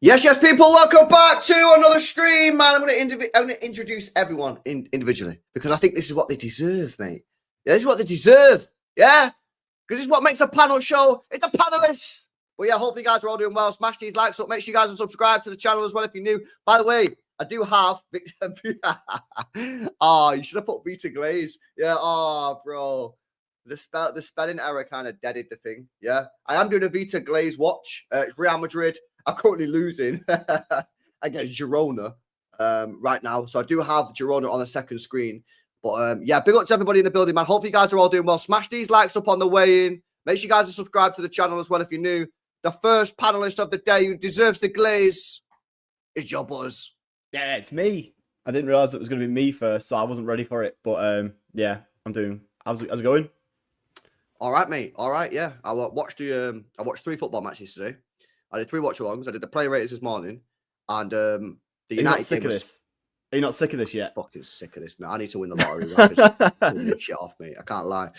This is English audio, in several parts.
Yes, people, welcome back to another stream, man. I'm going to introduce everyone individually because I think this is what they deserve, mate. Yeah, this is what they deserve. Yeah, because this is what makes a panel show. It's the panelists. But yeah, hopefully you guys are all doing well. Smash these likes up. Make sure you guys are subscribed to the channel as well if you're new. By the way, I do have Victor. Oh, you should have put Vita Glaze. Yeah, oh, bro. The spelling error kind of deaded the thing. Yeah, I am doing a Vita Glaze watch. It's Real Madrid. I'm currently losing against Girona right now. So I do have Girona on the second screen. But yeah, big up to everybody in the building, man. Hopefully you guys are all doing well. Smash these likes up on the way in. Make sure you guys are subscribed to the channel as well if you're new. The first panelist of the day who deserves the glaze is Joe Buzz. Yeah, it's me. I didn't realise it was going to be me first, so I wasn't ready for it. But yeah, I'm doing. How's it going? All right, mate. All right, yeah. I watched 3 football matches today. I did 3 watch-alongs. I did the play ratings this morning, and the United. Are you not sick of this? Are you not sick of this yet? Fucking sick of this, man. I need to win the lottery. Shit off, mate. I can't lie.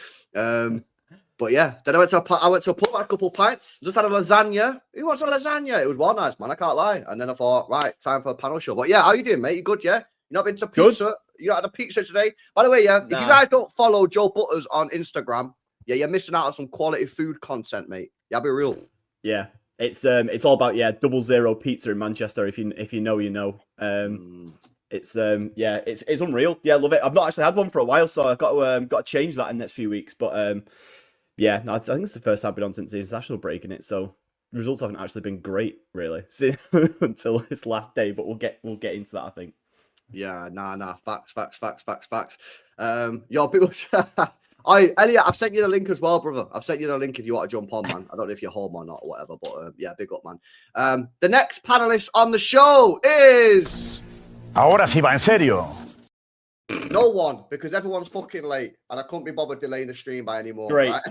But yeah, then I went to a pub, had a couple of pints, just had a lasagna. Who wants a lasagna? It was well nice, man. I can't lie. And then I thought, right, time for a panel show. But yeah, how you doing, mate? You good? Yeah. You not been to pizza? Good. You not had a pizza today? By the way, yeah. If you guys don't follow Joe Butters on Instagram, yeah, you're missing out on some quality food content, mate. Yeah, I'll be real. Yeah. It's all about 00 pizza in Manchester. If you know, you know. It's it's unreal. Yeah, love it. I've not actually had one for a while, so I've got to change that in the next few weeks. But yeah, no, I think it's the first time I've been on since the international break in it. So the results haven't actually been great, really, until this last day. But we'll get into that, I think. Yeah, nah. Facts. Yo, people. Elliot, I've sent you the link as well, brother. I've sent you the link if you want to jump on, man. I don't know if you're home or not or whatever, but yeah, big up, man. The next panelist on the show is... Ahora sí va en serio. No one, because everyone's fucking late, and I couldn't be bothered delaying the stream by anymore. Great. Right?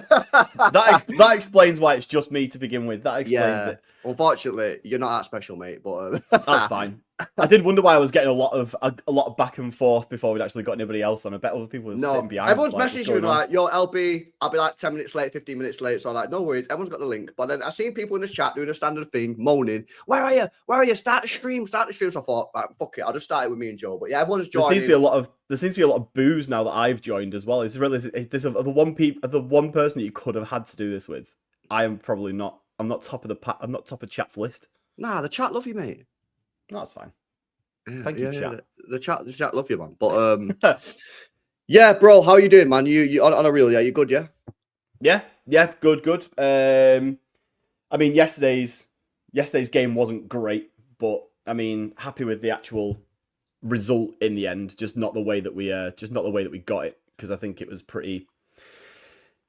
that explains why it's just me to begin with. That explains it. Unfortunately, you're not that special, mate. But that's fine. I did wonder why I was getting a lot of back and forth before we'd actually got anybody else on. I bet other people were sitting behind. Everyone's messaging me like, "Yo, LB, I'll be like 10 minutes late, 15 minutes late." So I'm like, "No worries." Everyone's got the link. But then I seen people in this chat doing a standard thing, moaning, "Where are you? Where are you? Start the stream. So I thought, right, fuck it, I'll just start it with me and Joe. But yeah, everyone's joining. There seems to be a lot of boos now that I've joined as well. Is the one person that you could have had to do this with? I am probably not. I'm not top of chat's list. Nah, the chat love you, mate. No, that's fine. Thank you, chat. The chat love you, man. But yeah, bro, how you doing, man? You on a real? Yeah, you good? Yeah. Yeah, good. I mean, yesterday's game wasn't great, but I mean, happy with the actual result in the end. Just not the way that we got it, because I think it was pretty.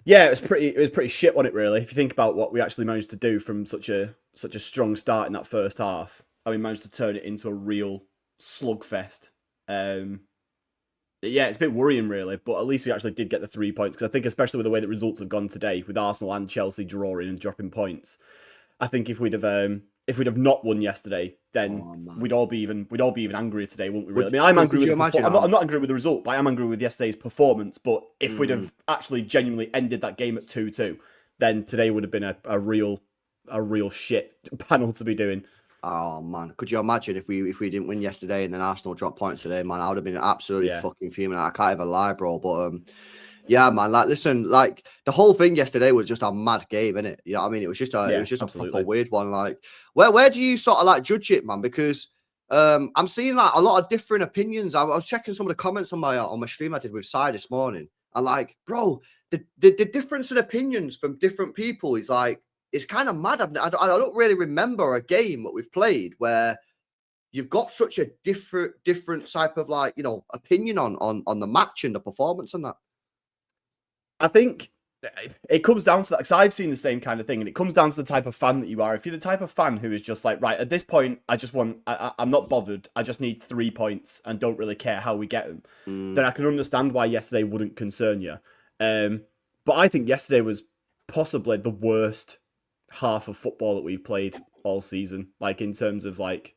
Yeah, it was pretty shit on it, really. If you think about what we actually managed to do from such a strong start in that first half, and we managed to turn it into a real slugfest. Yeah, it's a bit worrying, really, but at least we actually did get the 3 points, because I think, especially with the way that results have gone today, with Arsenal and Chelsea drawing and dropping points, I think if we'd have not won yesterday, then we'd all be even angrier today, wouldn't we? Really? I mean, I'm angry with I'm not angry with the result, but I am angry with yesterday's performance. But if we'd have actually genuinely ended that game at 2-2, then today would have been a real shit panel to be doing. Oh man, could you imagine if we didn't win yesterday and then Arsenal dropped points today, man? I would have been absolutely fucking fuming. I can't even lie, bro. But yeah, man. Like, listen, like the whole thing yesterday was just a mad game, innit? You know what I mean? It was just a proper weird one. Like, where do you sort of like judge it, man? Because I'm seeing like a lot of different opinions. I was checking some of the comments on my stream I did with Sai this morning, and like, bro, the difference in opinions from different people is like, it's kind of mad. I don't really remember a game that we've played where you've got such a different type of like, you know, opinion on the match and the performance and that. I think it comes down to that, because I've seen the same kind of thing, and it comes down to the type of fan that you are. If you're the type of fan who is just like, right, at this point, I'm not bothered. I just need 3 points and don't really care how we get them. Then I can understand why yesterday wouldn't concern you. But I think yesterday was possibly the worst half of football that we've played all season. Like, in terms of like,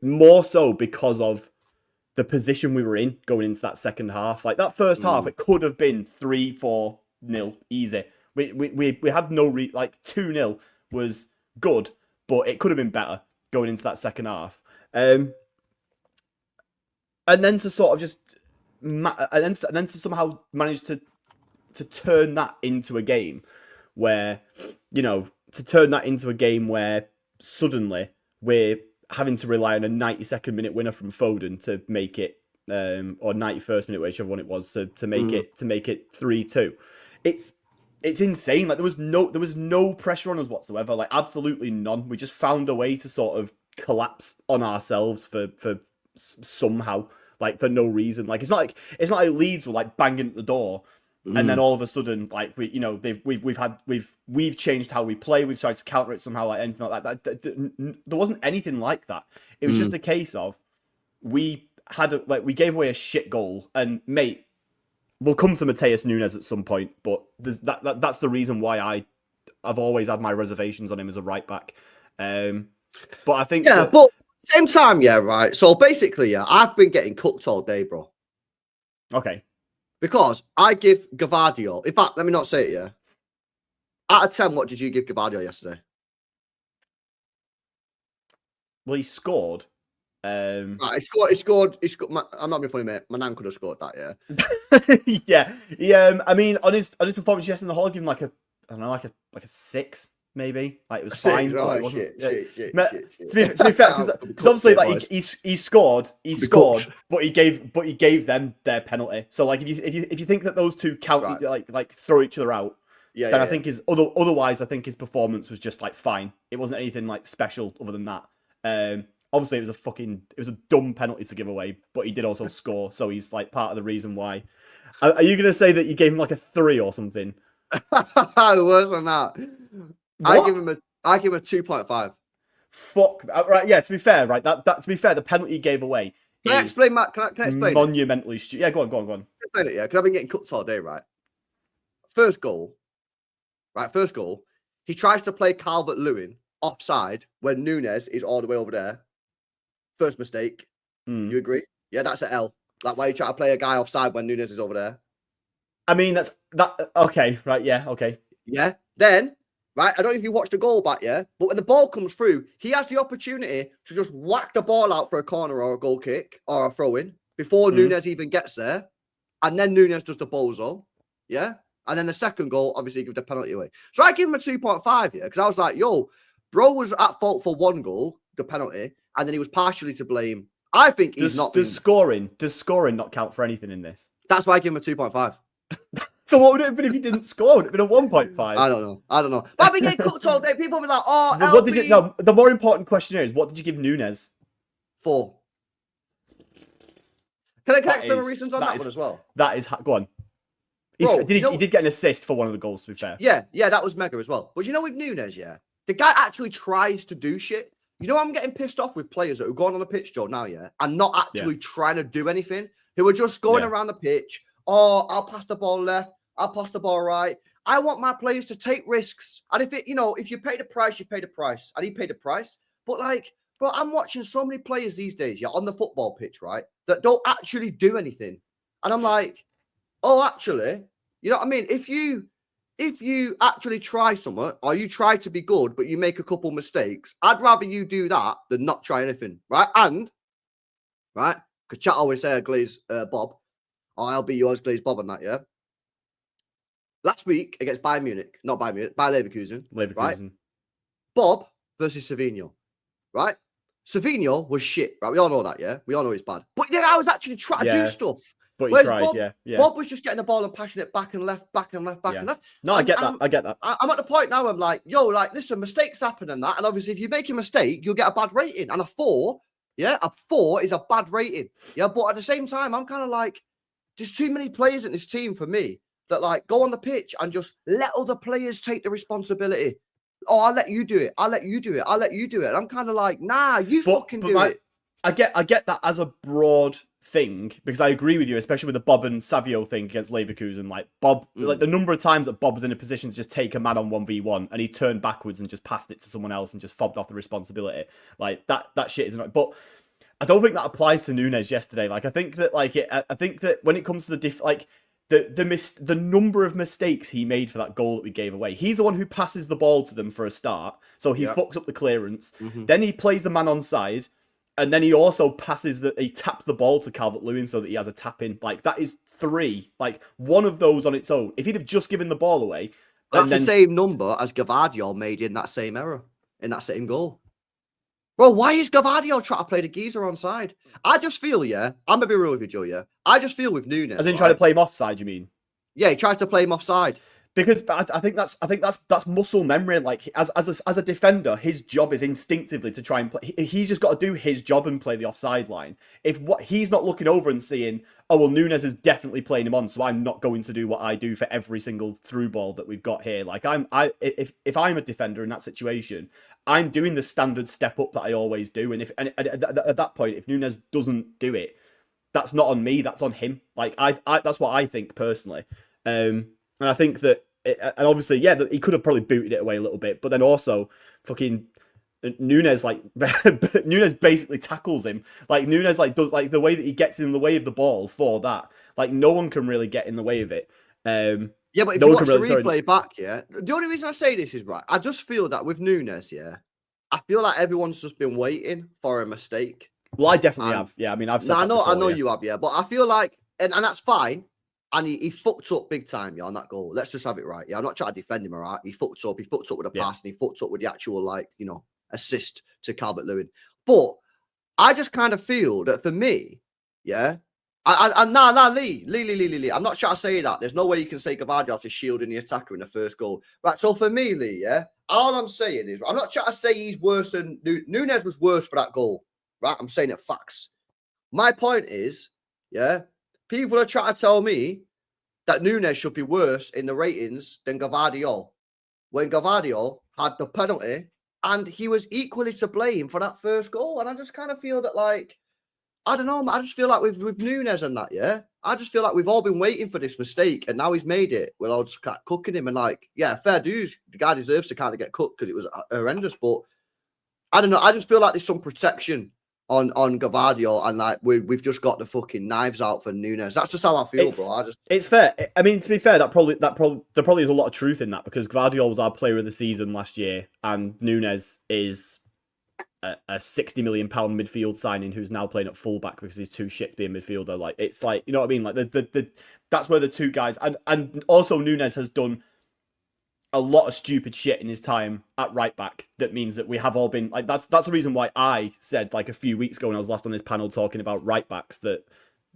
more so because of the position we were in going into that second half. Like, that first half, it could have been 3-4-0 easy. We had no like 2-0 was good, but it could have been better going into that second half. And then to sort of just, and then to somehow manage to turn that into a game where, suddenly we're having to rely on a 92nd minute winner from Foden to make it, or 91st minute, whichever one it was, to make it 3-2. It's insane. Like there was no pressure on us whatsoever. Like absolutely none. We just found a way to sort of collapse on ourselves for somehow, like for no reason. Like it's not like Leeds were like banging at the door. And then all of a sudden, like we've changed how we play. We've tried to counter it somehow, like anything like that. There wasn't anything like that. It was just a case of we gave away a shit goal. And mate, we'll come to Mateus Nunes at some point, but that's the reason why I've always had my reservations on him as a right back. But I think but same time, right. So basically, I've been getting cooked all day, bro. Okay. Because I give Gvardiol, in fact, let me not say it, out of 10, what did you give Gvardiol yesterday? Well, he scored. Right, he scored. I'm not being funny, mate. My nan could have scored that, yeah. I mean, on his performance yesterday in the hall, I'd give him like a 6, maybe. Like it was fine. Right, it wasn't, shit. To be fair, because obviously, like he scored, but he gave them their penalty. So like, if you think that those two count, like throw each other out, then I think otherwise, I think his performance was just like fine. It wasn't anything like special other than that. Obviously, it was a dumb penalty to give away, but he did also score, so he's like part of the reason why. Are you gonna say that you gave him like a 3 or something? Worse than that. What? I give him a 2.5. Fuck. Right, yeah, to be fair, right, that to be fair, the penalty he gave away. Can I explain, Matt? Can I explain? Monumentally stupid. Yeah, go on. Explain it, because I've been getting cooked all day, right? First goal. He tries to play Calvert-Lewin offside when Nunes is all the way over there. First mistake. You agree? Yeah, that's an L. Like, why you try to play a guy offside when Nunes is over there? I mean, that. Okay, right, yeah, okay. Yeah. Then, right, I don't know if you watched the goal back, but when the ball comes through, he has the opportunity to just whack the ball out for a corner or a goal kick or a throw-in before Nunes even gets there. And then Nunes does the bozo. Yeah. And then the second goal, obviously, gives the penalty away. So I give him a 2.5 here because I was like, bro was at fault for one goal, the penalty, and then he was partially to blame. I think he's not. Does scoring not count for anything in this? That's why I give him a 2.5. So what would it have been if he didn't score? Would it have been a 1.5? I don't know. But I've been getting cooked all day. People will be like, oh, well, what did you? No, the more important question here is, what did you give Nunes? 4. Can I explain my reasons on that one as well? That is go on. He did get an assist for one of the goals, to be fair. Yeah, that was mega as well. But with Nunes, the guy actually tries to do shit. I'm getting pissed off with players that are going on the pitch, Joe, now, and not actually trying to do anything. Who are just going around the pitch. Oh, I'll pass the ball left. I'll pass the ball right. I want my players to take risks. And if you pay the price, you pay the price. And he paid the price. But bro, I'm watching so many players these days, on the football pitch, right, that don't actually do anything. And I'm like, oh, actually, you know what I mean? If you actually try something or you try to be good, but you make a couple mistakes, I'd rather you do that than not try anything, right? And, right, because chat always say Glaze Bob, or I'll be yours, Glaze Bob on that, yeah? Last week against Bayern Munich, not Bayern Munich, Bayer Leverkusen, right? Bob versus Savinho, right? Savinho was shit, right? We all know that, yeah? We all know he's bad. But then I was actually trying to do stuff. But he tried, Bob was just getting the ball and passing it back and left. No, I get that. I'm at the point now, I'm like, listen, mistakes happen and that. And obviously, if you make a mistake, you'll get a bad rating. And a 4 is a bad rating. Yeah, but at the same time, I'm kind of like, there's too many players in this team for me that go on the pitch and just let other players take the responsibility. Oh, I'll let you do it. And I'm kind of like, nah, you fucking do it. I get that as a broad thing, because I agree with you, especially with the Bob and Savio thing against Leverkusen. Like Bob, like the number of times that Bob was in a position to just take a man on 1v1 and he turned backwards and just passed it to someone else and just fobbed off the responsibility. Like that shit is not. But I don't think that applies to Nunes yesterday. Like I think that when it comes to the the number of mistakes he made for that goal that we gave away. He's the one who passes the ball to them for a start, so he fucks up the clearance. Then he plays the man on side, and then he also he taps the ball to Calvert-Lewin so that he has a tap in. Like, that is 3. Like, one of those on its own. If he'd have just given the ball away, that's the same number as Gvardiol made in that same error, in that same goal. Bro, why is Gvardiol trying to play the geezer on side? I just feel, I'm going to be real with you, Joe, I just feel with Núñez. As in trying to play him offside, you mean? Yeah, he tries to play him offside. Because I think that's muscle memory. Like, as a defender, his job is instinctively to try and play. He's just got to do his job and play the offside line. If he's not looking over and seeing, oh well, Núñez is definitely playing him on, so I'm not going to do what I do for every single through ball that we've got here. Like, if I'm a defender in that situation, I'm doing the standard step up that I always do. And at that point, if Núñez doesn't do it, that's not on me. That's on him. Like, I that's what I think personally. And I think that, and obviously, he could have probably booted it away a little bit, but then also, fucking Núñez, like, Núñez basically tackles him. Like, Núñez, like, does, like, the way that he gets in the way of the ball for that, like, no one can really get in the way of it. Yeah, but if you watch the replay back, the only reason I say this is, right, I just feel that with Núñez, I feel like everyone's just been waiting for a mistake. Well, I definitely have. Yeah, I mean, I've said I know you have, but I feel like, and that's fine. And he fucked up big time, on that goal. Let's just have it right. I'm not trying to defend him, all right? He fucked up. He fucked up with the pass, and he fucked up with the actual, like, assist to Calvert-Lewin. But I just kind of feel that for me, Lee. I'm not trying to say that. There's no way you can say Gvardiol to shielding the attacker in the first goal. Right, so for me, Lee, all I'm saying is, I'm not trying to say he's worse than... Núñez was worse for that goal, right? I'm saying it facts. My point is, people are trying to tell me that Núñez should be worse in the ratings than Gvardiol, when Gvardiol had the penalty and he was equally to blame for that first goal. And I just kind of feel that, like, I don't know, I just feel like with Núñez and that, I just feel like we've all been waiting for this mistake, and now he's made it. Well, I'll just kind of cooking him, and, like, fair dues. The guy deserves to kind of get cooked because it was horrendous. But I don't know. I just feel like there's some protection on Gvardiol, and, like, we've just got the fucking knives out for Núñez. That's just how I feel, bro. It's fair. I mean, to be fair, there probably is a lot of truth in that, because Gvardiol was our player of the season last year, and Núñez is a £60 million midfield signing who's now playing at fullback because he's too shit to be a midfielder. Like, it's like, you know what I mean? Like, that's where the two guys, and also Núñez has done a lot of stupid shit in his time at right back. That means that we have all been like, that's the reason why I said, like, a few weeks ago when I was last on this panel talking about right backs, that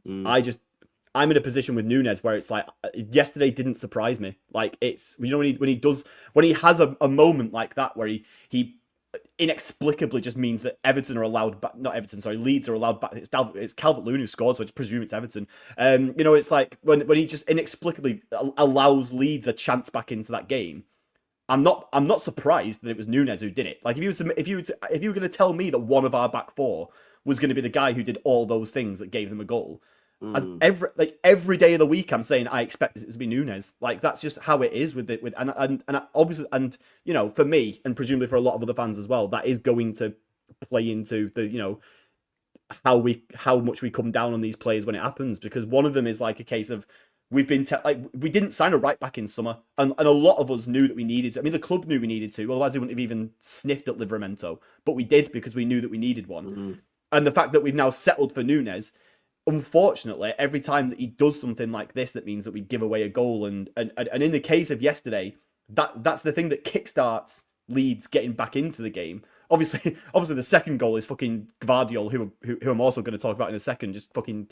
I'm in a position with Núñez where it's like, yesterday didn't surprise me. Like, it's, when he has a moment like that where he inexplicably just means that Everton are allowed back, not Everton, sorry, Leeds are allowed back. It's Calvert-Lewin who scored, so I just presume it's Everton. It's like when he just inexplicably allows Leeds a chance back into that game. I'm not surprised that it was Núñez who did it. Like, if you were going to tell me that one of our back four was going to be the guy who did all those things that gave them a goal, every day of the week I'm saying I expect it to be Núñez. Like, that's just how it is with it. And obviously, and for me, and presumably for a lot of other fans as well, that is going to play into the how much we come down on these players when it happens, because one of them is like a case of we've been we didn't sign a right back in summer, and a lot of us knew that we needed to. I mean, the club knew we needed to, otherwise they wouldn't have even sniffed at Livramento, but we did because we knew that we needed one. And the fact that we've now settled for Núñez, unfortunately, every time that he does something like this, that means that we give away a goal. And in the case of yesterday, that's the thing that kickstarts Leeds getting back into the game. Obviously, the second goal is fucking Gvardiol, who I'm also going to talk about in a second, just fucking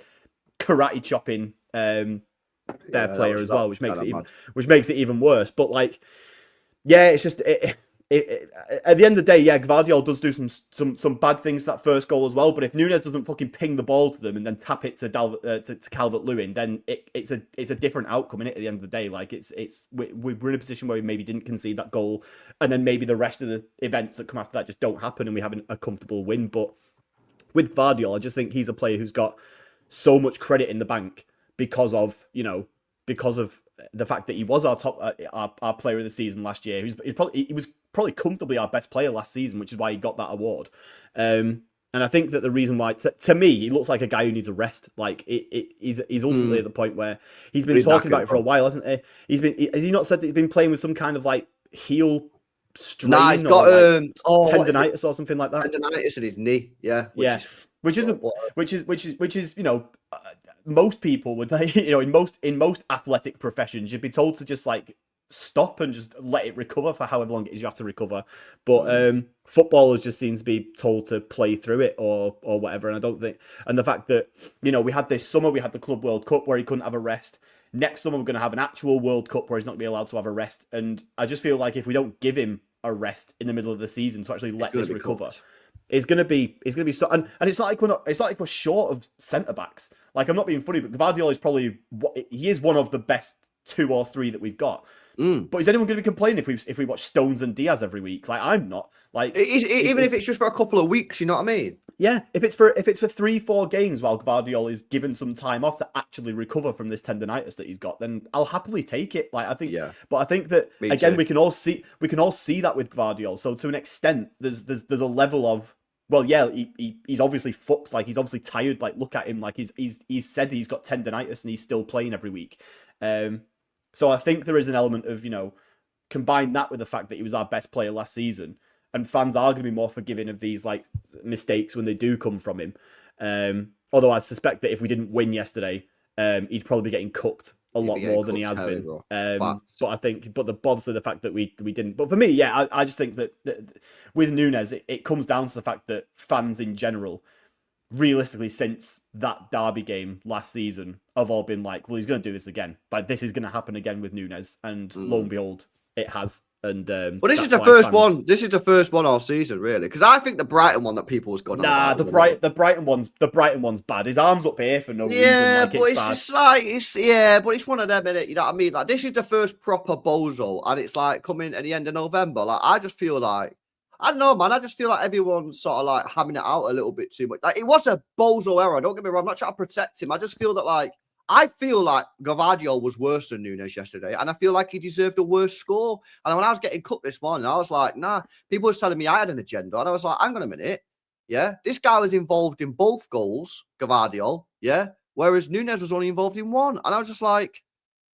karate chopping their player as well, which makes it even worse. But, like, it's just at the end of the day, Gvardiol does do some bad things to that first goal as well. But if Núñez doesn't fucking ping the ball to them and then tap it to Calvert-Lewin, then it's a different outcome in it. At the end of the day, like, we're in a position where we maybe didn't concede that goal, and then maybe the rest of the events that come after that just don't happen, and we have a comfortable win. But with Gvardiol, I just think he's a player who's got so much credit in the bank because of the fact that he was our top our player of the season last year. He was probably comfortably our best player last season, which is why he got that award. And And I think that the reason why, to me, he looks like a guy who needs a rest. Like he's ultimately at the point where he's been talking about it for a while, hasn't he? Has he not said that he's been playing with some kind of like heel strain he's or got like tendonitis tendonitis or something like that? Tendonitis in his knee, yeah. Which is most people would in most athletic professions you'd be told to just like stop and just let it recover for however long it is you have to recover, but footballers just seem to be told to play through it or whatever. And I don't think, and the fact that we had this summer, we had the Club World Cup where he couldn't have a rest. Next summer we're going to have an actual World Cup where he's not going to be allowed to have a rest, and I just feel like if we don't give him a rest in the middle of the season to actually let this recover, it's gonna be so, and it's not like we're short of centre backs. Like, I'm not being funny, but Gvardiol is probably one of the best 2 or 3 that we've got. But is anyone going to be complaining if we watch Stones and Diaz every week? Like, I'm not. Like, even if it's just for a couple of weeks, you know what I mean? Yeah, if it's for 3-4 games while Gvardiol is given some time off to actually recover from this tendonitis that he's got, then I'll happily take it. Like, I think, but I think that again we can all see that with Gvardiol. So to an extent, there's a level of, well, yeah, he's obviously fucked. Like, he's obviously tired. Like, look at him. Like, he's said he's got tendonitis and he's still playing every week. So I think there is an element of, combine that with the fact that he was our best player last season, and fans are going to be more forgiving of these like mistakes when they do come from him. Although I suspect that if we didn't win yesterday, he'd probably be getting cooked a lot more than he has been. But I think, obviously the fact that we didn't. But for me, yeah, I just think that with Núñez, it comes down to the fact that fans in general, realistically, since that derby game last season, have all been like, well, he's going to do this again. Like, this is going to happen again with Núñez, and lo and behold, it has. And but this is the first one. This is the first one all season, really, because I think the Brighton one that people was going. The Brighton one's bad. His arm's up here for no reason. Like, but it's just like but it's one of them, innit? You know what I mean? Like, this is the first proper bozo, and it's like coming at the end of November. Like, I just feel like, I don't know, man. I just feel like everyone's sort of like hamming it out a little bit too much. Like, it was a bozo error. Don't get me wrong. I'm not trying to protect him. I just feel that, like, I feel like Gvardiol was worse than Núñez yesterday, and I feel like he deserved a worse score. And when I was getting cooked this morning, I was like, nah. People was telling me I had an agenda, and I was like, hang on a minute. Yeah, this guy was involved in both goals, Gvardiol. Yeah, whereas Núñez was only involved in one, and I was just like,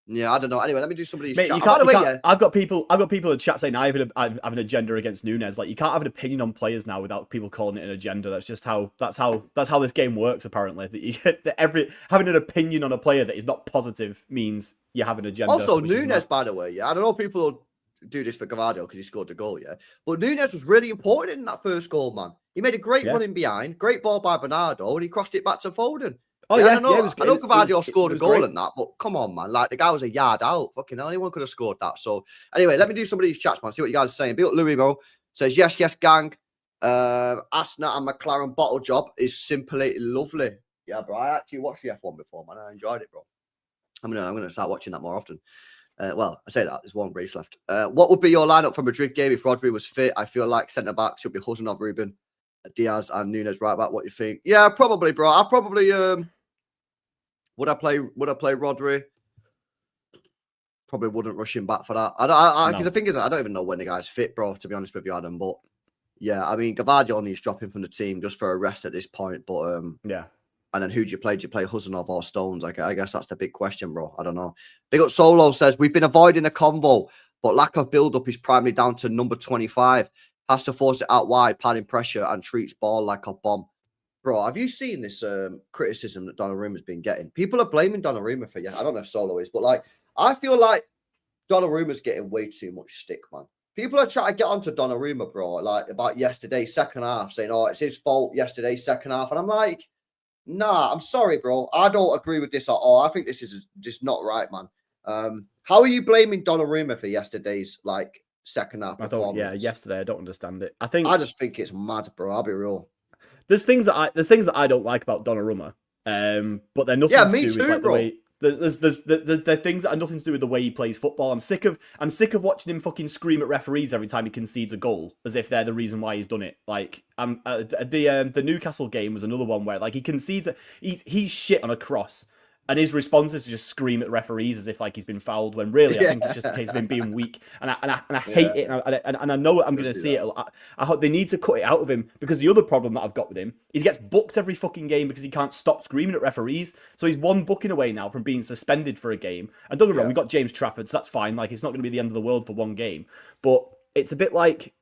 yeah, I don't know. Anyway, let me do some of these. Mate, I've got people in the chat saying I have an agenda against Núñez. Like, you can't have an opinion on players now without people calling it an agenda. That's just how this game works. Apparently, that having an opinion on a player that is not positive means you have an agenda. Also, Núñez, by the way, yeah, I don't know people will do this for Gvardiol because he scored the goal, yeah, but Núñez was really important in that first goal, man. He made a great run in behind, great ball by Bernardo, and he crossed it back to Foden. Oh, yeah, I know Gvardiol scored a goal and that, but come on, man. Like, the guy was a yard out. Fucking hell, anyone could have scored that. So, anyway, let me do some of these chats, man. See what you guys are saying. Built Louis, bro. Says, yes, gang. Asna and McLaren bottle job is simply lovely. Yeah, bro. I actually watched the F1 before, man. I enjoyed it, bro. I'm gonna start watching that more often. Well, I say that. There's one race left. What would be your lineup for Madrid game if Rodri was fit? I feel like centre-back should be Hudson, Ruben, Diaz and Núñez right back. What do you think? Yeah, probably, bro. I probably would I play Rodri? Probably wouldn't rush him back for that. Because the thing is, I don't even know when the guy's fit, bro, to be honest with you, Adam. But yeah, I mean, Gvardiol needs dropping from the team just for a rest at this point. But yeah. And then who do you play? Do you play Huzanov or Stones? I guess that's the big question, bro. I don't know. Big Up Solo says, we've been avoiding the convo, but lack of build-up is primarily down to number 25. Has to force it out wide, padding pressure, and treats ball like a bomb. Bro, have you seen this criticism that Donnarumma's been getting? People are blaming Donnarumma for, I don't know if Solo is, but like, I feel like Donnarumma's getting way too much stick, man. People are trying to get onto Donnarumma, bro, like about yesterday's second half, saying, oh, it's his fault yesterday's second half. And I'm like, nah, I'm sorry, bro. I don't agree with this at all. I think this is just not right, man. How are you blaming Donnarumma for yesterday's like second half performance? Yesterday I don't understand it. I just think it's mad, bro. I'll be real. There's things that I don't like about Donnarumma, but they're nothing to do with like, the way. There's things that are nothing to do with the way he plays football. I'm sick of watching him fucking scream at referees every time he concedes a goal, as if they're the reason why he's done it. Like, the Newcastle game was another one where like he concedes he's shit on a cross, And his response is to just scream at referees as if like he's been fouled, when really I think it's just a case of him being weak. And I hate it, and I know I'm going to see it. I hope they need to cut it out of him, because the other problem that I've got with him is he gets booked every fucking game because he can't stop screaming at referees. So he's one booking away now from being suspended for a game. And don't get me wrong, we got James Trafford, so that's fine. Like, it's not going to be the end of the world for one game, but it's a bit like,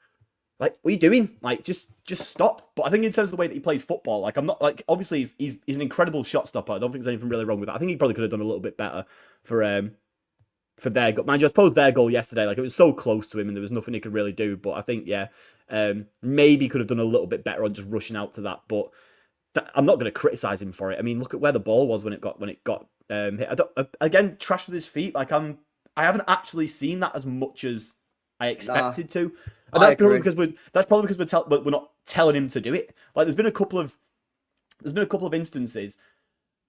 what are you doing? Like, just stop. But I think in terms of the way that he plays football, like, I'm not, like, obviously he's an incredible shot stopper. I don't think there's anything really wrong with that. I think he probably could have done a little bit better for their goal. Mind you, I suppose their goal yesterday, like, it was so close to him and there was nothing he could really do. But I think, maybe could have done a little bit better on just rushing out to that. But I'm not going to criticize him for it. I mean, look at where the ball was when it got hit. Again, trash with his feet. Like, I haven't actually seen that as much as I expected to. And that's probably because we're not telling him to do it. Like, there's been a couple of instances.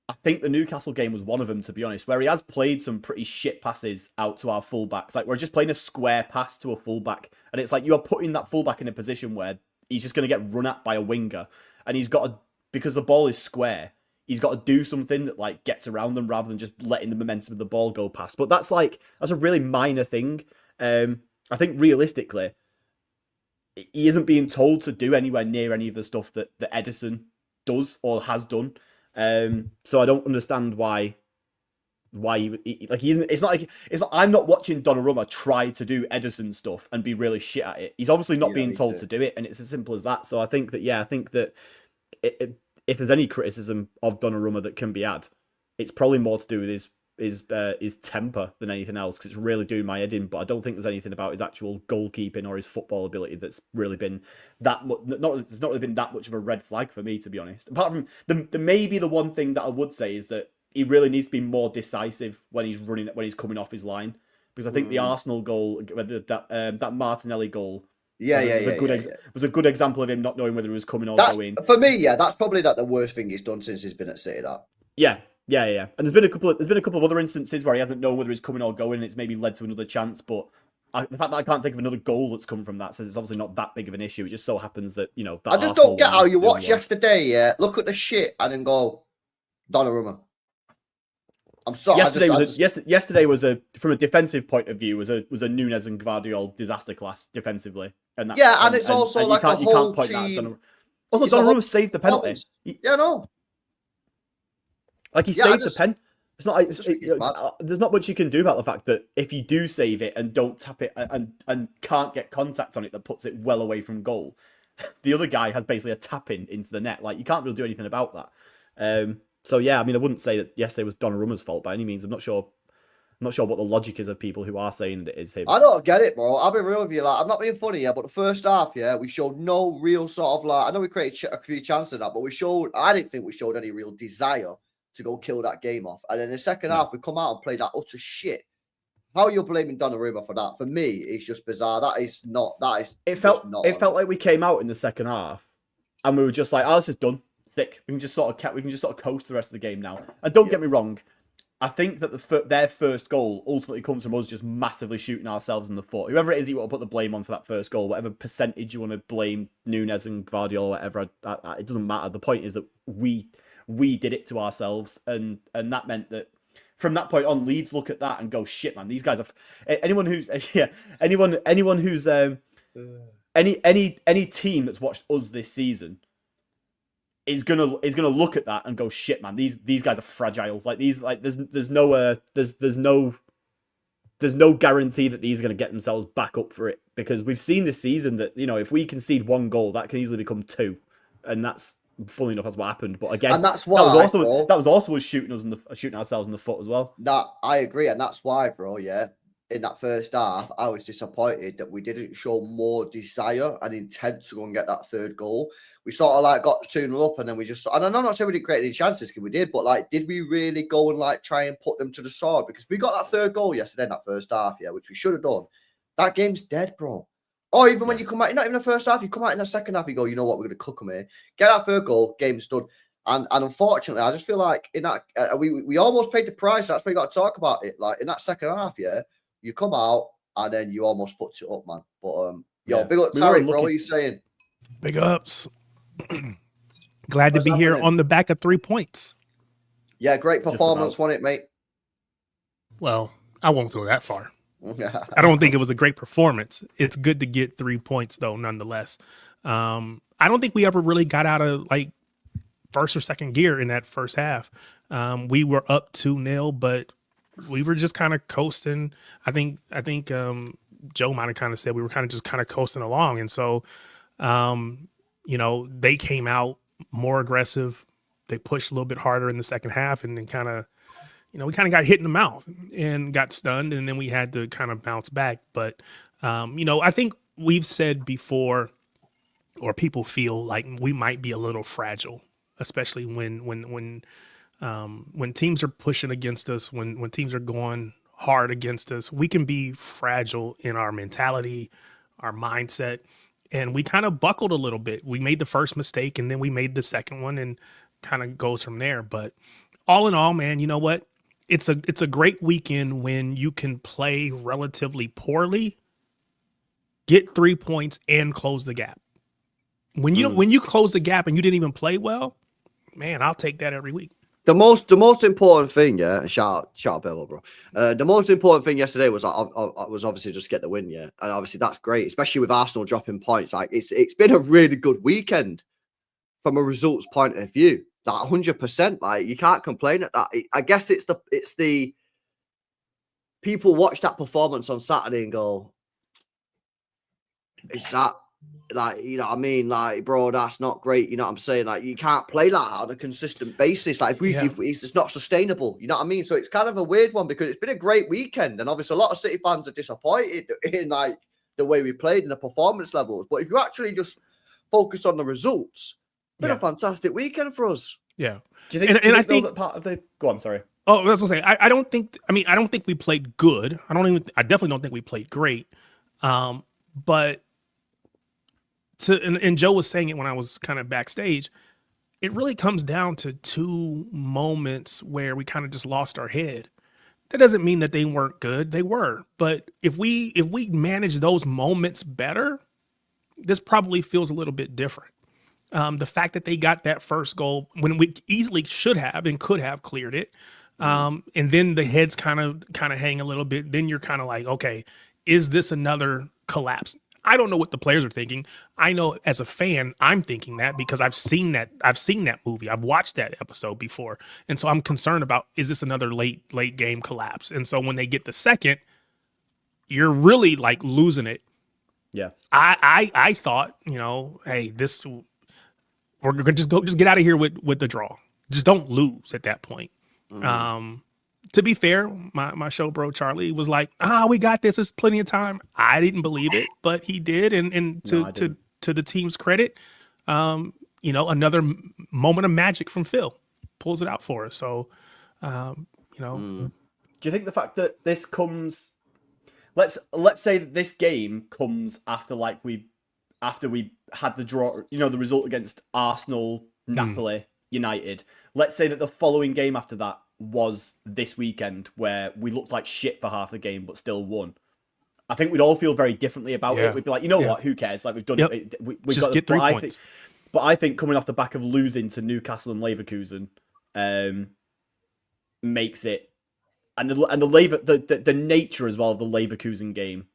I think the Newcastle game was one of them, to be honest, where he has played some pretty shit passes out to our fullbacks. Like, we're just playing a square pass to a fullback, and it's like you are putting that fullback in a position where he's just going to get run at by a winger, and he's got to, because the ball is square, he's got to do something that like gets around them rather than just letting the momentum of the ball go past. But that's a really minor thing. I think realistically, he isn't being told to do anywhere near any of the stuff that Edison does or has done. So I don't understand why he isn't. It's not. I'm not watching Donnarumma try to do Edison stuff and be really shit at it. He's obviously not being told to do it, and it's as simple as that. So I think that if there's any criticism of Donnarumma that can be had, it's probably more to do with his temper than anything else, because it's really doing my head in. But I don't think there's anything about his actual goalkeeping or his football ability that's really been that much. It's not really been that much of a red flag for me, to be honest. Apart from maybe the one thing that I would say is that he really needs to be more decisive when he's coming off his line, because I think the Arsenal goal, that Martinelli goal, was a good example of him not knowing whether he was coming or going. For me, that's probably the worst thing he's done since he's been at City. Yeah. And there's been a couple of other instances where he hasn't known whether he's coming or going, and it's maybe led to another chance. But the fact that I can't think of another goal that's come from that says it's obviously not that big of an issue. It just so happens that, that I just don't get how you watch yesterday, look at the shit and then go, Donnarumma. I'm sorry. Yesterday was from a defensive point of view was a Núñez and Gvardiol disaster class defensively, and it's also and like you can't point team. That. Also, Donnarumma saved the penalty. No. Like, he saved the pen. It's not. There's not much you can do about the fact that if you do save it and don't tap it and can't get contact on it that puts it well away from goal, the other guy has basically a tap in into the net. Like, you can't really do anything about that. So yeah, I mean, I wouldn't say that yesterday was Donnarumma's fault by any means. I'm not sure what the logic is of people who are saying that it is him. I don't get it, bro. I'll be real with you. Like, I'm not being funny, but the first half, we showed no real sort of I know we created a few chances in that, but I didn't think we showed any real desire to go kill that game off. And then the second half, we come out and play that utter shit. How you're blaming Donnarumma for that? For me, it's just bizarre. It felt like we came out in the second half and we were just like, this is done. Sick. We can just sort of coast the rest of the game now. And don't get me wrong, I think that their first goal ultimately comes from us just massively shooting ourselves in the foot. Whoever it is you want to put the blame on for that first goal, whatever percentage you want to blame Núñez and Gvardiol or whatever, it doesn't matter. The point is that we did it to ourselves, and that meant that from that point on, Leeds look at that and go, shit, man, these guys are anyone who's any team that's watched us this season is gonna look at that and go, shit, man, these guys are fragile. Like, there's no guarantee that these are gonna get themselves back up for it, because we've seen this season that, if we concede one goal, that can easily become two, and that's, funnily enough, that's what happened. But again, and that's why that was also us shooting ourselves in the foot as well. That I agree, and that's why, bro. Yeah, in that first half, I was disappointed that we didn't show more desire and intent to go and get that third goal. We sort of got 2-0 up, and then we just. And I'm not saying we didn't create any chances, because we did, but did we really go and try and put them to the sword? Because we got that third goal yesterday in that first half, which we should have done. That game's dead, bro. Or even when you come out, not even the first half, you come out in the second half, you go, you know what, we're going to cook them here. Get that third goal, game's done. And unfortunately, I just feel like in that we almost paid the price. That's why you got to talk about it. Like, in that second half, you come out and then you almost fucked it up, man. But big up, Tarek, bro. What are you saying? Big ups. Glad to be here on the back of 3 points. Yeah, great performance, wasn't it, mate? Well, I won't go that far. I don't think it was a great performance. It's good to get 3 points, though, nonetheless. I don't think we ever really got out of like first or second gear in that first half. We were up 2-0, but we were just kind of coasting. I think Joe might have kind of said we were kind of just kind of coasting along. And so, they came out more aggressive. They pushed a little bit harder in the second half, and then kind of, we kind of got hit in the mouth and got stunned, and then we had to kind of bounce back. But, I think we've said before, or people feel like we might be a little fragile, especially when teams are pushing against us, when teams are going hard against us. We can be fragile in our mentality, our mindset, and we kind of buckled a little bit. We made the first mistake, and then we made the second one, and kind of goes from there. But all in all, man, you know what? It's a great weekend when you can play relatively poorly, get 3 points, and close the gap. When you close the gap and you didn't even play well, man, I'll take that every week. The most important thing, yeah. Shout out, Bill, bro. The most important thing yesterday was obviously just get the win, yeah, and obviously that's great, especially with Arsenal dropping points. Like it's been a really good weekend from a results point of view. Like 100%, like you can't complain at that. I guess it's the people watch that performance on Saturday and go, "Is that like, you know what I mean? Like, bro, that's not great." You know what I'm saying? Like, you can't play that on a consistent basis. Like, if it's not sustainable. You know what I mean? So it's kind of a weird one because it's been a great weekend, and obviously a lot of City fans are disappointed in like the way we played and the performance levels. But if you actually just focus on the results, it's been a fantastic weekend for us. Yeah. Do you think? I think that part of the. Go on. Sorry. Oh, that's what I'm saying. I don't think. I mean, I don't think we played good. I definitely don't think we played great. But. And Joe was saying it when I was kind of backstage, it really comes down to two moments where we kind of just lost our head. That doesn't mean that they weren't good. They were. But if we manage those moments better, this probably feels a little bit different. The fact that they got that first goal when we easily should have and could have cleared it. And then the heads kind of hang a little bit. Then you're kind of like, okay, is this another collapse? I don't know what the players are thinking. I know as a fan, I'm thinking that because I've seen that movie. I've watched that episode before. And so I'm concerned about, is this another late game collapse? And so when they get the second, you're really like losing it. Yeah. I thought, hey, we're going to just get out of here with the draw. Just don't lose at that point. To be fair, my show bro Charlie was like, we got this. There's plenty of time. I didn't believe it, but he did. And to the team's credit, another moment of magic from Phil pulls it out for us. So, Do you think the fact that this comes, let's say that this game comes after we had the draw, the result against Arsenal, Napoli, United. Let's say that the following game after that was this weekend where we looked like shit for half the game but still won. I think we'd all feel very differently about it. We'd be like, what? Who cares? Like, we've done it. We've just got get 3 points. But I think coming off the back of losing to Newcastle and Leverkusen makes it, and the nature as well of the Leverkusen game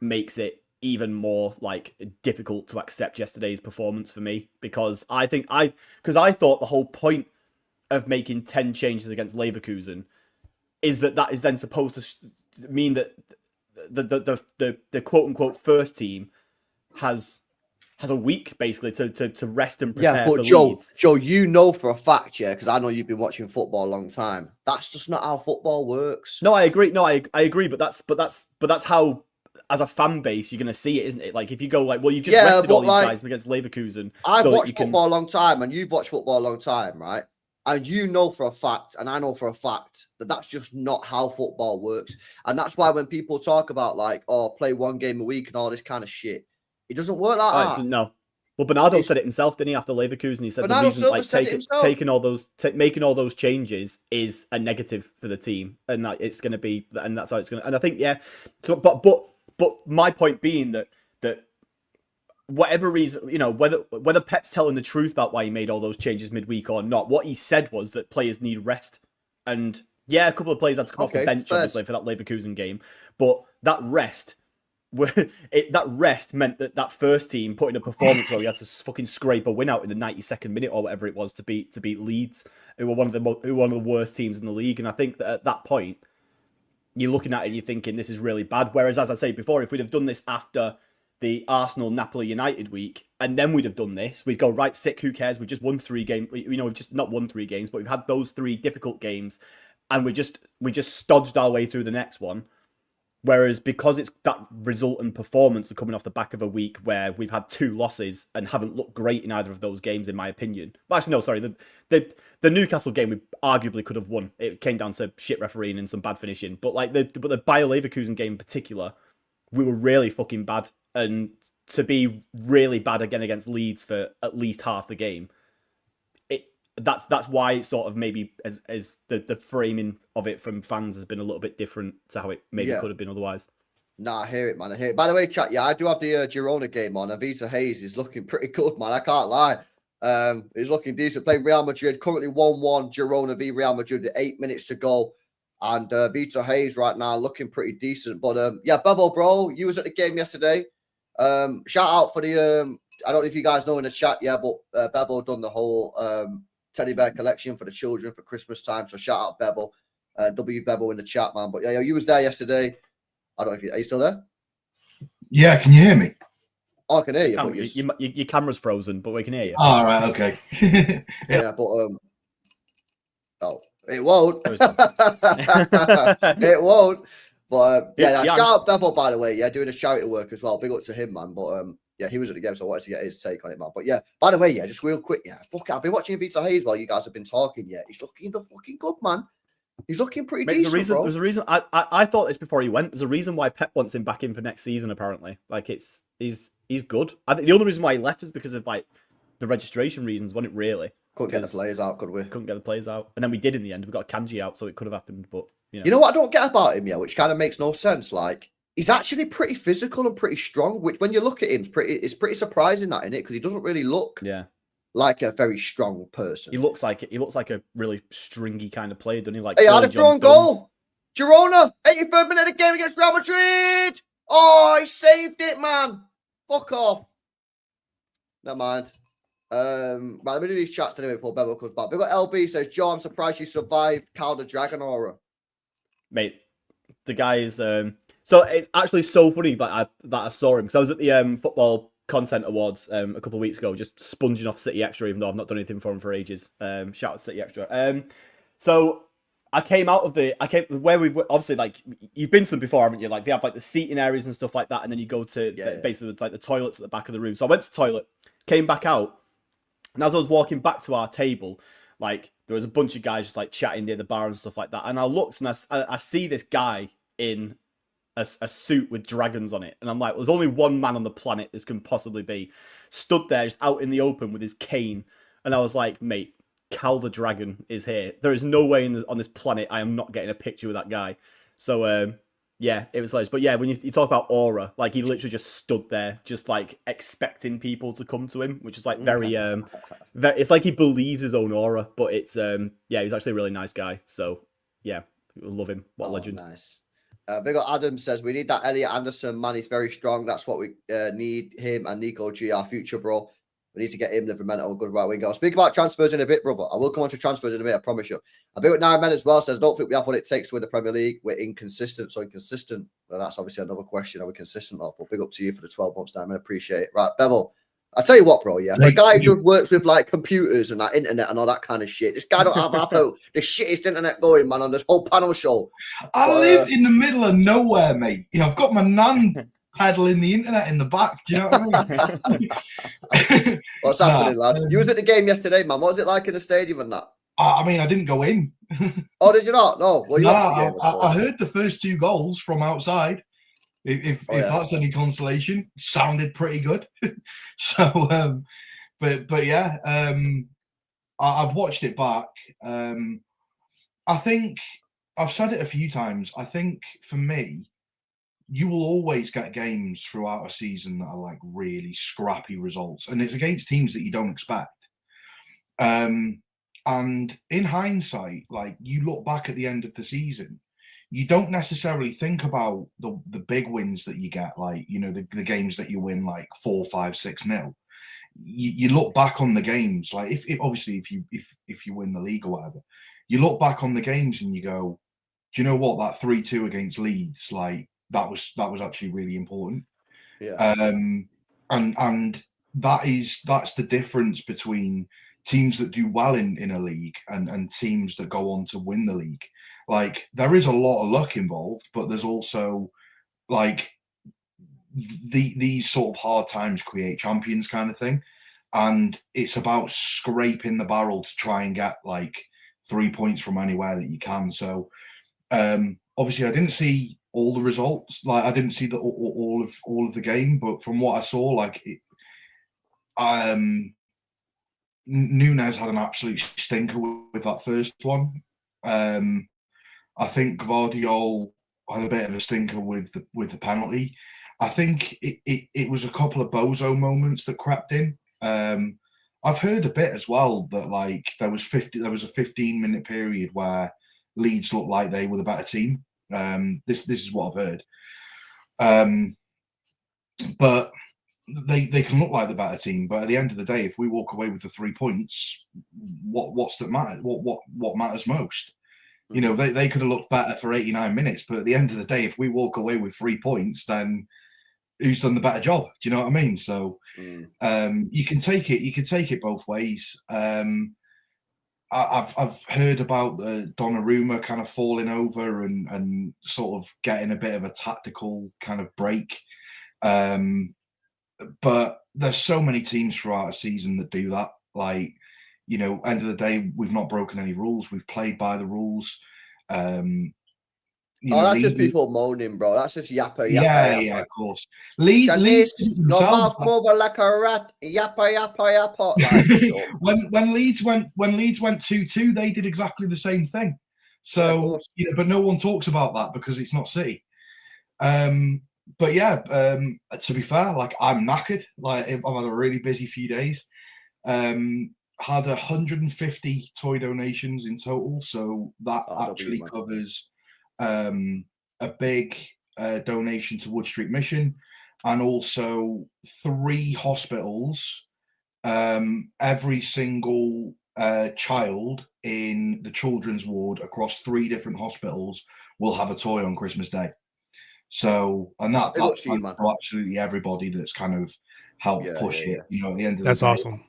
makes it even more like difficult to accept yesterday's performance for me, because I thought the whole point of making 10 changes against Leverkusen is that is then supposed to mean that the quote unquote first team has a week basically to rest and prepare for Leeds. Joe, you know for a fact, because I know you've been watching football a long time. That's just not how football works. No, I agree. No, I agree. But that's how, as a fan base, you're going to see it, isn't it? Like if you go like, well, you just rested all these guys against Leverkusen. I've watched football a long time, and you've watched football a long time, right? And you know for a fact, and I know for a fact, that that's just not how football works. And that's why when people talk about like, play one game a week and all this kind of shit, it doesn't work like that. No. Well, Bernardo said it himself, didn't he, after Leverkusen? He said Bernardo the reason making all those changes is a negative for the team, and that it's going to be, and that's how it's going to. And I think, So, but my point being that whatever reason, whether Pep's telling the truth about why he made all those changes midweek or not, what he said was that players need rest And yeah, a couple of players had to come off the Okay, bench, fair. obviously, for that Leverkusen game. But that rest, meant that first team put in a performance where we had to fucking scrape a win out in the 92nd minute or whatever it was to beat Leeds, who were one of the worst teams in the league. And I think that at that point, you're looking at it and you're thinking this is really bad. Whereas, as I say before, if we'd have done this after the Arsenal Napoli United week, and then we'd have done this, we'd go, right, sick, who cares? We've just won 3 games. We've just not won 3 games, but we've had those 3 difficult games, and we just stodged our way through the next one. Whereas because it's that result and performance are coming off the back of a week where we've had 2 losses and haven't looked great in either of those games, in my opinion. But actually, no, sorry, the Newcastle game we arguably could have won. It came down to shit refereeing and some bad finishing. But like the Bayer Leverkusen game in particular, we were really fucking bad. And to be really bad again against Leeds for at least half the game, that's why it sort of maybe as the framing of it from fans has been a little bit different to how it maybe could have been otherwise. Nah, I hear it, man. I hear it. By the way, chat, yeah, I do have the Girona game on. Avita Hayes is looking pretty good, man. I can't lie. He's looking decent. Playing Real Madrid, currently 1-1, Girona v Real Madrid, 8 minutes to go. And Vita Hayes right now looking pretty decent. But yeah, Bevo, bro, you was at the game yesterday. Shout out for the I don't know if you guys know in the chat, yeah, but Bevo done the whole teddy bear collection for the children for Christmas time. So shout out Bevo, W Bevo in the chat, man. But yeah, you was there yesterday. I don't know if are you still there? Yeah, can you hear me? Oh, I can hear you. But your camera's frozen, but we can hear you. All right, okay. yeah, but oh, it won't. It won't. But yeah, shout out Bevo, by the way. Yeah, doing a charity work as well. Big up to him, man. But yeah, he was at the game, so I wanted to get his take on it, man. But yeah, by the way, yeah, just real quick, yeah, fuck, I've been watching Vita Hayes while you guys have been talking. Yeah, he's looking the fucking good, man. He's looking pretty decent, bro. There's a reason. I thought this before he went. There's a reason why Pep wants him back in for next season. Apparently, like he's good. I think the only reason why he left is because of like the registration reasons. Wasn't it really? Couldn't get the players out, could we? Couldn't get the players out, and then we did in the end. We got Kanji out, so it could have happened. But you know what I don't get about him, yeah, which kind of makes no sense. Like he's actually pretty physical and pretty strong. Which when you look at him, it's pretty surprising that in it because he doesn't really look like a very strong person. He looks like a really stringy kind of player, doesn't he? Like he had a drawn goal. Girona, 83rd minute of the game against Real Madrid. Oh, he saved it, man. Fuck off. Never mind. Right, let me do these chats anyway before Bevo comes back. We've got LB says, Joe, I'm surprised you survived Karl the Dragon aura. Mate, the guy is so it's actually so funny that I saw him because I was at the football content awards a couple of weeks ago, just sponging off City Extra, even though I've not done anything for him for ages. Shout out to City Extra. So I came where we obviously, like, you've been to them before, haven't you? Like they have like the seating areas and stuff like that, and then you go to basically like the toilets at the back of the room. So I went to the toilet, came back out, and as I was walking back to our table, like there was a bunch of guys just like chatting near the bar and stuff like that. And I looked and I see this guy in a suit with dragons on it. And I'm like, there's only one man on the planet this can possibly be. Stood there just out in the open with his cane. And I was like, mate, Karl the Dragon is here. There is no way on this planet I am not getting a picture with that guy. So, yeah, it was hilarious. But yeah, when you talk about aura, like he literally just stood there, just like expecting people to come to him, which is like very, it's like he believes his own aura. But it's, yeah, he's actually a really nice guy. So yeah, love him. What a legend. Nice. Big up Adam says, we need that Elliot Anderson, man. He's very strong. That's what we need, him and Nico G, our future, bro. We need to get him Livermore, good right winger. I'll speak about transfers in a bit, brother. I will come on to transfers in a bit, I promise you. A bit with 9 men as well says, I don't think we have what it takes to win the Premier League. We're inconsistent. So inconsistent, well, that's obviously another question. Are we consistent? But big up to you for the 12 months, 9 men. Appreciate it. Right, Bevel. I'll tell you what, bro, yeah. The guy who works with like computers and that internet and all that kind of shit. This guy don't have the shittest internet going, man, on this whole panel show. I live in the middle of nowhere, mate. Yeah, I've got my nan peddling the internet in the back. Do you know what I mean? What's happening, lad? You was at the game yesterday, man. What was it like in the stadium and that? I mean, I didn't go in. Oh, did you not? No. Well, I heard the first 2 goals from outside. If that's any consolation, sounded pretty good. So, but yeah, I've watched it back. I think I've said it a few times. I think for me, you will always get games throughout a season that are like really scrappy results, and it's against teams that you don't expect. And in hindsight, like you look back at the end of the season, you don't necessarily think about the big wins that you get, like, you know, the games that you win like 4-5-6-0. You look back on the games, like if obviously if you win the league or whatever, you look back on the games and you go, do you know what, that 3-2 against Leeds, like that was actually really important. Yeah. And that's the difference between teams that do well in a league and teams that go on to win the league. Like there is a lot of luck involved, but there's also like these sort of hard times create champions kind of thing. And it's about scraping the barrel to try and get like 3 points from anywhere that you can. So obviously I didn't see all the results, like I didn't see all of the game, but from what I saw, like Nunes had an absolute stinker with that first one. I think Gvardiol had a bit of a stinker with the penalty. I think it was a couple of bozo moments that crept in. I've heard a bit as well that like there was a 15-minute period where Leeds looked like they were the better team. This is what I've heard. But they can look like the better team, but at the end of the day, if we walk away with the 3 points, what's that matter? What matters most? You know, they could have looked better for 89 minutes, but at the end of the day, if we walk away with 3 points, then who's done the better job? Do you know what I mean? So you can take it both ways. I've heard about the Donnarumma kind of falling over and sort of getting a bit of a tactical kind of break. But there's so many teams throughout a season that do that. Like, you know, end of the day, we've not broken any rules. We've played by the rules. That's just people moaning, bro. That's just yappa. Yeah, of course. Leeds, your mouth moving like a rat. Yappa. Like, when Leeds went 2-2, they did exactly the same thing. So, you know, but no one talks about that because it's not City. But yeah, to be fair, like I'm knackered. Like I've had a really busy few days. Had 150 toy donations in total, so that actually covers a big donation to Wood Street Mission, and also 3 hospitals. Every single child in the children's ward across 3 different hospitals will have a toy on Christmas Day. So, and that's for absolutely everybody that's kind of helped push it. You know, at the end of the day, that's awesome.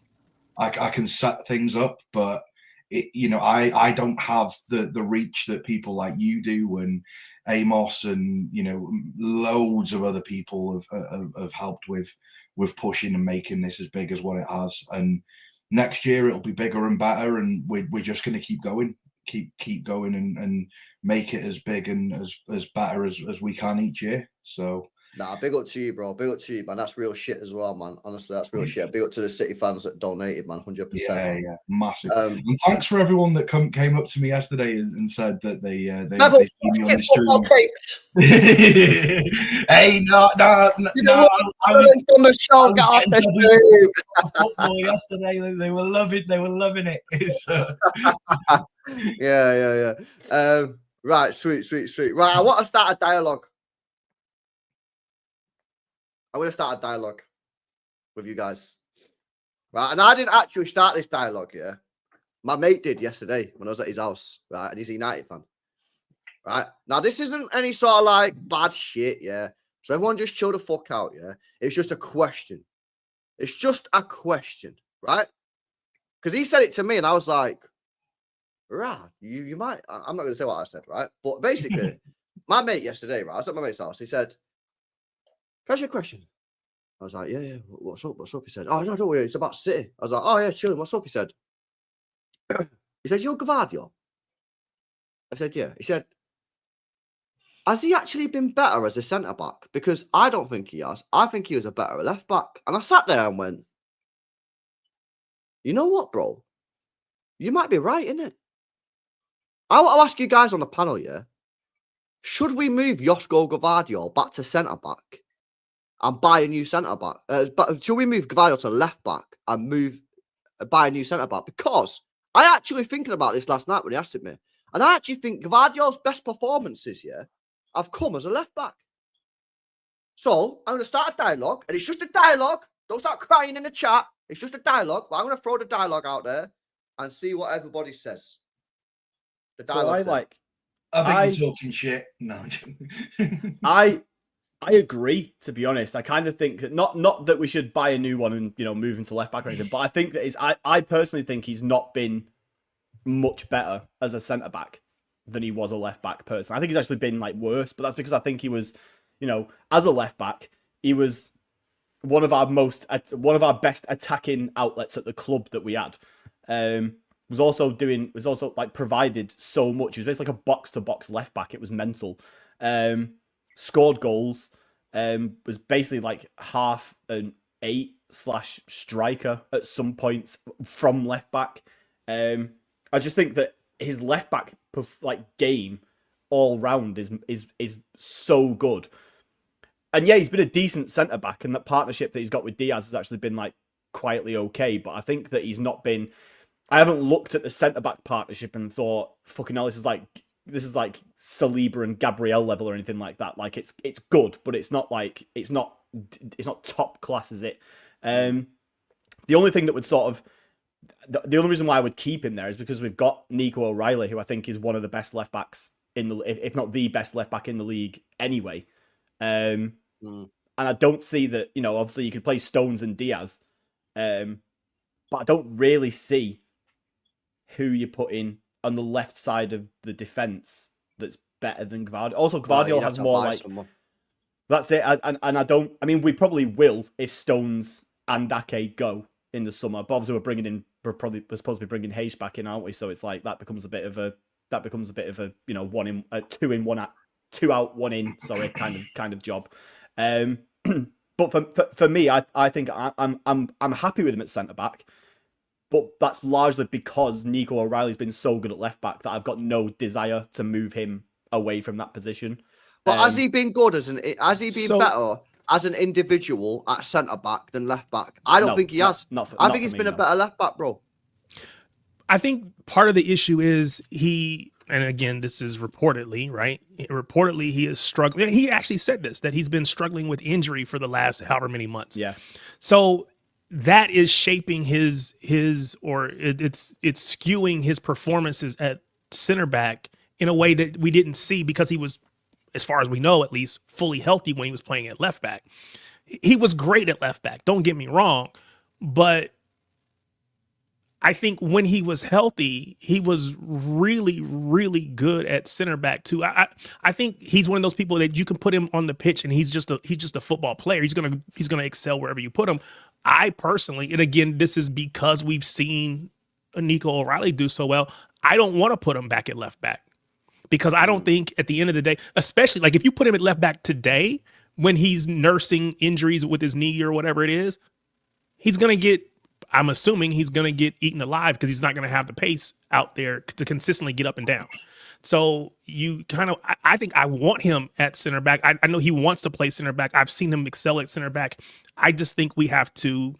I can set things up, but you know, I don't have the reach that people like you do, and Amos, and you know, loads of other people have helped with pushing and making this as big as what it has. And next year it'll be bigger and better, and we're just going to keep going. Keep going and make it as big and as better as we can each year. So big up to you, bro. Big up to you, man. That's real shit as well, man. Honestly, that's real shit. Big up to the City fans that donated, man. 100%. Yeah, massive. And thanks for everyone that came up to me yesterday and said that they see me on the stream. Hey, no, I was on the show. Get off the stream. Football yesterday. They were loving it. Yeah. Right, sweet. Right, I want to start a dialogue. I'm going to start a dialogue with you guys. Right, and I didn't actually start this dialogue, yeah. My mate did yesterday when I was at his house, right, and he's a United fan. Right, now this isn't any sort of like bad shit, yeah. So everyone just chill the fuck out, yeah. It's just a question. It's just a question, right? Because he said it to me and I was like, right, you might, I'm not going to say what I said, right? But basically, my mate yesterday, right, I was at my mate's house, he said, "Can I ask you a question?" I was like, yeah. What's up? He said, "Oh, no, don't worry. It's about City." I was like, "Oh, yeah, chilling. What's up?" He said, he said, "You're Gvardiol?" I said, "Yeah." He said, "Has he actually been better as a centre-back? Because I don't think he has. I think he was a better left-back." And I sat there and went, you know what, bro? You might be right, innit? I want to ask you guys on the panel, yeah? Should we move Josko Gvardiol back to centre-back and buy a new centre-back? But should we move Gvardiol to left-back and buy a new centre-back? Because I actually thinking about this last night when he asked it me, and I actually think Gvardiol's best performances have come as a left back. So I'm going to start a dialogue, and it's just a dialogue. Don't start crying in the chat. It's just a dialogue, but I'm going to throw the dialogue out there and see what everybody says. The dialogue. I think you're talking shit. No. I agree, to be honest. I kind of think that not that we should buy a new one and move into left back or anything, but I think that I personally think he's not been much better as a centre back than he was a left back personally. I think he's actually been worse, but that's because I think he was, as a left back, he was one of our best attacking outlets at the club that we had. Was also provided so much. He was basically like a box to box left back. It was mental. Scored goals. Was basically like half an 8/striker at some points from left back. I just think that his left back game all round is so good. And yeah, he's been a decent centre back, and that partnership that he's got with Diaz has actually been quietly okay. But I think that he's not been. I haven't looked at the centre back partnership and thought, fucking hell, this is like Saliba and Gabriel level or anything like that. It's good, but it's not top class, is it? The only thing that would the only reason why I would keep him there is because we've got Nico O'Reilly, who I think is one of the best left backs if not the best left back in the league anyway. And I don't see that, obviously you could play Stones and Diaz, but I don't really see who you put in on the left side of the defense that's better than Gvardiol. Also, Gvardiol has more that's it. And I don't. I mean, we probably will if Stones and Ake go in the summer. But obviously, we're supposed to be bringing Hayes back in, aren't we? So it's that becomes a bit of a 2 out 1 in. Sorry, kind of job. But for me, I think I'm happy with him at centre back. But that's largely because Nico O'Reilly's been so good at left back that I've got no desire to move him away from that position. But has he been good has he been better as an individual at centre back than left back? I don't think he has. I think he's been a better left back, bro. I think part of the issue is and again, this is reportedly, right? Reportedly, he is struggling. He actually said this, that he's been struggling with injury for the last however many months. Yeah. So that is shaping it's skewing his performances at center back in a way that we didn't see because he was, as far as we know, at least fully healthy when he was playing at left back. He was great at left back. Don't get me wrong, but I think when he was healthy, he was really, really good at center back too. I think he's one of those people that you can put him on the pitch and he's just a football player. He's gonna excel wherever you put him. I personally, and again, this is because we've seen Nico O'Reilly do so well. I don't want to put him back at left back because I don't think at the end of the day, especially if you put him at left back today when he's nursing injuries with his knee or whatever it is, I'm assuming he's going to get eaten alive because he's not going to have the pace out there to consistently get up and down. So I think I want him at center back. I know he wants to play center back. I've seen him excel at center back. I just think we have to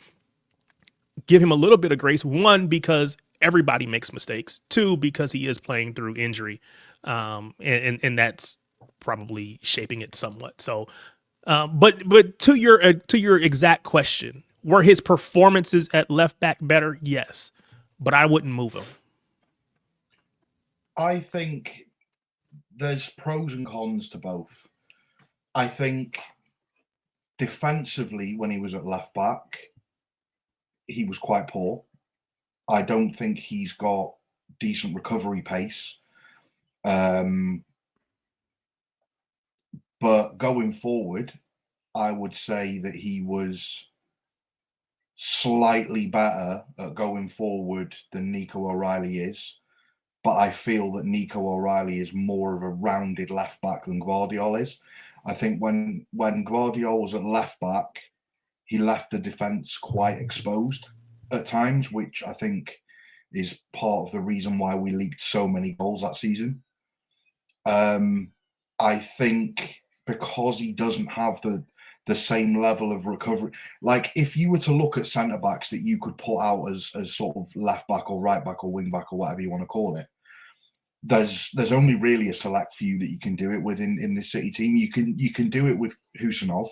give him a little bit of grace. 1, because everybody makes mistakes. 2, because he is playing through injury. And that's probably shaping it somewhat. So, but to your exact question, were his performances at left back better? Yes, but I wouldn't move him. I think there's pros and cons to both. I think defensively, when he was at left back, he was quite poor. I don't think he's got decent recovery pace. But going forward, I would say that he was slightly better at going forward than Nico O'Reilly is. But I feel that Nico O'Reilly is more of a rounded left back than Gvardiol is. I think when Gvardiol was at left back, he left the defence quite exposed at times, which I think is part of the reason why we leaked so many goals that season. I think because he doesn't have the the same level of recovery. Like if you were to look at centre backs that you could put out as sort of left back or right back or wing back or whatever you want to call it, there's only really a select few that you can do it with in this City team. You can do it with Husanov,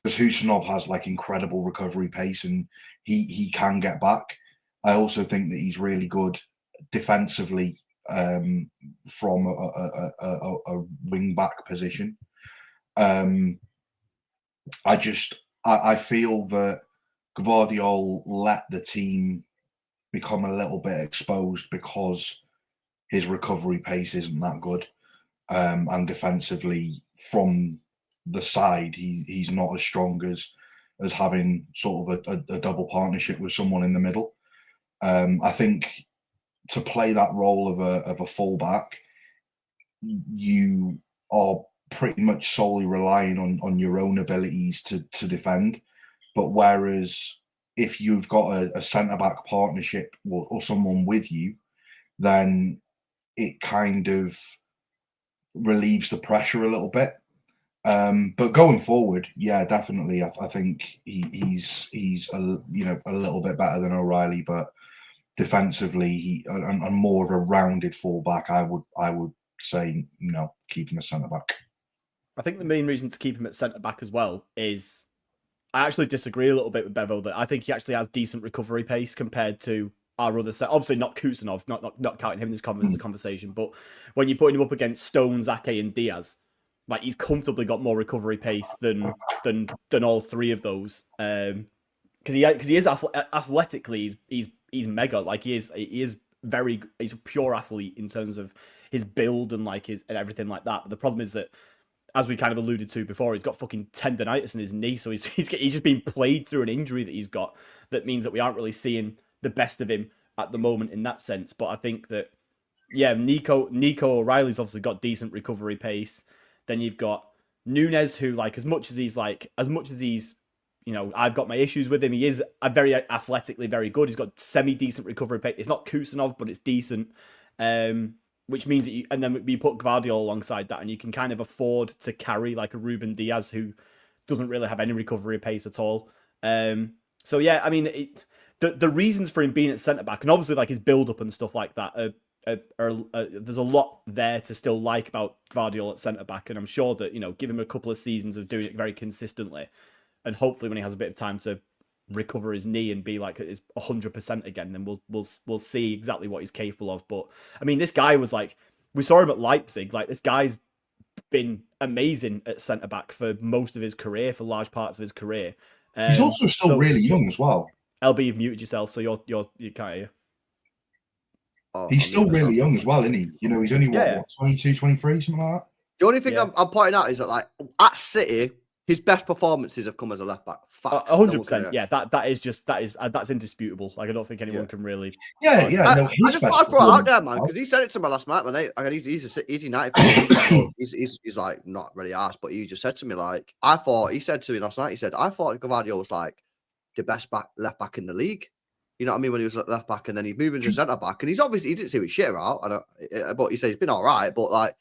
because Husanov has like incredible recovery pace and he can get back. I also think that he's really good defensively from a wing back position. I feel that Gvardiol let the team become a little bit exposed because his recovery pace isn't that good, and defensively from the side he's not as strong as having sort of a double partnership with someone in the middle. I think to play that role of a fullback, you are pretty much solely relying on your own abilities to defend. But whereas if you've got a centre-back partnership or someone with you, then it kind of relieves the pressure a little bit. But going forward, yeah, definitely, I think he's a little bit better than O'Reilly, but defensively and more of a rounded fullback. I would say no, keep him a centre back. I think the main reason to keep him at centre back as well is I actually disagree a little bit with Bevo that I think he actually has decent recovery pace compared to our other set. Obviously not Kusanov, not counting him in this conversation, but when you're putting him up against Stones, Ake, and Diaz, like he's comfortably got more recovery pace than all three of those. Because he is athletically he's mega. Like he's a pure athlete in terms of his build and like his and everything like that. But the problem is that, as we kind of alluded to before, he's got fucking tendonitis in his knee, so he's just been played through an injury that he's got. That means that we aren't really seeing the best of him at the moment in that sense. But I think that, yeah, Nico O'Reilly's obviously got decent recovery pace. Then you've got Nunes, who as much as he's I've got my issues with him. He is a very athletically very good. He's got semi-decent recovery pace. It's not Kusanov, but it's decent. Which means that and then you put Gvardiol alongside that, and you can kind of afford to carry like a Ruben Diaz who doesn't really have any recovery pace at all. So yeah, I mean, the reasons for him being at centre back, and obviously like his build up and stuff like that, there's a lot there to still like about Gvardiol at centre back, and I'm sure that give him a couple of seasons of doing it very consistently, and hopefully when he has a bit of time to recover his knee and be like his 100% again, then we'll see exactly what he's capable of. But I mean, this guy was we saw him at Leipzig. Like this guy's been amazing at centre back for most of his career, for large parts of his career. He's also still really young as well. LB, you've muted yourself, so you can't hear. Oh, he's still really young as well, isn't he? He's only what 22, 23, something like that. The only thing I'm pointing out is that at City, his best performances have come as a left back. 100%. Yeah, that's indisputable. Like I don't think anyone can really. Yeah. No, I just thought I'd throw it out there, man, because he said it to me last night. He's United fan. he's like not really asked, but he just said to me he said to me last night. He said I thought Gvardiol was like the best left back in the league. You know what I mean? When he was left back, and then he's moving to centre back, and he didn't see his shit out. But he said he's been all right. But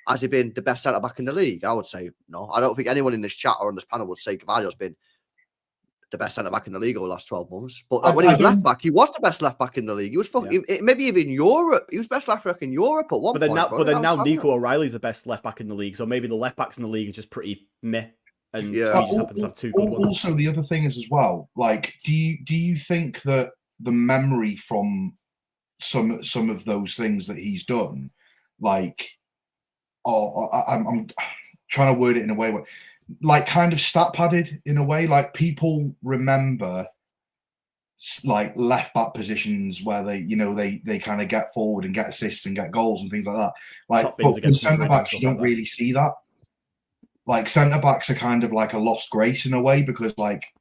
has he been the best centre back in the league? I would say no. I don't think anyone in this chat or on this panel would say Gvardiol's been the best centre back in the league over the last 12 months. But when he was left back, he was the best left back in the league. He was maybe even Europe. He was best left back in Europe at one point. But then now Nico O'Reilly's the best left back in the league. So maybe the left backs in the league are just pretty meh. And he just happens to have two good ones. Also, the other thing is as well, do you think that the memory from some of those things that he's done, I'm trying to word it in a way where, kind of stat padded in a way, people remember left back positions where they kind of get forward and get assists and get goals and things like that. But with centre backs, you don't really see that. Centre backs are kind of like a lost grace in a way, because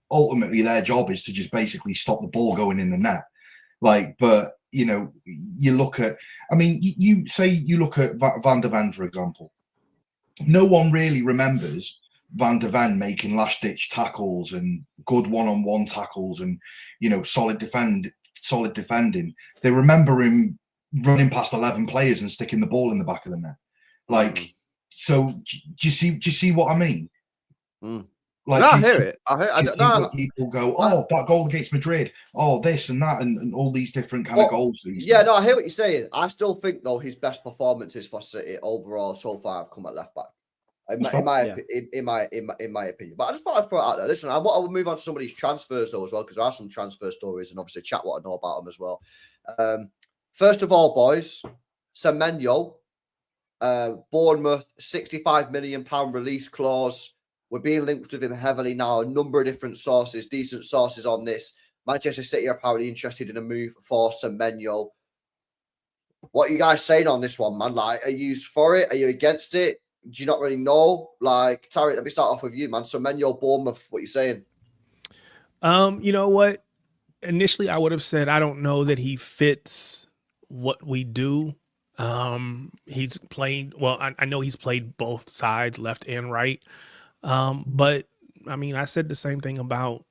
ultimately their job is to just basically stop the ball going in the net. But you look at, you look at Van der Ven, for example. No one really remembers Van der Ven making last-ditch tackles and good one-on-one tackles and, solid defending. They remember him running past 11 players and sticking the ball in the back of the net. So do you see what I mean? Like, No, I do hear you- it. I hear. do you think that people go, oh, that goal against Madrid, oh, this and that, and all these different kind of goals. Yeah, no, I hear what you're saying. I still think though his best performances for City overall so far have come at left back. In my opinion, but I just thought I'd throw it out there. Listen, I want to move on to some of these transfers though as well, because there are some transfer stories, and obviously chat what I know about them as well. First of all, boys, Semenyo, Bournemouth, £65 million release clause. We're being linked with him heavily now. A number of different sources, decent sources on this. Manchester City are apparently interested in a move for Semenyo. What are you guys saying on this one, man? Like, are you for it? Are you against it? Do you not really know? Like, Tariq, let me start off with you, man. Semenyo, Bournemouth, what are you saying? You know what? Initially, I would have said I don't know that he fits what we do. He's played well. I know he's played both sides, left and right. But I mean, I said the same thing about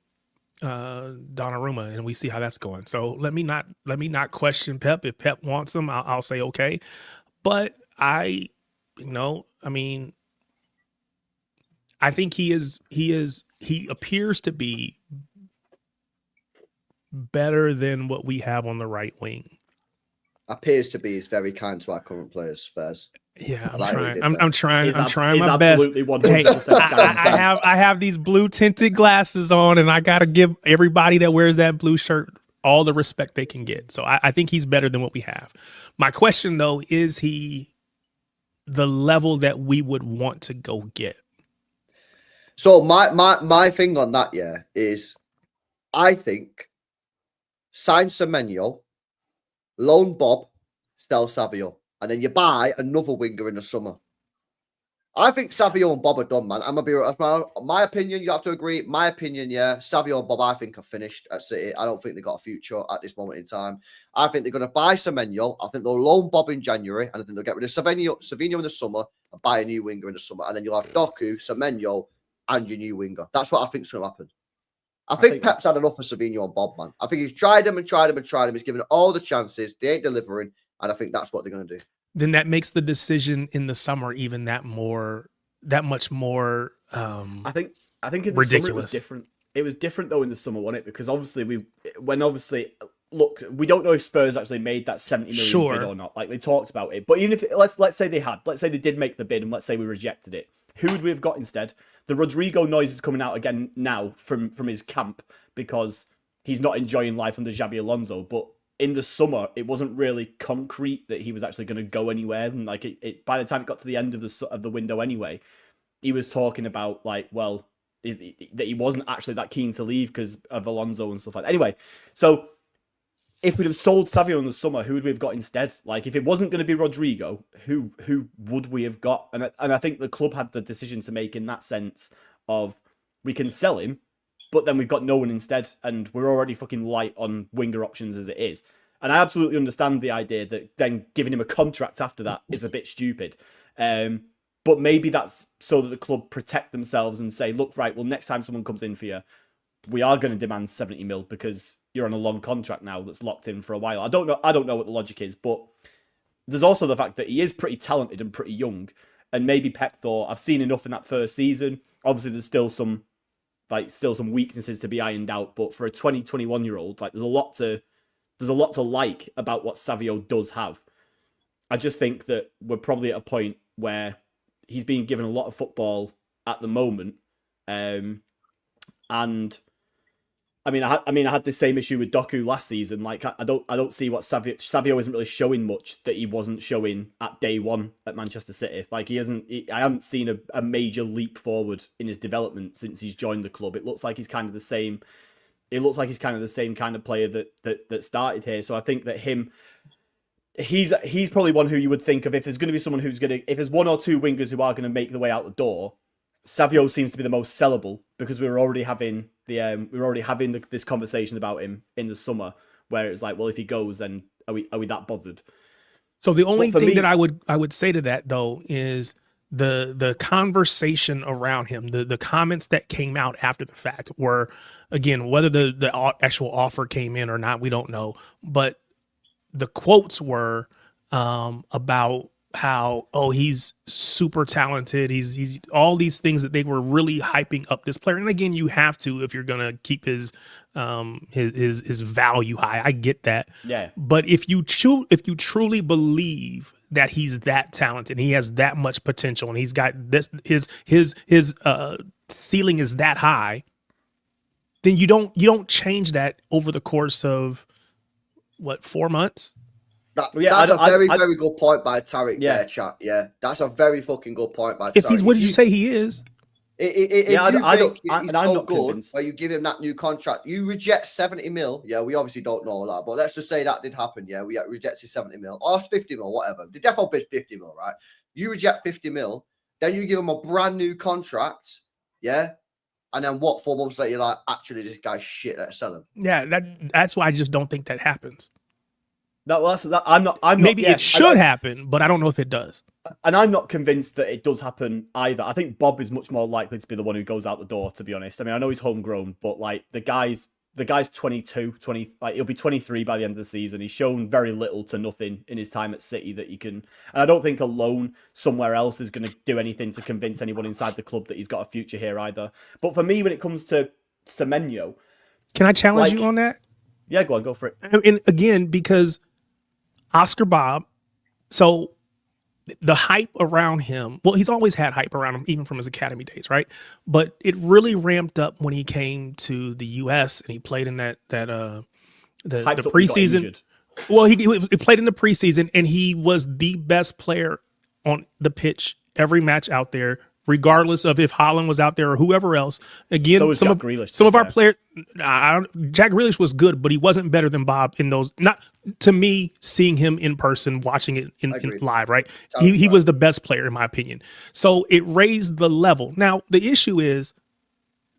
Donnarumma, and we see how that's going. So let me not question Pep. If Pep wants him, I'll say okay. But I mean, I think he appears to be better than what we have on the right wing. Appears to be is very kind to our current players, Fairs. Yeah, I'm Like trying. he I'm did trying. He's I'm abs- trying he's my best. absolutely Hey, 100% I have these blue tinted glasses on, and I gotta give everybody that wears that blue shirt all the respect they can get. So I think he's better than what we have. My question though, is he the level that we would want to go get? So my thing on that, yeah, is I think sign Semenyo, loan Bob, sell Savio, and then you buy another winger in the summer. I think Savio and Bob are done, man. I'm gonna be my opinion. You have to agree. My opinion, yeah. Savio and Bob, I think, are finished at City. I don't think they've got a future at this moment in time. I think they're gonna buy Semenyo. I think they'll loan Bob in January, and I think they'll get rid of Savinho in the summer and buy a new winger in the summer, and then you'll have Doku, Semenyo, and your new winger. That's what I think's gonna happen. I think Pep's had enough of Savinho and Bob, man. I think he's tried them and tried them and tried them. He's given it all the chances. They ain't delivering, and I think that's what they're gonna do. Then that makes the decision in the summer even that much more I think in the ridiculous. summer it was different. It was different though in the summer, wasn't it? Because obviously look, we don't know if Spurs actually made that 70 million bid or not. Like they talked about it, but even if let's say they did make the bid, and let's say we rejected it, who would we have got instead? The Rodrigo noise is coming out again now from his camp because he's not enjoying life under Xabi Alonso. But in the summer, it wasn't really concrete that he was actually going to go anywhere. And like it by the time it got to the end of the window anyway, he was talking about like, well, that he wasn't actually that keen to leave because of Alonso and stuff like that. Anyway, so if we'd have sold Savio in the summer, who would we have got instead? Like, if it wasn't going to be Rodrigo, who would we have got? And I think the club had the decision to make in that sense of we can sell him, but then we've got no one instead, and we're already fucking light on winger options as it is. And I absolutely understand the idea that then giving him a contract after that is a bit stupid. But maybe that's so that the club protect themselves and say, look, right, well, next time someone comes in for you, we are going to demand 70 mil because you're on a long contract now that's locked in for a while. I don't know what the logic is, but there's also the fact that he is pretty talented and pretty young. And maybe Pep thought, I've seen enough in that first season. Obviously, there's still some weaknesses to be ironed out. But for a 21-year-old, like there's a lot to like about what Savio does have. I just think that we're probably at a point where he's being given a lot of football at the moment. And I had the same issue with Doku last season. Like, I don't see what Savio isn't really showing much that he wasn't showing at day one at Manchester City. Like, I haven't seen a major leap forward in his development since he's joined the club. It looks like he's kind of the same. It looks like he's kind of the same kind of player that started here. So I think that he's probably one who you would think of if there's going to be someone if there's one or two wingers who are going to make the way out the door. Savio seems to be the most sellable because we were already having this conversation about him in the summer where it's like, well, if he goes, then are we that bothered? So the only thing that I would say to that though is the conversation around him, the comments that came out after the fact were, again, whether the actual offer came in or not, we don't know, but the quotes were about how he's super talented. He's all these things that they were really hyping up this player. And again, you have to if you're gonna keep his value high. I get that. Yeah. But if you truly believe that he's that talented, he has that much potential, and he's got this his ceiling is that high, then you don't change that over the course of 4 months. That's a very good point by Tarek there, chat. Yeah, that's a very fucking good point by Tarek. If he's what did you say he is? I don't. He's so good. Where you give him that new contract, you reject 70 mil. Yeah, we obviously don't know that, but let's just say that did happen. Yeah, we rejected 70 mil or 50 mil, whatever. The default bid 50 mil, right? You reject 50 mil, then you give him a brand new contract. Yeah. And then 4 months later, you're like, actually, this guy's shit. Let's sell him. Yeah, that's why I just don't think that happens. I'm Maybe it should happen, but I don't know if it does. And I'm not convinced that it does happen either. I think Bob is much more likely to be the one who goes out the door, to be honest. I mean, I know he's homegrown, but like the guy's 22, 20, like he'll be 23 by the end of the season. He's shown very little to nothing in his time at City that he can. And I don't think a loan somewhere else is going to do anything to convince anyone inside the club that he's got a future here either. But for me, when it comes to Semenyo, can I challenge you on that? Yeah, go on, go for it. And again, because Oscar Bob, so the hype around him, well, he's always had hype around him, even from his academy days, right? But it really ramped up when he came to the U.S. and he played in the preseason. Well, he played in the preseason, and he was the best player on the pitch every match out there, regardless of if Haaland was out there or whoever else. Again, so some of our players, Jack Grealish was good, but he wasn't better than Bob in those. Not to me, seeing him in person, watching it in live, right? He was the best player in my opinion. So it raised the level. Now the issue is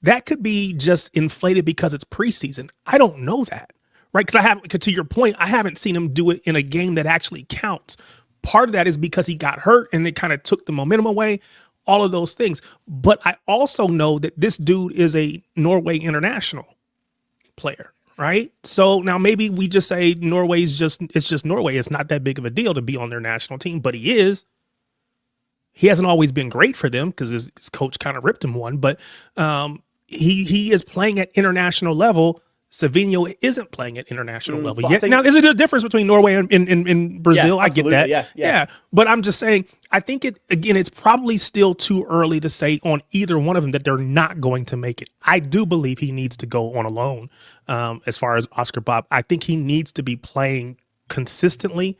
that could be just inflated because it's preseason. I don't know that, right? Because to your point, I haven't seen him do it in a game that actually counts. Part of that is because he got hurt and it kind of took the momentum away. All of those things. But I also know that this dude is a Norway international player, right? So now maybe we just say it's just Norway. It's not that big of a deal to be on their national team, but he is. He hasn't always been great for them because his coach kind of ripped him one, but he is playing at international level. Savinho isn't playing at international level yet. Now, there's a difference between Norway and Brazil. I get that. Yeah. But I'm just saying, I think it's probably still too early to say on either one of them that they're not going to make it. I do believe he needs to go on a loan as far as Oscar Bob. I think he needs to be playing consistently.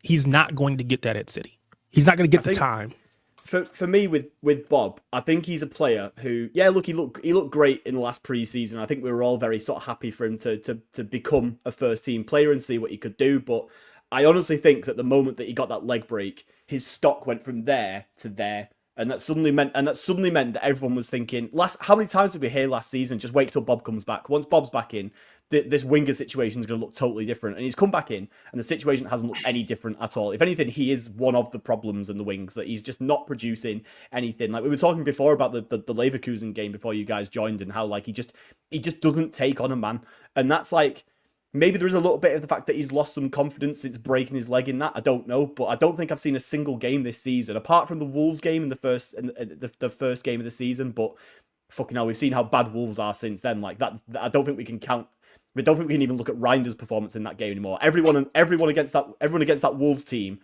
He's not going to get that at City. He's not going to get the time. For me with Bob, I think he's a player who, he looked great in the last preseason. I think we were all very sort of happy for him to become a first team player and see what he could do. But I honestly think that the moment that he got that leg break, his stock went from there to there. And that suddenly meant that everyone was thinking, how many times did we hear last season? Just wait till Bob comes back. Once Bob's back in, this winger situation is going to look totally different. And he's come back in, and the situation hasn't looked any different at all. If anything, he is one of the problems in the wings, that he's just not producing anything. Like we were talking before about the Leverkusen game before you guys joined, and how like he just doesn't take on a man. And that's like, maybe there is a little bit of the fact that he's lost some confidence since breaking his leg in that. I don't know, but I don't think I've seen a single game this season, apart from the Wolves game in the first game of the season. But fucking hell, we've seen how bad Wolves are since then. Like that, I don't think we can count. I don't think we can even look at Reinder's performance in that game anymore. Everyone against that Wolves team,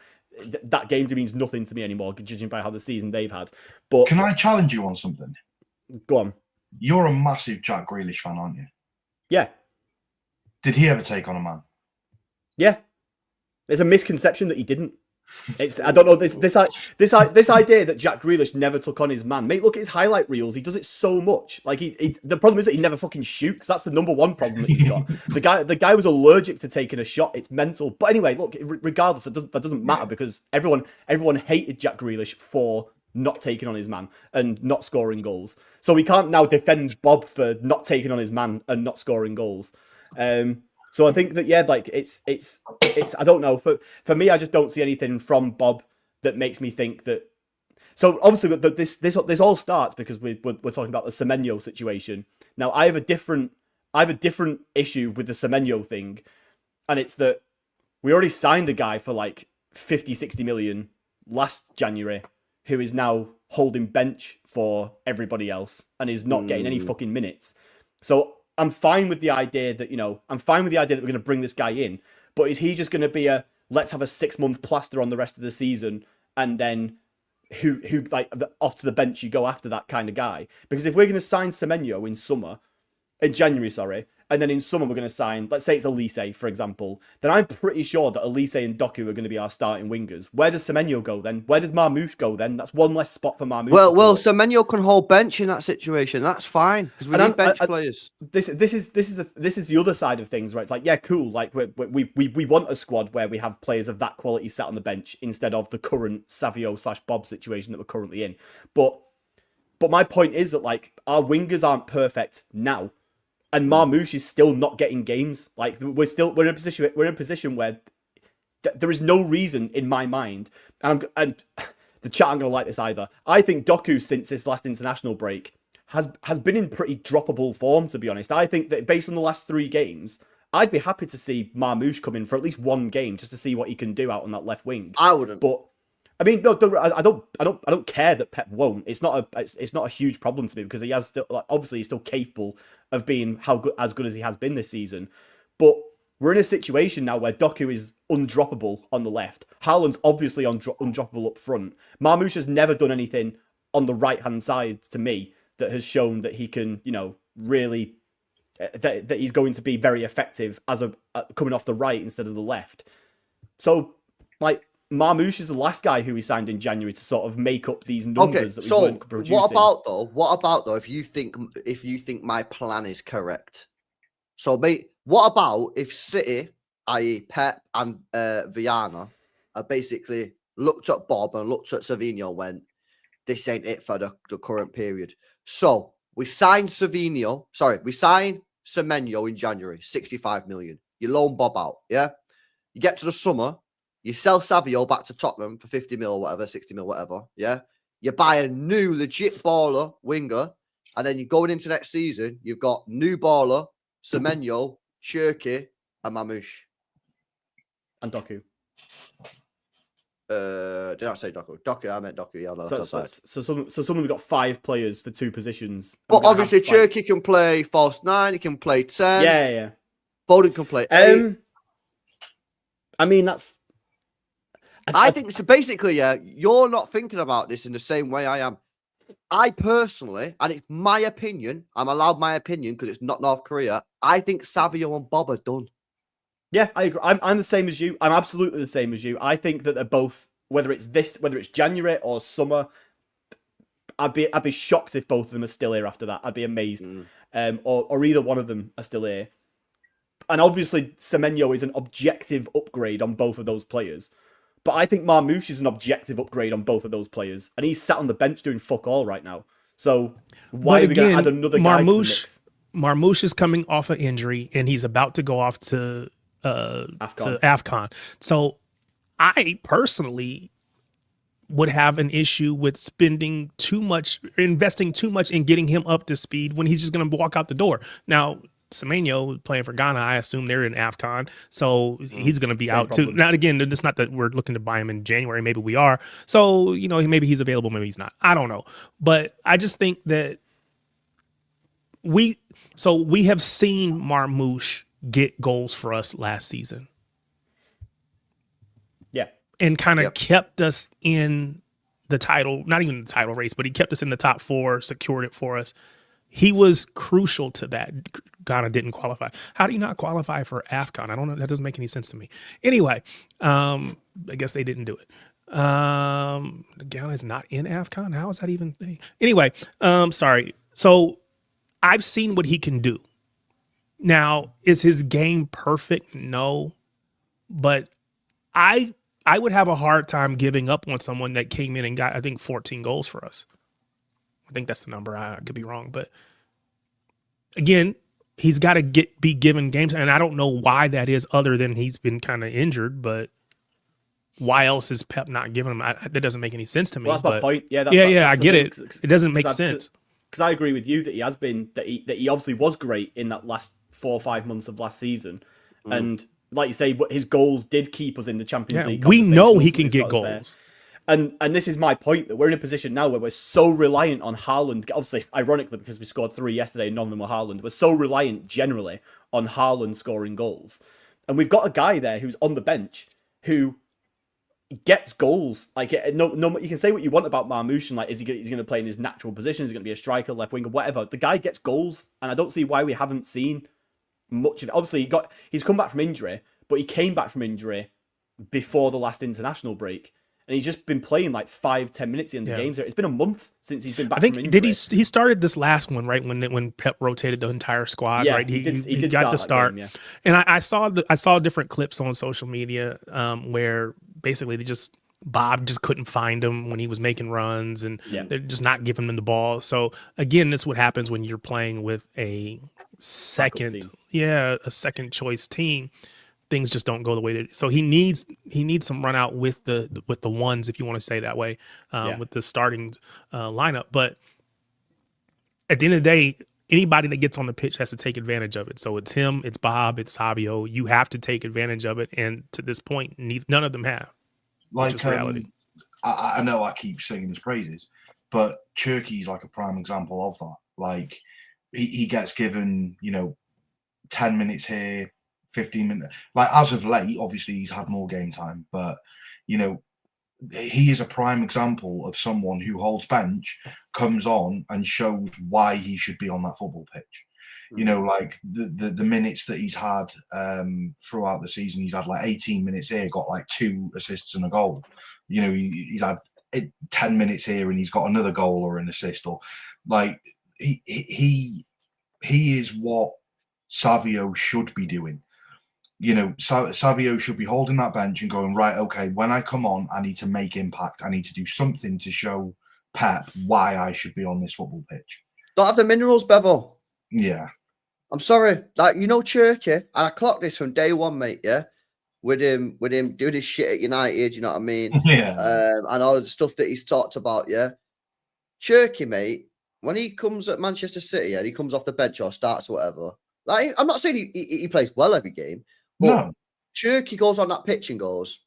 that game means nothing to me anymore, judging by how the season they've had. But can I challenge you on something? Go on. You're a massive Jack Grealish fan, aren't you? Yeah. Did he ever take on a man? Yeah. There's a misconception that he didn't. I don't know, this idea that Jack Grealish never took on his man. Mate, look at his highlight reels. He does it so much. Like the problem is that he never fucking shoots. That's the number one problem that he's got. The guy was allergic to taking a shot. It's mental. But anyway, look, regardless, that doesn't matter, because everyone hated Jack Grealish for not taking on his man and not scoring goals. So we can't now defend Bob for not taking on his man and not scoring goals. So I think that, like it's I don't know. For me, I just don't see anything from Bob that makes me think that. So obviously, this all starts because we're talking about the Semenyo situation. Now, I have a different issue with the Semenyo thing, and it's that we already signed a guy for like 50, 60 million last January, who is now holding bench for everybody else and is not getting any fucking minutes. So I'm fine with the idea that, we're going to bring this guy in, but is he just going to be let's have a 6-month plaster on the rest of the season and then who off to the bench you go after that kind of guy? Because if we're going to sign Semenyo in January, and then in summer we're going to sign, let's say it's Elise, for example, then I'm pretty sure that Elise and Doku are going to be our starting wingers. Where does Semenyo go then? Where does Marmoush go then? That's one less spot for Marmoush. Well, Semenyo can hold bench in that situation. That's fine because we need bench players. This is the other side of things, right? It's like, yeah, cool. Like we want a squad where we have players of that quality sat on the bench instead of the current Savio/Bob situation that we're currently in. But my point is that like our wingers aren't perfect now. And Marmoush is still not getting games. Like we're in a position where there is no reason in my mind, and the chat aren't gonna like this either. I think Doku since this last international break has been in pretty droppable form, to be honest. I think that based on the last 3 games, I'd be happy to see Marmoush come in for at least one game just to see what he can do out on that left wing. I wouldn't, but. I mean, no, I don't care that Pep won't. It's not a huge problem to me because he has still, like, obviously he's still capable of being as good as he has been this season. But we're in a situation now where Doku is undroppable on the left. Haaland's obviously undroppable up front. Marmoush has never done anything on the right hand side to me that has shown that he can, really that he's going to be very effective as coming off the right instead of the left. So, like. Marmoush is the last guy who we signed in January to sort of make up these numbers that we weren't producing. What about though? If you think my plan is correct, so mate, what about if City, i.e. Pep and Viana, have basically looked at Bob and looked at Savinho and went, this ain't it for the current period. So we signed Semenyo in January, 65 million. You loan Bob out, yeah. You get to the summer. You sell Savio back to Tottenham for 50 mil or whatever, 60 mil, whatever. Yeah. You buy a new legit baller winger. And then you're going into next season. You've got new baller, Semenyo, Cherky, and Marmoush. And Doku. Did I say Doku? Doku, I meant Doku. Yeah, no, so suddenly we've got 5 players for 2 positions. But obviously, Cherky can play false 9. He can play 10. Yeah. Foden can play 8. I mean, that's... I think so. Basically, yeah, you're not thinking about this in the same way I am. I personally, and it's my opinion, I'm allowed my opinion because it's not North Korea. I think Savio and Bob are done. Yeah, I agree. I'm the same as you. I'm absolutely the same as you. I think that they're both, whether it's January or summer, I'd be shocked if both of them are still here after that. I'd be amazed. Or either one of them are still here. And obviously, Semenyo is an objective upgrade on both of those players. But I think Marmoush is an objective upgrade on both of those players. And he's sat on the bench doing fuck all right now. So why are we going to add another guy to the mix? Marmoush is coming off an injury, and he's about to go off to AFCON. So I personally would have an issue with investing too much in getting him up to speed when he's just going to walk out the door. Now, Semenyo playing for Ghana, I assume they're in AFCON, so he's going to be out too. Now, again, it's not that we're looking to buy him in January. Maybe we are. So, maybe he's available, maybe he's not. I don't know. But I just think that we have seen Marmoush get goals for us last season. Yeah. And kind of kept us in the title, not even the title race, but he kept us in the top 4, secured it for us. He was crucial to that. Ghana didn't qualify. How do you not qualify for AFCON? I don't know. That doesn't make any sense to me. Anyway, I guess they didn't do it. Ghana is not in AFCON. How is that even a thing? Anyway, sorry. So I've seen what he can do. Now, is his game perfect? No. But I would have a hard time giving up on someone that came in and got, I think, 14 goals for us. I think that's the number. I could be wrong. But again, he's got to be given games. And I don't know why that is other than he's been kind of injured. But why else is Pep not giving him? That doesn't make any sense to me. Well, that's my point. Yeah, I get it. It doesn't make sense. Because I agree with you that he has been, that he obviously was great in that last 4 or 5 months of last season. And like you say, his goals did keep us in the Champions League. We know he can get goals. And this is my point, that we're in a position now where we're so reliant on Haaland. Obviously, ironically, because we scored 3 yesterday and none of them were Haaland, we're so reliant generally on Haaland scoring goals. And we've got a guy there who's on the bench who gets goals. Like, no, you can say what you want about Marmoush, and like, is he's going to play in his natural position? Is he going to be a striker, left winger, whatever? The guy gets goals, and I don't see why we haven't seen much of it. Obviously, he's come back from injury, but he came back from injury before the last international break. And he's just been playing like 5-10 minutes in the games. It's been a month since he's been back from injury. Did he started this last one, right? When Pep rotated the entire squad, Yeah, right? he did got the start. game, yeah. And I saw different clips on social media where basically Bob just couldn't find him when he was making runs, and they're just not giving him the ball. So again, that's what happens when you're playing with a second choice team. Things just don't go the way that. So he needs some run out with the ones, if you want to say that way, with the starting lineup. But at the end of the day, anybody that gets on the pitch has to take advantage of it. So it's him, it's Bob, it's Savio. You have to take advantage of it, and to this point, none of them have. Like, which is reality. I know I keep singing his praises, but Cherky's like a prime example of that. Like, he gets given 10 minutes here, 15 minutes. Like, as of late, obviously he's had more game time, but he is a prime example of someone who holds bench, comes on and shows why he should be on that football pitch. Like the minutes that he's had throughout the season, he's had like 18 minutes here, got like 2 assists and a goal. He's had 10 minutes here and he's got another goal or an assist, or like he is what Savio should be doing. Savio should be holding that bench and going, right, okay, when I come on, I need to make impact. I need to do something to show Pep why I should be on this football pitch. Don't have the minerals, Bevo. Yeah. I'm sorry. Like, Cherky, and I clocked this from day one, mate, yeah? With him doing his shit at United, you know what I mean? Yeah. And all the stuff that he's talked about, yeah? Cherky, mate, when he comes at Manchester City and he comes off the bench or starts or whatever, like, I'm not saying he plays well every game, but No. Cherky goes on that pitch and goes,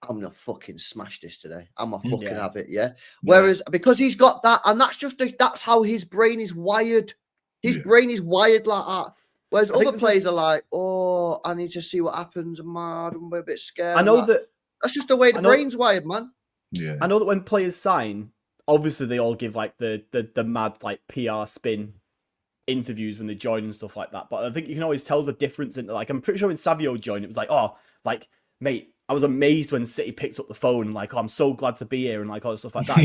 I'm going to fucking smash this today. I'm going to fucking have it, yeah? Whereas, because he's got that, and that's how his brain is wired. His brain is wired like that. Whereas other players are like, oh, I need to see what happens. I'm mad. I'm a bit scared. I know that. That's just the way the brain's wired, man. Yeah. I know that when players sign, obviously they all give like the mad like PR spin interviews when they join and stuff like that. But I think you can always tell the difference in, like, I'm pretty sure when Savio joined, it was like, oh, like, mate, I was amazed when City picked up the phone and like, oh, I'm so glad to be here and like all this stuff like that.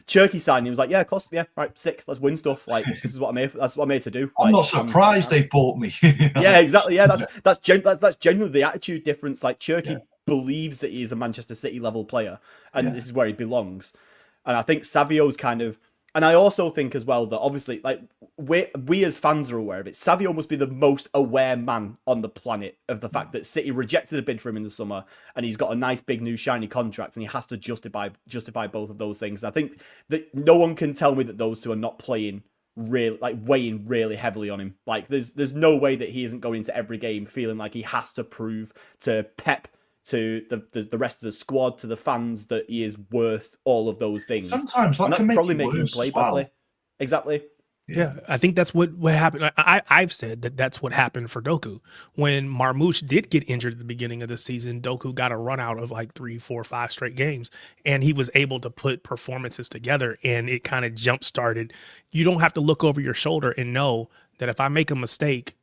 Cherky signed. He was like, yeah, of course, yeah, right, sick. Let's win stuff. Like, this is what I'm here for. That's what I'm here to do. I'm not surprised they bought me. Yeah, exactly. Yeah, that's genuinely the attitude difference. Like, Cherky believes that he is a Manchester City level player, and this is where he belongs. And I think Savio's kind of. And I also think as well that obviously, like, we as fans are aware of it. Savio must be the most aware man on the planet of the fact that City rejected a bid for him in the summer, and he's got a nice big new shiny contract, and he has to justify both of those things. I think that no one can tell me that those two are not weighing really heavily on him. Like, there's no way that he isn't going into every game feeling like he has to prove to Pep, to the rest of the squad, to the fans, that he is worth all of those things. Sometimes that can probably make making him play badly. Exactly. Yeah, I think that's what happened. I've said that's what happened for Doku. When Marmoush did get injured at the beginning of the season, Doku got a run out of like 3, 4, 5 straight games, and he was able to put performances together, and it kind of jump started. You don't have to look over your shoulder and know that if I make a mistake,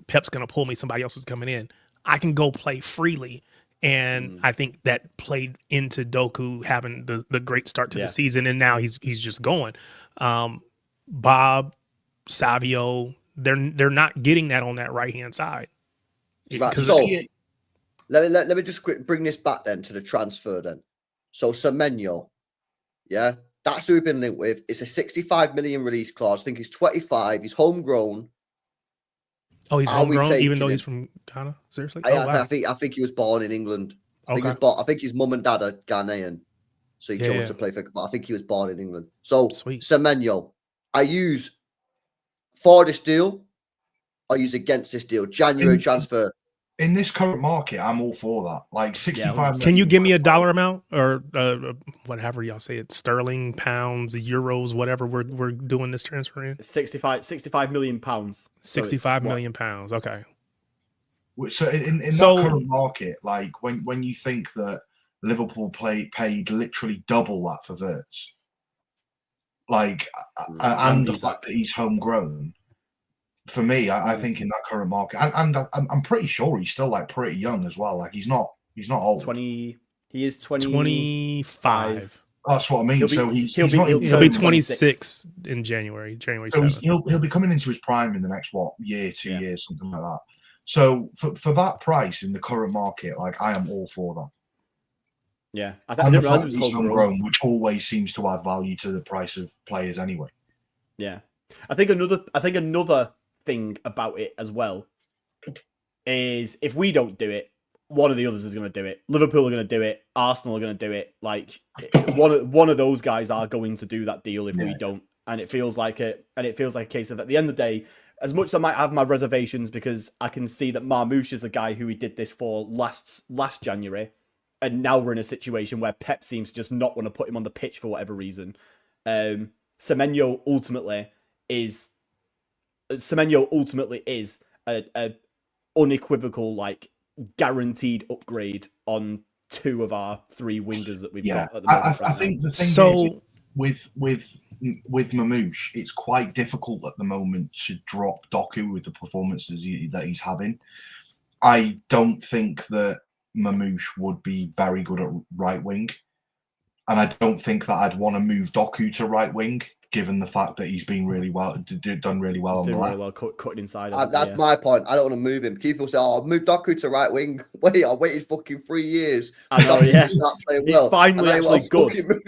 Pep's going to pull me, somebody else is coming in. I can go play freely. And I think that played into Doku having the great start to the season, and now he's just going. Bob, Savio, they're not getting that on that right hand side. Right. So let me just bring this back then to the transfer then. So Semenyo, that's who we've been linked with. It's a 65 million release clause. I think he's 25. He's homegrown. Oh, he's homegrown, even though he's from Ghana. Seriously? I think he was born in England. I think his mum and dad are Ghanaian, so he chose to play for. But I think he was born in England. So Semenyo, I use for this deal. I use against this deal. January transfer. in this current market, I'm all for that. Like 65. Can you give me a dollar amount or whatever y'all say it, sterling, pounds, euros, whatever we're doing this transfer in? 65 million pounds. 65 million pounds. Okay. So in that current market, like when you think that Liverpool paid literally double that for Wirtz, like, and the fact that he's homegrown, for me, I think in that current market, and I'm pretty sure he's still like pretty young as well. Like he's not old. 20. He is 25. That's what I mean. He'll be 26 in January. January 7th. He'll be coming into his prime in the next year, 2 years, something like that. So for that price in the current market, like I am all for that. Yeah, I think it was homegrown, which always seems to add value to the price of players anyway. Yeah, I think another thing about it as well is if we don't do it, one of the others is going to do it. Liverpool are going to do it. Arsenal are going to do it. Like one of those guys are going to do that deal if we don't. And it feels like a case of at the end of the day, as much as I might have my reservations because I can see that Marmoush is the guy who we did this for last January, and now we're in a situation where Pep seems to just not want to put him on the pitch for whatever reason. Semenyo ultimately is a unequivocal, like, guaranteed upgrade on two of our three wingers that we've got at the moment. I think the thing with Mamouche, it's quite difficult at the moment to drop Doku with the performances that he's having. I don't think that Mamouche would be very good at right wing, and I don't think that I'd want to move Doku to right wing, given the fact that he's been done really well on the left. Really well cutting inside. That's my point. I don't want to move him. People say, "Oh, move Doku to right wing." Wait, I waited fucking 3 years. I know. Yeah, he's not playing well. He's finally actually good.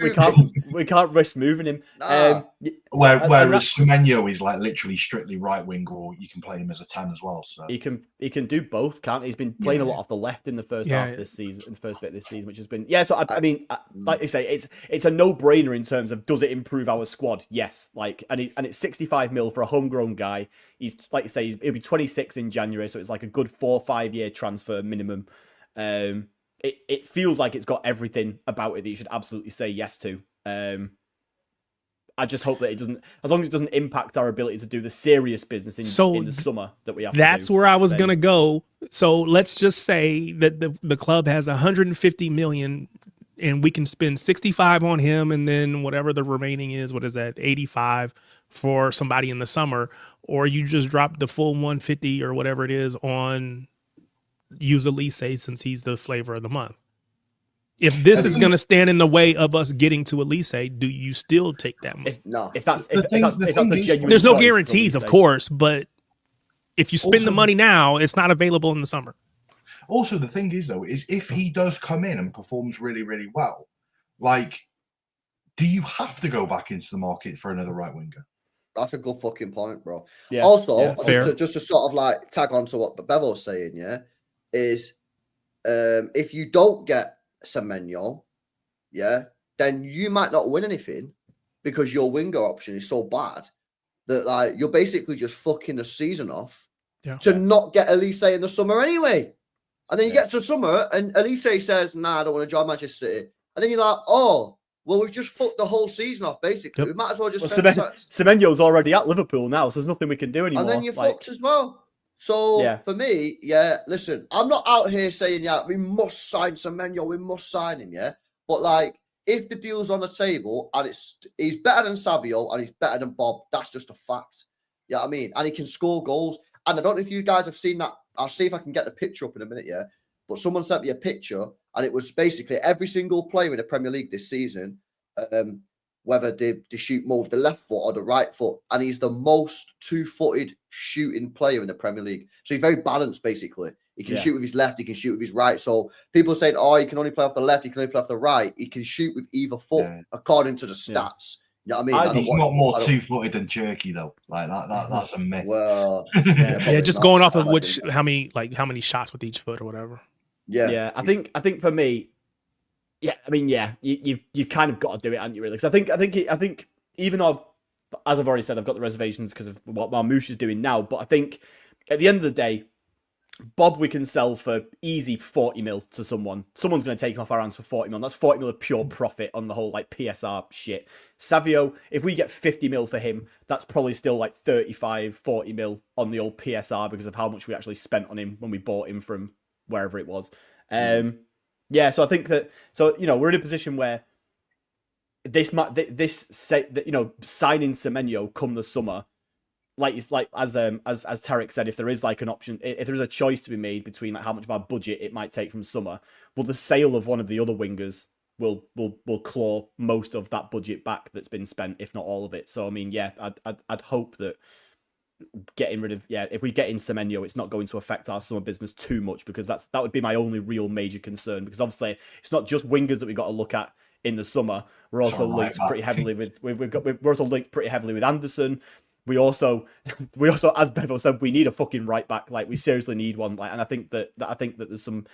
We can't risk moving him. Nah. Whereas Semenyo is like literally strictly right wing, or you can play him as a 10 as well. So he can do both, can't he? He's been playing a lot off the left in the first half of this season, in the first bit of this season, which has been So I mean, like they say, it's a no-brainer in terms of does it improve our squad? Yes, like and it's 65 mil for a homegrown guy. He's like you say, he'll be 26 in January, so it's like a good 4 or 5 year transfer minimum. It feels like it's got everything about it that you should absolutely say yes to. I just hope that it doesn't, as long as it doesn't impact our ability to do the serious business in the summer that we have. That's where I was going to go. So let's just say that the club has 150 million and we can spend 65 on him and then whatever the remaining is, what is that, 85 for somebody in the summer, or you just drop the full 150 or whatever it is on use Elise since he's the flavor of the month. If this is going to stand in the way of us getting to Elise, do you still take that money? If that's the genuine there's no choice, guarantees, of course, but if you spend the money now, it's not available in the summer. Also, the thing is, though, is if he does come in and performs really, really well, like, do you have to go back into the market for another right winger? That's a good fucking point, bro. Yeah. Also, just to sort of like tag on to what Bevo was saying, is if you don't get Semenyo, then you might not win anything because your winger option is so bad that like you're basically just fucking the season off to not get Elise in the summer anyway. And then you get to summer and Elise says, "Nah, I don't want to join Manchester City." And then you're like, "Oh, well, we've just fucked the whole season off, basically. We might as well just Semenyo's already at Liverpool now, so there's nothing we can do anymore." And then you're fucked as well. So for me, listen, I'm not out here saying, we must sign Semenyo, we must sign him, But like, if the deal's on the table and he's better than Savio and he's better than Bob, that's just a fact. You know what I mean? And he can score goals. And I don't know if you guys have seen that. I'll see if I can get the picture up in a minute, But someone sent me a picture and it was basically every single player in the Premier League this season, whether they shoot more with the left foot or the right foot. And he's the most two-footed shooting player in the Premier League. So he's very balanced, basically. He can shoot with his left, he can shoot with his right. So people saying, he can only play off the left, he can only play off the right. He can shoot with either foot, according to the stats. You know what I mean? He's not more two-footed than Cherky, though. Like that's a myth. Well, just going off of how many shots with each foot or whatever. Yeah. I think for me, you kind of got to do it, haven't you? Really? Because I think even though as I've already said, I've got the reservations because of what Marmoush is doing now. But I think at the end of the day, Bob, we can sell for easy 40 mil to someone. Someone's going to take him off our hands for 40 mil. That's 40 mil of pure profit on the whole like PSR shit. Savio, if we get 50 mil for him, that's probably still like 35, 40 mil on the old PSR because of how much we actually spent on him when we bought him from wherever it was. Yeah, so I think that, so, you know, we're in a position where signing Semenyo come the summer, as Tarek said, if there is like an option, if there is a choice to be made between like how much of our budget it might take from summer, well, the sale of one of the other wingers will claw most of that budget back that's been spent, if not all of it. So I mean, yeah, I'd hope that getting rid of if we get in Semenyo, it's not going to affect our summer business too much, because that would be my only real major concern, because obviously it's not just wingers that we've got to look at in the summer. We're also linked pretty heavily with we're also linked pretty heavily with Anderson. We also, as Bevo said, we need a fucking right back. Like, we seriously need one. Like, and I think that there's some.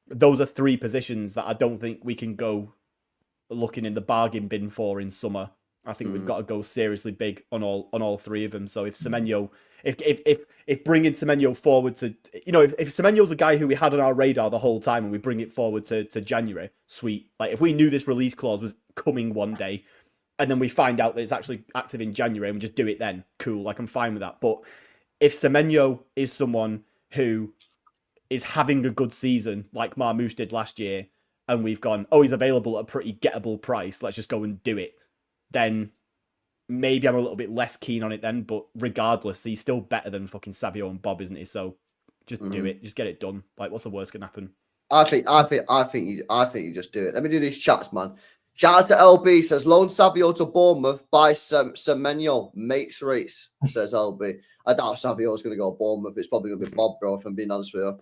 Those are three positions that I don't think we can go looking in the bargain bin for in summer. I think we've got to go seriously big on all three of them. So if Semenyo, if bringing Semenyo forward to, you know, if Semenyo's a guy who we had on our radar the whole time and we bring it forward to January, sweet. Like, if we knew this release clause was coming one day, and then we find out that it's actually active in January and we just do it then, cool, like, I'm fine with that. But if Semenyo is someone who is having a good season, like Marmoush did last year, and we've gone, oh, he's available at a pretty gettable price, let's just go and do it, then maybe I'm a little bit less keen on it then. But regardless, he's still better than fucking Savio and Bob, isn't he? So just do it. Just get it done. Like, what's the worst can happen? I think you just do it. Let me do these chats, man. Shout out to LB, says loan Savio to Bournemouth, buy Semenyo, mates race, says LB. I doubt Savio's going to go to Bournemouth. It's probably going to be Bob, bro, if I'm being honest with you.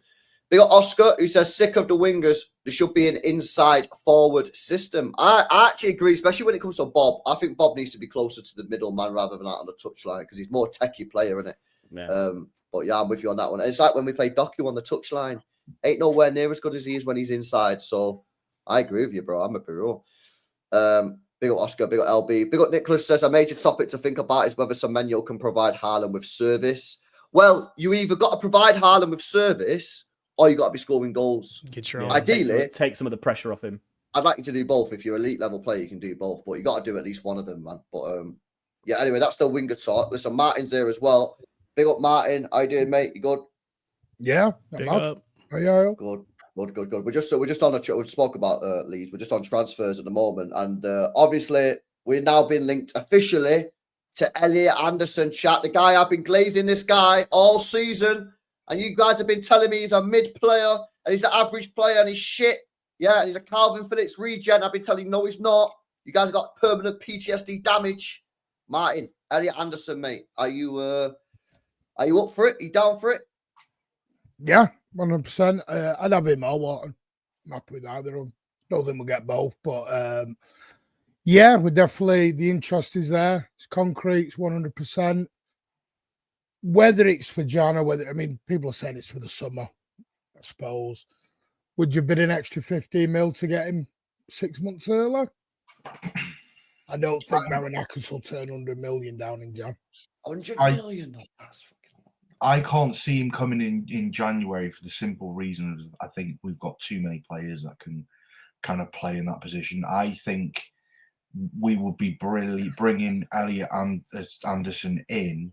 We got Oscar, who says, sick of the wingers. There should be an inside forward system. I actually agree, especially when it comes to Bob. I think Bob needs to be closer to the middle man rather than out on the touchline, because he's more techie player, isn't it? Yeah. But yeah, I'm with you on that one. It's like when we play Docu on the touchline. Ain't nowhere near as good as he is when he's inside. So I agree with you, bro. I'm a pro. Big up Oscar, big up LB. Big up Nicholas says, a major topic to think about is whether Semenyo can provide Haaland with service. Well, you either got to provide Haaland with service or you got to be scoring goals. Get your own. Ideally, take some of the pressure off him. I'd like you to do both. If you're elite level player, you can do both, but you got to do at least one of them, man. But yeah, anyway, that's the winger talk. Listen, Martin's there as well. Big up Martin. How you doing, mate? You good? Yeah. Big up. Yeah. Good. We're just on we spoke about Leeds. We're just on transfers at the moment, and obviously we've now been linked officially to Elliot Anderson. Chat, the guy I've been glazing this guy all season, and you guys have been telling me he's a mid player and he's an average player and he's shit. Yeah, and he's a Calvin Phillips regen. I've been telling you, no, he's not. You guys have got permanent PTSD damage. Martin, Elliot Anderson, mate, are you up for it? Are you down for it? Yeah, 100%. I'd have him all. I'm happy with either of them. Don't think we'll get both, but yeah, we're definitely, the interest is there. It's concrete, it's 100%. Whether it's for Jan or people are saying it's for the summer, I suppose. Would you bid an extra 15 mil to get him 6 months earlier? I don't think Marinakis will turn 100 million down in Jan. 100 million? I can't see him coming in January for the simple reason of I think we've got too many players that can kind of play in that position. I think we would be bringing Elliot Anderson in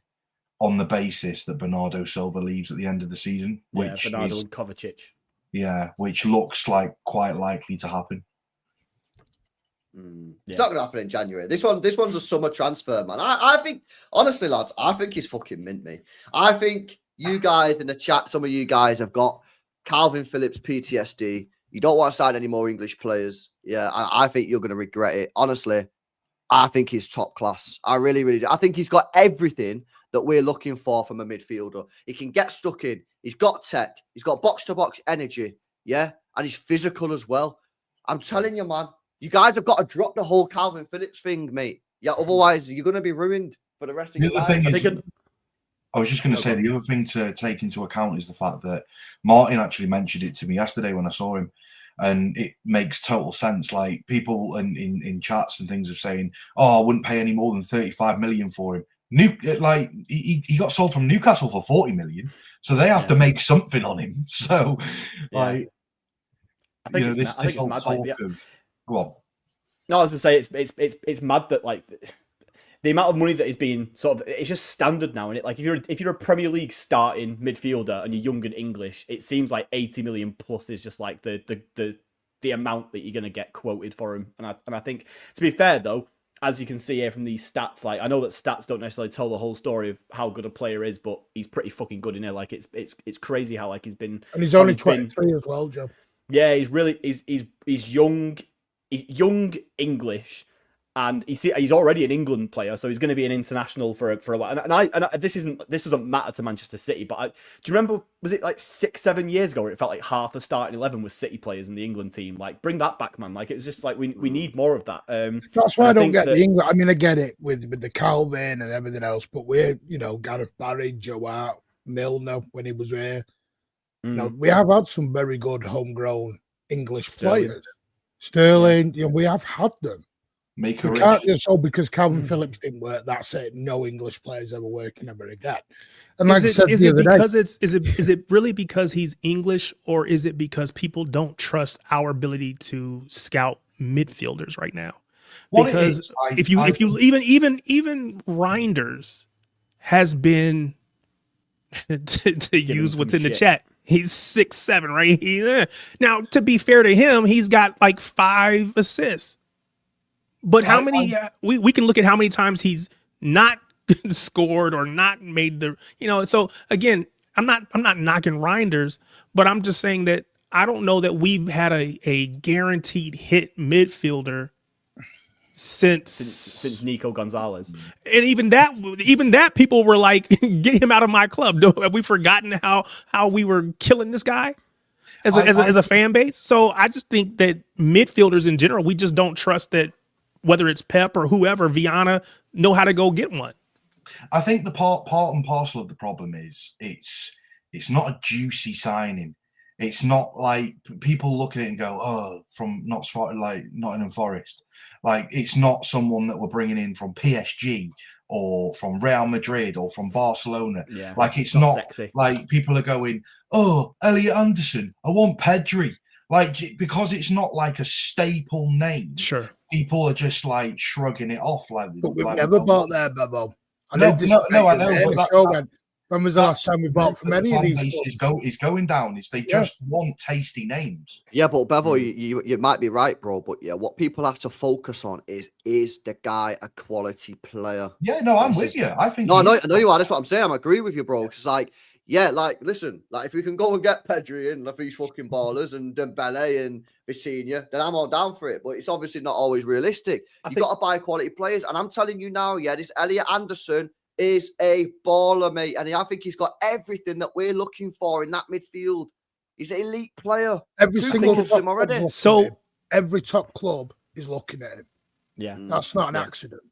on the basis that Bernardo Silva leaves at the end of the season, which Bernardo and Kovacic. Yeah, which looks like quite likely to happen. It's not going to happen in January. This one's a summer transfer, man. I think, honestly, lads, I think he's fucking mint me. I think you guys in the chat, some of you guys have got Calvin Phillips PTSD. You don't want to sign any more English players. Yeah, I think you're going to regret it. Honestly, I think he's top class. I really, really do. I think he's got everything that we're looking for from a midfielder. He can get stuck in. He's got tech. He's got box-to-box energy. Yeah, and he's physical as well. I'm telling you, man. You guys have got to drop the whole Calvin Phillips thing, mate. Yeah, otherwise you're going to be ruined for the rest of your life. I was just going to say the other thing to take into account is the fact that Martin actually mentioned it to me yesterday when I saw him, and it makes total sense. Like, people in chats and things are saying, "Oh, I wouldn't pay any more than 35 million for him." He got sold from Newcastle for 40 million, so they have to make something on him. So, I think it's whole mad. talk of go on. No, I was to say it's mad that like the amount of money that is being sort of it's just standard now. And like if you're a Premier League starting midfielder and you're young and English, it seems like 80 million plus is just like the amount that you're going to get quoted for him. And I think, to be fair though, as you can see here from these stats, like I know that stats don't necessarily tell the whole story of how good a player is, but he's pretty fucking good in here. Like it's crazy how like he's been, and he's only 23 as well, Joe. Yeah, he's young English, and he's already an England player, so he's going to be an international for a while. And this doesn't matter to Manchester City, but do you remember, was it like 6-7 years ago where it felt like half the starting 11 was City players in the England team? Like bring that back, man. Like it was just like we need more of that. That's why I don't get the England. I mean, I get it with the Calvin and everything else, but we're Gareth Barry, Joe Hart, Milner when he was here. We have had some very good homegrown English players. Sterling, we have had them. We can't just because Calvin Phillips didn't work. That's it. No English players ever working ever again. And like is it really because he's English, or is it because people don't trust our ability to scout midfielders right now? Because if you even Reinders has been to use what's in the chat. He's 6'7", right? Now, to be fair to him, he's got like 5 assists. But how many? We can look at how many times he's not scored or not made the. So again, I'm not knocking Reinders, but I'm just saying that I don't know that we've had a guaranteed hit midfielder since Nico Gonzalez. And even that people were like, get him out of my club. Have we forgotten how we were killing this guy as a fan base? So I just think that midfielders in general, we just don't trust that whether it's Pep or whoever, Viana, know how to go get one. I think the part and parcel of the problem is it's not a juicy signing. It's not like people look at it and go, oh, from Nottingham Forest. Like, it's not someone that we're bringing in from PSG or from Real Madrid or from Barcelona. Yeah, like, it's not sexy. Like people are going, oh, Elliot Anderson, I want Pedri. Like, because it's not like a staple name. Sure. People are just like shrugging it off. But we've never bought there, Bevo. I know. When was the last time we bought from any of these? It's going down. They just want tasty names. Yeah, but Bevo, you might be right, bro. But yeah, what people have to focus on is the guy a quality player? Yeah, no, I'm with you. I think. No, I know you are. That's what I'm saying. I agree with you, bro. It's like, yeah, like listen, like if we can go and get Pedri and these fucking ballers and Dembele and Vitinha, then I'm all down for it. But it's obviously not always realistic. You've got to buy quality players, and I'm telling you now, yeah, this Elliot Anderson is a baller, mate. And I think he's got everything that we're looking for in that midfield. He's an elite player. Every single him already. So every top club is looking at him. Yeah. That's not an accident.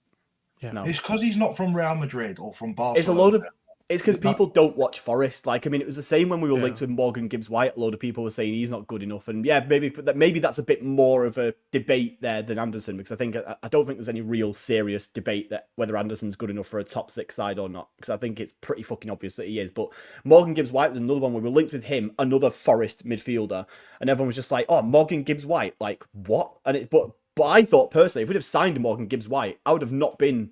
Yeah. No. It's because he's not from Real Madrid or from Barcelona. It's because people don't watch Forest. Like, I mean, it was the same when we were linked with Morgan Gibbs-White. A load of people were saying he's not good enough. And yeah, maybe that's a bit more of a debate there than Anderson, because I don't think there's any real serious debate that whether Anderson's good enough for a top 6 side or not, because I think it's pretty fucking obvious that he is. But Morgan Gibbs-White was another one where we were linked with him, another Forest midfielder, and everyone was just like, oh, Morgan Gibbs-White, like, what? And but I thought personally, if we'd have signed Morgan Gibbs-White, I wouldn't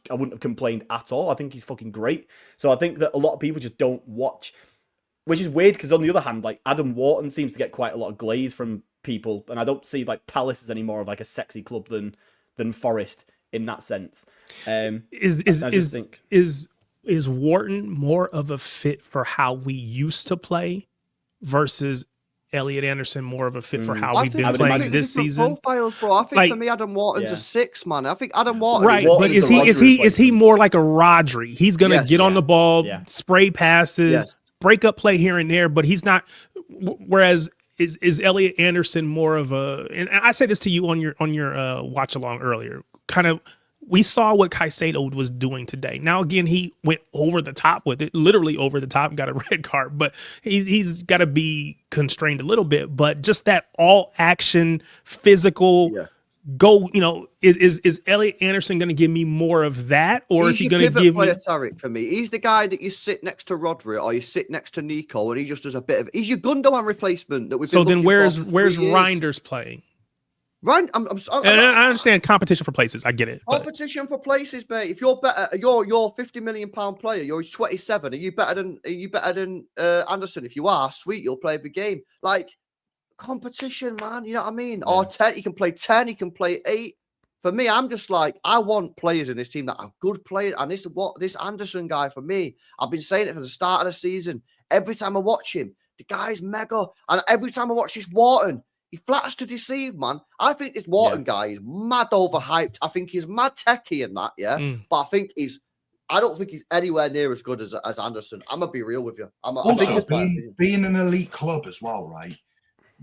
have complained at all. I think he's fucking great. So I think that a lot of people just don't watch, which is weird because on the other hand, like Adam Wharton seems to get quite a lot of glaze from people, and I don't see like Palace as any more of like a sexy club than Forest in that sense. Is Wharton more of a fit for how we used to play versus Elliot Anderson more of a fit for how we've been playing this season? Profiles, bro. I think for me, Adam Wharton's a 6, man. I think Adam Wharton. Right, but is he more like a Rodri? He's gonna get on the ball, spray passes, break up play here and there, but he's not. Whereas is Elliot Anderson more of a? And I say this to you on your watch along earlier. Kind of, we saw what Caicedo was doing today. Now, again, he went over the top with it, literally over the top, got a red card, but he's got to be constrained a little bit. But just that all action, physical, go, is Elliot Anderson going to give me more of that, or is he going to give me? Tarek, for me, he's the guy that you sit next to Rodri or you sit next to Nico, and he just does a bit of. He's your Gundogan replacement that we've. So been then, where's Reinders playing? Right, I understand competition for places. I get it. Competition for places, mate. If you're better, you're £50 million player. You're 27. Are you better than Anderson? If you are, sweet, you'll play every game. Like competition, man. You know what I mean? Yeah. Or 10. He can play 10. He can play 8. For me, I'm just like, I want players in this team that are good players. And this Anderson guy, for me, I've been saying it from the start of the season. Every time I watch him, the guy's mega. And every time I watch this Wharton, he flatters to deceive, man. I think this Wharton guy is mad overhyped. I think he's mad techie and that, yeah. But I don't think he's anywhere near as good as Anderson. I'm gonna be real with you. Also, being an elite club as well, right?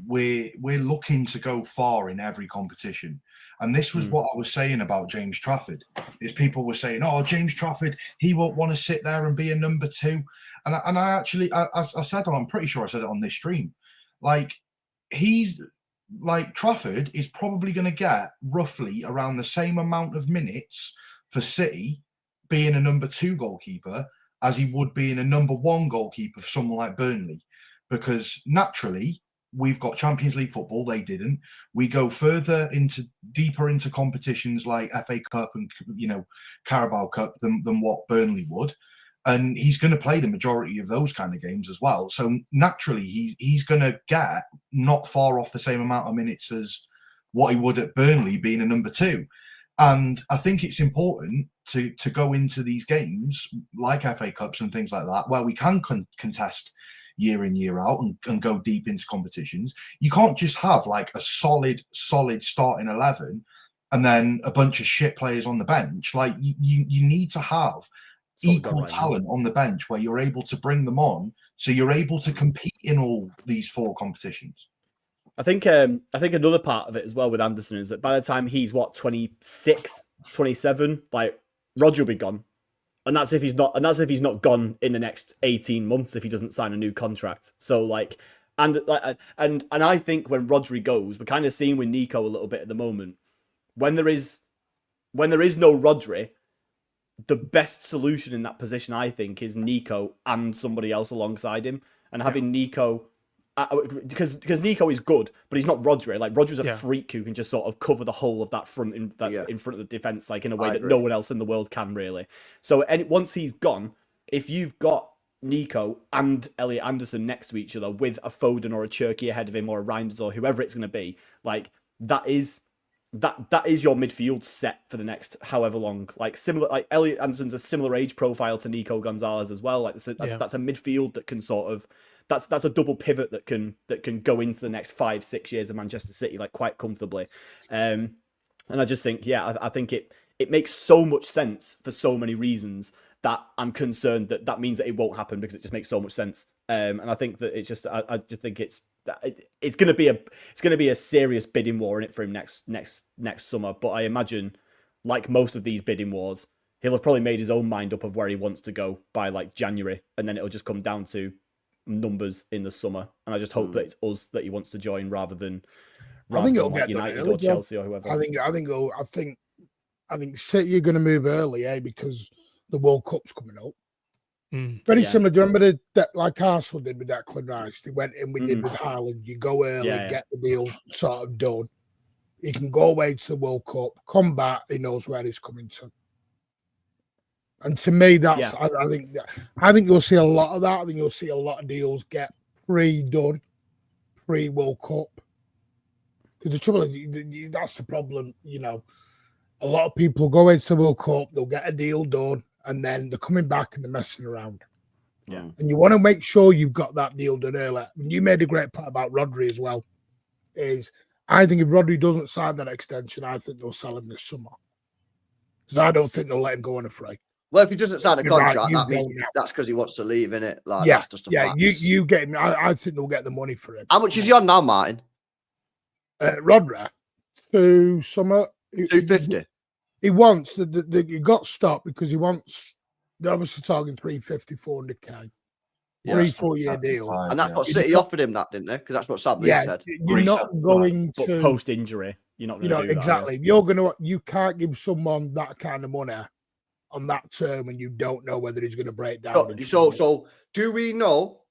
We're looking to go far in every competition. And this was what I was saying about James Trafford. Is people were saying, "Oh, James Trafford, he won't want to sit there and be a number 2." And I actually said, I'm pretty sure I said it on this stream, like Trafford is probably going to get roughly around the same amount of minutes for City being a number 2 goalkeeper as he would being a number 1 goalkeeper for someone like Burnley, because naturally we've got Champions League football. They didn't. We go deeper into competitions like FA Cup and Carabao Cup than what Burnley would. And he's going to play the majority of those kind of games as well. So naturally, he's going to get not far off the same amount of minutes as what he would at Burnley being a number 2. And I think it's important to go into these games like FA Cups and things like that, where we can contest year in, year out and go deep into competitions. You can't just have like a solid starting 11 and then a bunch of shit players on the bench. Like you need to have equal talent on the bench where you're able to bring them on, so you're able to compete in all these 4 competitions. I think another part of it as well with Anderson is that by the time he's 26, 27, like Rodri will be gone, and that's if he's not gone in the next 18 months if he doesn't sign a new contract. So like, and I think when Rodri goes, we're kind of seeing with Nico a little bit at the moment. When there is no Rodri, the best solution in that position, I think, is Nico and somebody else alongside him, and having Nico, because Nico is good, but he's not Rodri. Like Rodri's a freak who can just sort of cover the whole of that front in front of the defense, like in a way that no one else in the world can really. So once he's gone, if you've got Nico and Elliot Anderson next to each other with a Foden or a Cherky ahead of him or a Reinders or whoever it's going to be, like that is your midfield set for the next however long. Like similar, like Elliot Anderson's a similar age profile to Nico Gonzalez as well. Like that's a midfield that can sort of that's a double pivot that can go into the next 5-6 years of Manchester City like quite comfortably. And I just think I think it makes so much sense for so many reasons that I'm concerned that means that it won't happen because it just makes so much sense. And I think that it's just I just think it's going to be a serious bidding war in it for him next summer. But I imagine, like most of these bidding wars, he'll have probably made his own mind up of where he wants to go by like January, and then it'll just come down to numbers in the summer. And I just hope that it's us that he wants to join rather than like United or Chelsea or whoever. I think City are going to move early, because the World Cup's coming up. Very similar. Do you remember that like Arsenal did with Declan Rice? They went in, we did with Haaland. You go early, get the deal sort of done. He can go away to the World Cup, come back, he knows where he's coming to. And to me, that's I think you'll see a lot of that. I think you'll see a lot of deals get pre-done, pre-World Cup. Because the trouble is, that's the problem, A lot of people go into the World Cup, they'll get a deal done, and then they're coming back and they're messing around. Yeah. And you want to make sure you've got that deal done early. And you made a great point about Rodri as well. Is I think if Rodri doesn't sign that extension, I think they'll sell him this summer. Because I don't think they'll let him go on a free. Well, if he doesn't sign a contract, that means that's because he wants to leave, innit? Like, that's just a fact. You get him. I think they'll get the money for him. How much is he on now, Martin? Rodri, to summer 250. He wants he got stopped because he wants. They're obviously talking 350, 400k. 3-4 year deal, and that's what City offered him, that didn't they? Because that's what Sam said. You're not going to post injury. You're not You going know, to do exactly. You can't give someone that kind of money on that term and you don't know whether he's going to break down. So do we know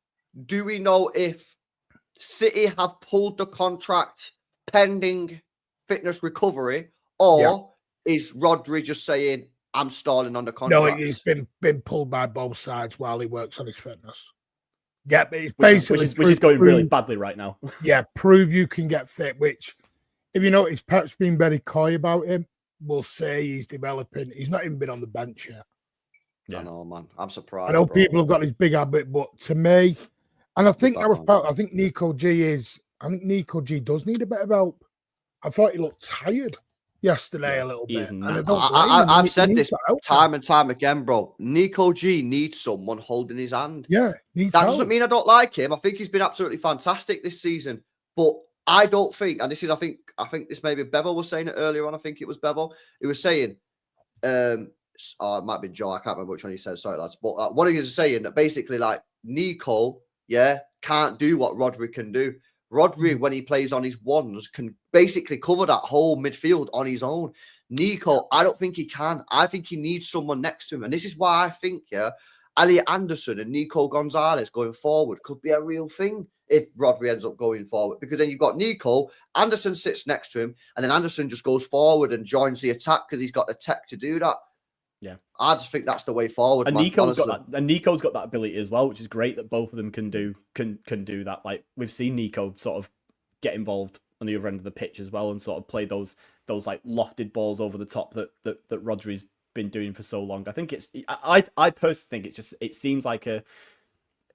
if City have pulled the contract pending fitness recovery, or is Rodri just saying, I'm stalling on the contract? No, he's been pulled by both sides while he works on his fitness. Yeah, but it's which is going really badly right now. Yeah, prove you can get fit, which, if you notice, Pep's been very coy about him. We'll say he's developing. He's not even been on the bench yet. Yeah. I know, man. I'm surprised. I know people have got this big habit, but to me, and I think I think Nico G does need a bit of help. I thought he looked tired yesterday a little bit. And I've said this time and time again, bro. Nico G needs someone holding his hand. Yeah, that doesn't mean I don't like him. I think he's been absolutely fantastic this season, but I don't think, and this is, I think this maybe Bevel was saying it earlier on. I think it was Bevel. He was saying, it might be Joe. I can't remember which one he said. Sorry, lads. But what he was saying that basically, like, Nico, can't do what Rodri can do. Rodri, when he plays on his ones, can basically cover that whole midfield on his own. Nico, I don't think he can. I think he needs someone next to him. And this is why I think, Elliot Anderson and Nico Gonzalez going forward could be a real thing if Rodri ends up going forward. Because then you've got Nico, Anderson sits next to him, and then Anderson just goes forward and joins the attack because he's got the tech to do that. Yeah. I just think that's the way forward. And man, Nico's got that ability as well, which is great that both of them can do that. Like, we've seen Nico sort of get involved on the other end of the pitch as well and sort of play those like lofted balls over the top that Rodri's been doing for so long. I think I personally think it seems like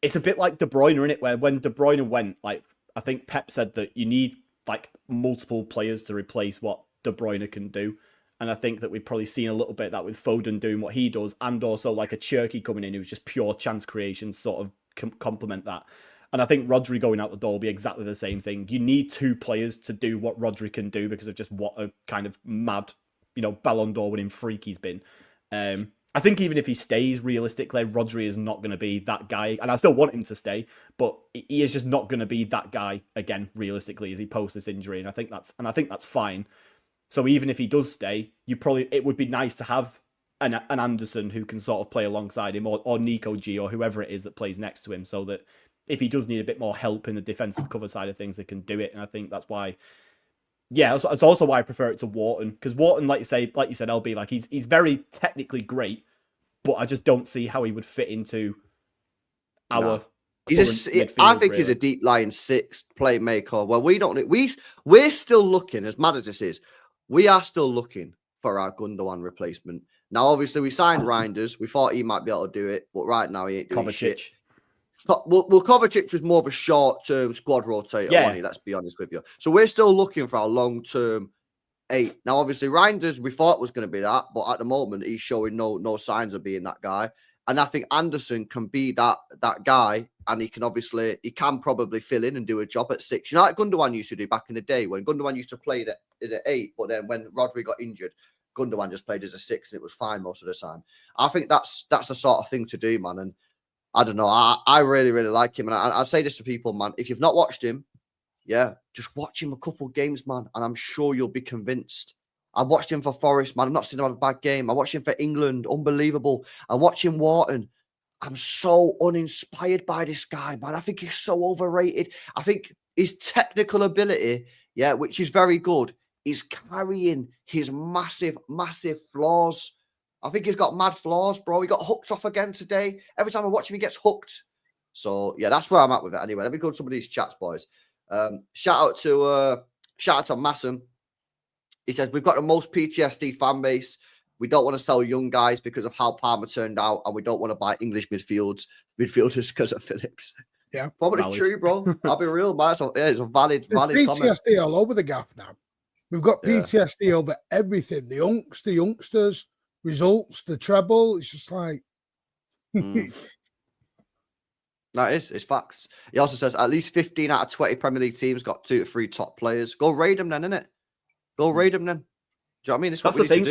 it's a bit like De Bruyne, in it, where when De Bruyne went, like, I think Pep said that you need like multiple players to replace what De Bruyne can do. And I think that we've probably seen a little bit of that with Foden doing what he does, and also like a Cherky coming in who's just pure chance creation, sort of complement that. And I think Rodri going out the door will be exactly the same thing. You need two players to do what Rodri can do because of just what a kind of mad, Ballon d'Or winning freak he's been. I think even if he stays, realistically, Rodri is not going to be that guy. And I still want him to stay, but he is just not going to be that guy again, realistically, as he posts this injury. And I think that's fine. So even if he does stay, it would be nice to have an Anderson who can sort of play alongside him, or Nico G, or whoever it is that plays next to him, so that if he does need a bit more help in the defensive cover side of things, they can do it. And I think that's why, it's also why I prefer it to Wharton, because Wharton, like you said, LB, like he's very technically great, but I just don't see how he would fit into our. I think he's a deep lying sixth playmaker. Well, we're still looking, as mad as this is. We are still looking for our Gundogan replacement. Now, obviously, we signed Reinders. We thought he might be able to do it, but right now he ain't doing shit. Well, Kovacic was more of a short-term squad rotator, wasn't he? Let's be honest with you. So we're still looking for our long-term 8. Now, obviously, Reinders, we thought was going to be that, but at the moment, he's showing no signs of being that guy. And I think Anderson can be that guy, and he can probably fill in and do a job at 6. You know, like Gundogan used to do back in the day, when Gundogan used to play at 8, but then when Rodri got injured, Gundogan just played as a 6, and it was fine most of the time. I think that's the sort of thing to do, man. And I don't know, I really, really like him. And I say this to people, man, if you've not watched him, just watch him a couple games, man, and I'm sure you'll be convinced. I watched him for Forest, man. I've not seen him have a bad game. I watched him for England. Unbelievable. I'm watching Wharton. I'm so uninspired by this guy, man. I think he's so overrated. I think his technical ability, which is very good, is carrying his massive, massive flaws. I think he's got mad flaws, bro. He got hooked off again today. Every time I watch him, he gets hooked. So, that's where I'm at with it. Anyway, let me go to some of these chats, boys. Shout out to Massam. He says, we've got the most PTSD fan base. We don't want to sell young guys because of how Palmer turned out, and we don't want to buy English midfielders because of Phillips. Yeah. Probably true, bro. I'll be real, man. It's a valid PTSD comment. all over the gaff now. We've got PTSD over everything. The youngsters, results, the treble. It's just like... It's facts. He also says, at least 15 out of 20 Premier League teams got 2 to 3 top players. Go raid them then, innit? Go raid them then. Do you know what I mean? That's the thing.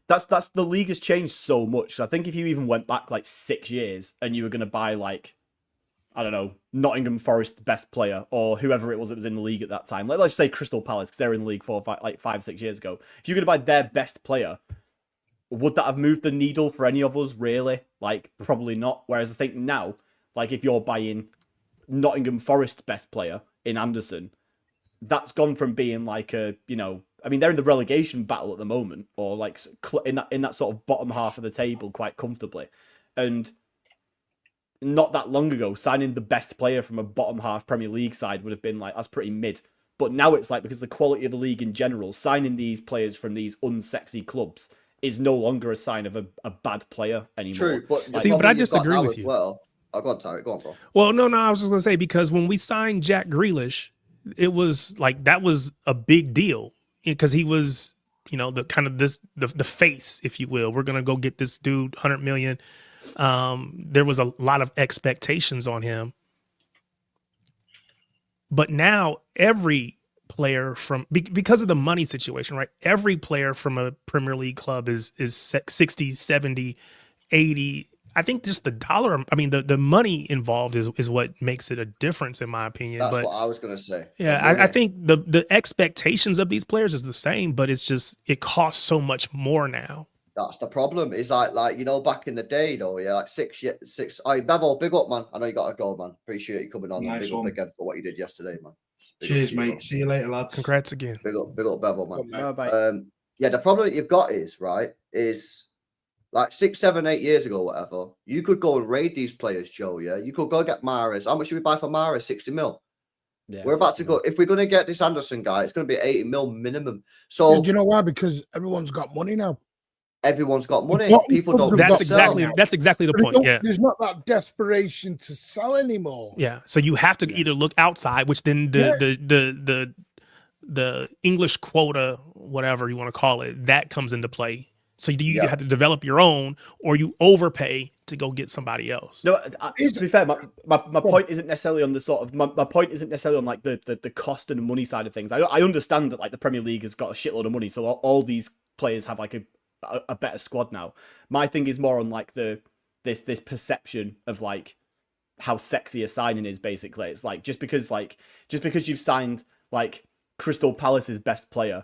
That's the league has changed so much. I think if you even went back like 6 years and you were going to buy like I don't know, Nottingham Forest best player or whoever it was that was in the league at that time. Let's say Crystal Palace, because they were in the league 5-6 years ago. If you're going to buy their best player, would that have moved the needle for any of us, really? Like, probably not. Whereas I think now, like, if you're buying Nottingham Forest best player in Anderson, that's gone from being like a, you know, I mean, they're in the relegation battle at the moment, or like in that sort of bottom half of the table quite comfortably. And not that long ago, signing the best player from a bottom half Premier League side would have been like, that's pretty mid. But now it's like, because the quality of the league in general, signing these players from these unsexy clubs is no longer a sign of a bad player anymore. True, but See, but I disagree with you. Well, go on, Tarek. Go on, bro. Well, no, I was just gonna say, because when we signed Jack Grealish, it was like that was a big deal because he was, you know, the kind of the face, if you will. We're gonna go get this dude 100 million. There was a lot of expectations on him, but now every player from because of the money situation, right? Every player from a Premier League club is 60, 70, 80. I think just the dollar, I mean, the money involved is what makes it a difference, in my opinion. That's what I was going to say. Yeah, I think the expectations of these players is the same, but it's just, it costs so much more now. That's the problem. Is like you know, back in the day though, yeah, like six. Oh, Bevo, big up, man. I know you got to go, man. Appreciate you coming on. Nice and big one. up again for what you did yesterday, man. Cheers, mate. See you later, lads. Congrats again. Big up, Bevo, man. Bye. Yeah, the problem that you've got is is like 6, 7, 8 years ago, whatever. You could go and raid these players, Joe. Yeah, you could go get Mahrez. How much should we buy for Mahrez? 60 mil. Yeah, we're about to go. If we're going to get this Anderson guy, it's going to be 80 mil minimum. So do you know why? Because everyone's got money now. Everyone's got money. People don't. That's exactly the point. Yeah, there's not that desperation to sell anymore. Yeah, so you have to either look outside, which then the English quota, whatever you want to call it, that comes into play. So you have to develop your own, or you overpay to go get somebody else. No, to be fair, my point isn't necessarily on the sort of my point isn't necessarily on like the cost and the money side of things. I understand that like the Premier League has got a shitload of money, so all these players have like a better squad now. My thing is more on like this perception of like how sexy a signing is. Basically, it's like just because you've signed like Crystal Palace's best player,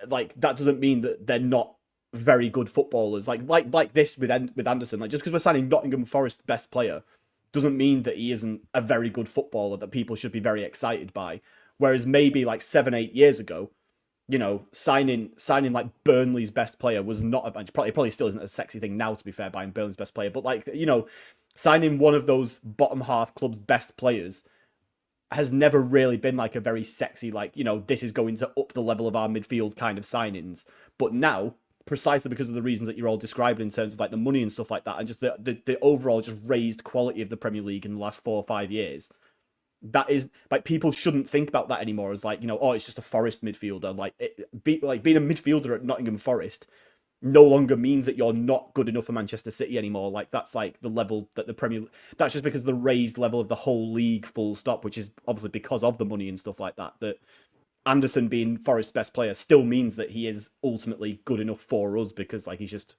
like that doesn't mean that they're not very good footballers. Like this with Anderson, like just because we're signing Nottingham Forest best player doesn't mean that he isn't a very good footballer that people should be very excited by. Whereas maybe like 7-8 years ago, you know, signing like Burnley's best player was not probably still isn't a sexy thing now, to be fair, buying Burnley's best player, but like, you know, signing one of those bottom half club's best players has never really been like a very sexy, like, you know, this is going to up the level of our midfield kind of signings. But now, precisely because of the reasons that you're all describing in terms of like the money and stuff like that, and just the overall just raised quality of the Premier League in the last 4 or 5 years, that is like, people shouldn't think about that anymore as like, you know, oh, it's just a Forest midfielder. Like being a midfielder at Nottingham Forest no longer means that you're not good enough for Manchester City anymore. Like that's like the level that the Premier, that's just because of the raised level of the whole league, full stop, which is obviously because of the money and stuff like that. That Anderson being Forest's best player still means that he is ultimately good enough for us, because like he's just,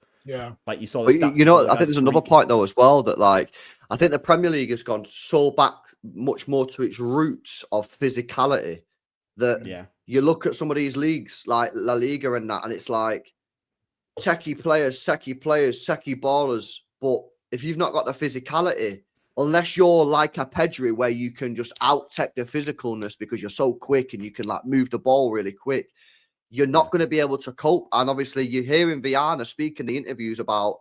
like you saw. You know, I think there's another point though as well, that like I think the Premier League has gone so back much more to its roots of physicality that you look at some of these leagues like La Liga and that, and it's like techie players, techie ballers, but if you've not got the physicality, unless you're like a Pedri where you can just out-tech the physicalness because you're so quick and you can like move the ball really quick, you're not going to be able to cope. And obviously you're hearing Viana speak in the interviews about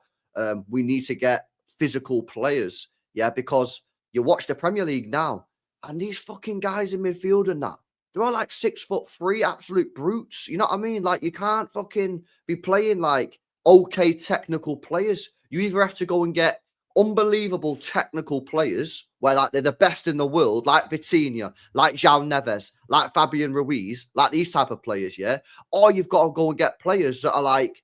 we need to get physical players. Yeah, because you watch the Premier League now and these fucking guys in midfield and that, they're all like 6'3", absolute brutes. You know what I mean? Like you can't fucking be playing like okay technical players. You either have to go and get unbelievable technical players where like they're the best in the world, like Vitinha, like João Neves, like Fabian Ruiz, like these type of players, yeah? Or you've got to go and get players that are like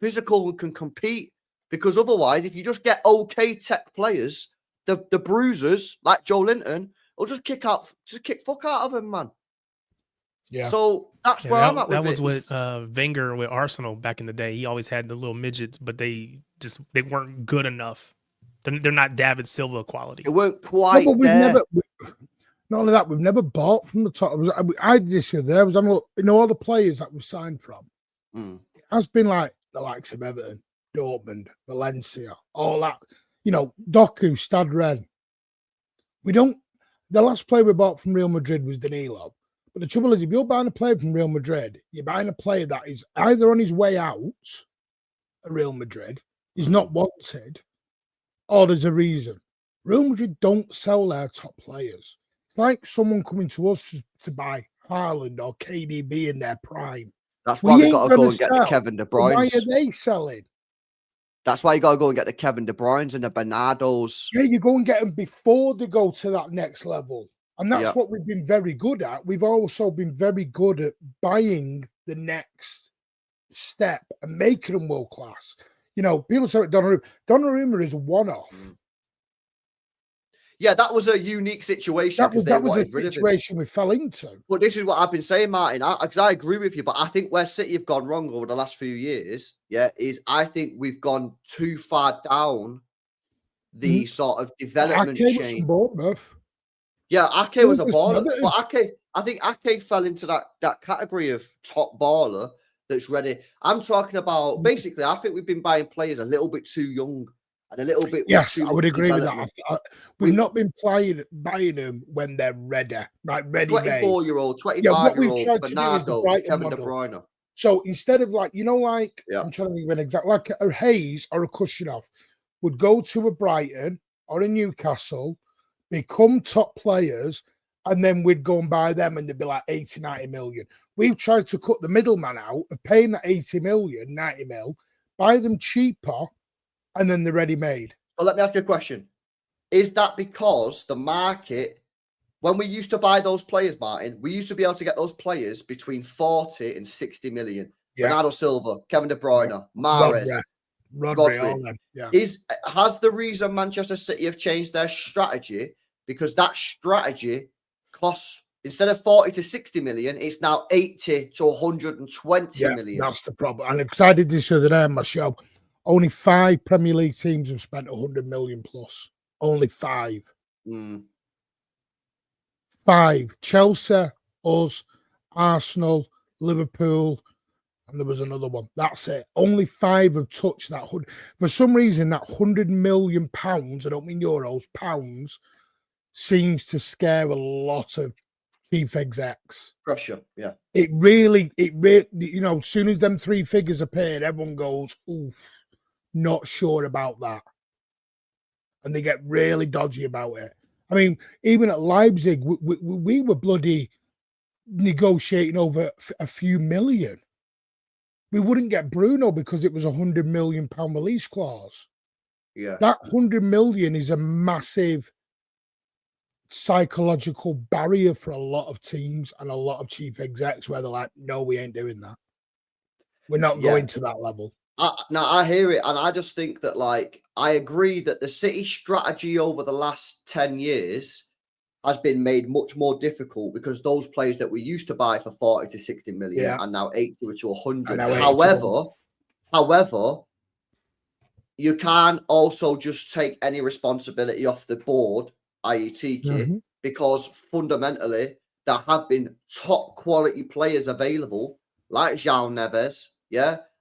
physical and can compete, because otherwise, if you just get okay tech players, the bruisers like Joe Linton will just kick fuck out of him, man. Yeah. So that's where I'm at with it. That was with Wenger with Arsenal back in the day. He always had the little midgets, but they weren't good enough They're not David Silva quality. It weren't quite No, but there. Not only that, we've never bought from the top. I did this year. There was, all the players that we've signed from. It has been like the likes of Everton, Dortmund, Valencia, all that. Doku, Stade Rennes. The last player we bought from Real Madrid was Danilo. But the trouble is, if you're buying a player from Real Madrid, you're buying a player that is either on his way out at Real Madrid, he's not wanted, or there's a reason. Real Madrid don't sell their top players. It's like someone coming to us to buy Haaland or KDB in their prime. That's why we got to go and get the Kevin De Bruyne. Why are they selling? That's why you got to go and get the Kevin De Bruynes and the Bernardos. Yeah, you go and get them before they go to that next level. And that's what we've been very good at. We've also been very good at buying the next step and making them world class. People say Donnarumma. Donnarumma is a one-off. Yeah, that was a unique situation. That was a situation we fell into. But this is what I've been saying, Martin, because I agree with you. But I think where City have gone wrong over the last few years, is I think we've gone too far down the sort of development chain. Yeah, Ake was a baller. But I think Ake fell into that category of top baller that's ready. I'm talking about, basically, I think we've been buying players a little bit too young. And a little bit. Yes, I would agree with that. We've not been buying them when they're ready, right? Ready. 24-year-old, 25-year-old, Bernardo, Kevin De Bruyne. So instead of I'm trying to think of an example, like a Hayes or a Kushinov would go to a Brighton or a Newcastle, become top players, and then we'd go and buy them and they'd be like 80, 90 million. We've tried to cut the middleman out of paying that 80 million, 90 mil, buy them cheaper, and then they're ready-made. Well, let me ask you a question. Is that because the market, when we used to buy those players, Martin, we used to be able to get those players between 40 and 60 million. Yeah. Bernardo Silva, Kevin De Bruyne, Mahrez, Rodri. Yeah. Has the reason Manchester City have changed their strategy, because that strategy costs, instead of 40 to 60 million, it's now 80 to 120 million. That's the problem. And because I did this the other day on my show, only 5 Premier League teams have spent 100 million plus. Only 5. 5. Chelsea, us, Arsenal, Liverpool, and there was another one. That's it. Only 5 have touched that 100. For some reason, that 100 million pounds, I don't mean euros, pounds, seems to scare a lot of chief execs. Pressure, yeah. It really, as soon as them 3 figures appeared, everyone goes, oof. Not sure about that, and they get really dodgy about it. I mean, even at Leipzig, we were bloody negotiating over a few million. We wouldn't get Bruno because it was £100 million release clause. Yeah, that 100 million is a massive psychological barrier for a lot of teams and a lot of chief execs, where they're like, "No, we ain't doing that. We're not going to that level." Now I hear it, and I just think that, I agree that the City strategy over the last 10 years has been made much more difficult, because those players that we used to buy for 40 to 60 million are now 80 to 100. However, you can't also just take any responsibility off the board, i.e. Tiki, because fundamentally there have been top quality players available, like João Neves,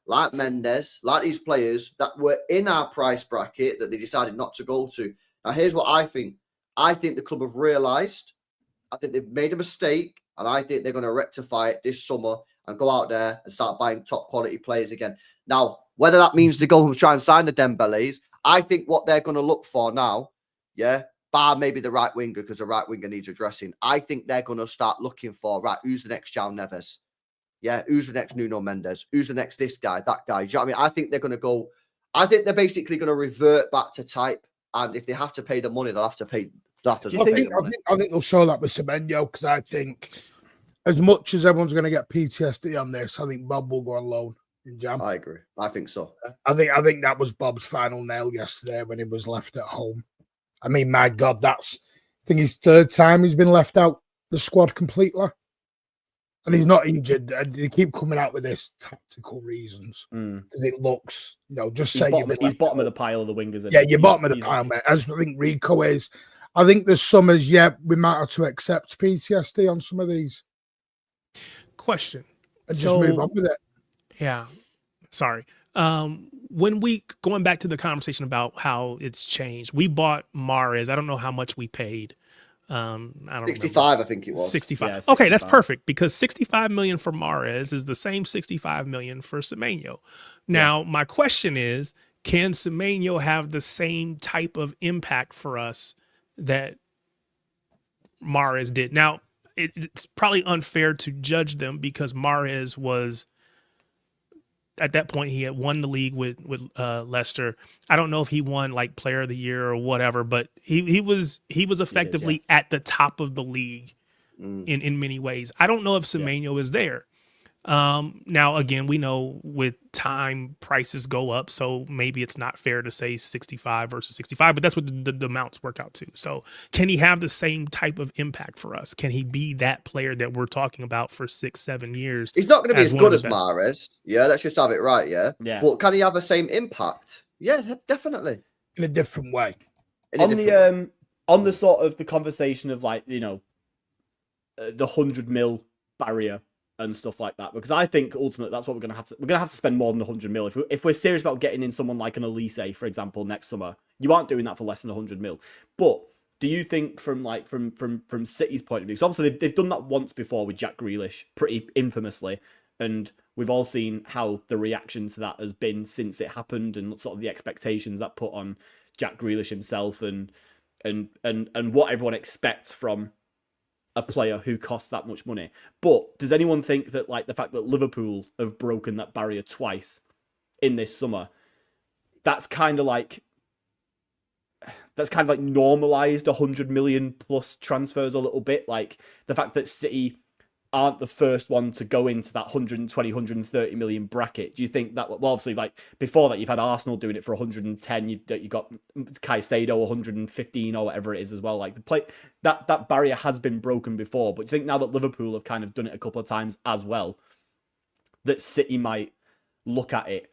like Mendes, like these players that were in our price bracket that they decided not to go to. Now, here's what I think. I think the club have realised. I think they've made a mistake, and I think they're going to rectify it this summer and go out there and start buying top quality players again. Now, whether that means they go and try and sign the Dembélés, I think what they're going to look for now, bar maybe the right winger, because the right winger needs addressing. I think they're going to start looking for, right, who's the next João Neves? Yeah, who's the next Nuno Mendes? Who's the next this guy, that guy? Do you know what I mean? I think they're going to go, I think they're basically going to revert back to type. And if they have to pay the money, they'll have to pay. I think they'll show that with Semenyo, because I think as much as everyone's going to get PTSD on this, I think Bob will go on loan in Jam. I agree. I think so. I think that was Bob's final nail yesterday when he was left at home. I mean, my God, that's, I think his 3rd time he's been left out the squad completely. and he's not injured. And they keep coming out with this tactical reasons Mm. because it looks, just He's say bottom of the pile of the wingers. Yeah, you're bottom of the pile, mate. As I think Rico is. I think there's some as we might have to accept PTSD on some of these Question. and just move on with it. Yeah. Sorry. When we going back to the conversation about how it's changed, we bought Mahrez. I don't know how much we paid. I don't 65, remember. I think it was. 65. Yeah, Okay, that's 65. perfect because 65 million for Mahrez is the same 65 million for Semenyo. Now, my question is, can Semenyo have the same type of impact for us that Mahrez did? Now, it's probably unfair to judge them because Mahrez was, at that point, he had won the league with Leicester. I don't know if he won like Player of the Year or whatever, but he was effectively at the top of the league in many ways. I don't know if Semenyo is there. Now, again, we know with time prices go up, so maybe it's not fair to say 65 versus 65, but that's what the amounts work out to. So can he have the same type of impact for us? Can he be that player that we're talking about for 6-7 years? He's not going to be as one good of as the best? Mahrez. Yeah, let's just have it right. Yeah. Yeah. But can he have the same impact? Yeah, definitely. In a different way. On the sort of the conversation of like, the 100 mil barrier and stuff like that, because I think ultimately that's what we're gonna have to spend more than 100 mil if we're serious about getting in someone like an Elise, for example, next summer. You aren't doing that for less than 100 mil. But do you think from City's point of view, because obviously they've done that once before with Jack Grealish, pretty infamously, and we've all seen how the reaction to that has been since it happened, and sort of the expectations that put on Jack Grealish himself, and what everyone expects from a player who costs that much money. But does anyone think that like the fact that Liverpool have broken that barrier twice in this summer, that's kind of like normalized 100 million plus transfers a little bit? Like the fact that City aren't the first one to go into that 120, 130 million bracket. Do you think that, well, obviously, like before that, you've had Arsenal doing it for 110. You got Caicedo 115 or whatever it is as well. Like that barrier has been broken before. But do you think now that Liverpool have kind of done it a couple of times as well, that City might look at it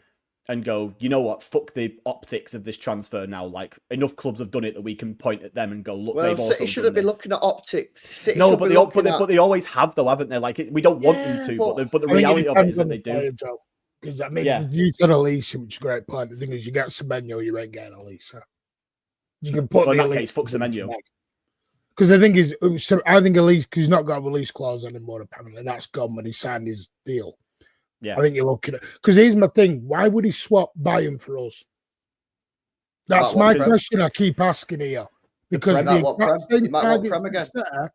and go, you know what, fuck the optics of this transfer now. Like enough clubs have done it that we can point at them and go, look, they've also City shouldn't be looking at optics. City no, should but be they always have though, haven't they? Like we don't want them to, but the reality of it is that they do. Because I mean, you said Elisa, which is a great point. The thing is, you get Semenyo, you ain't getting Elisa. You can put in that case, fuck Semenyo. Because the thing is, I think Elise, because he's not got a release clause anymore. Apparently, that's gone when he signed his deal. Yeah, I think you're looking at, because here's my thing: why would he swap Bayern for us? That's my question. I keep asking here because the same targets are City,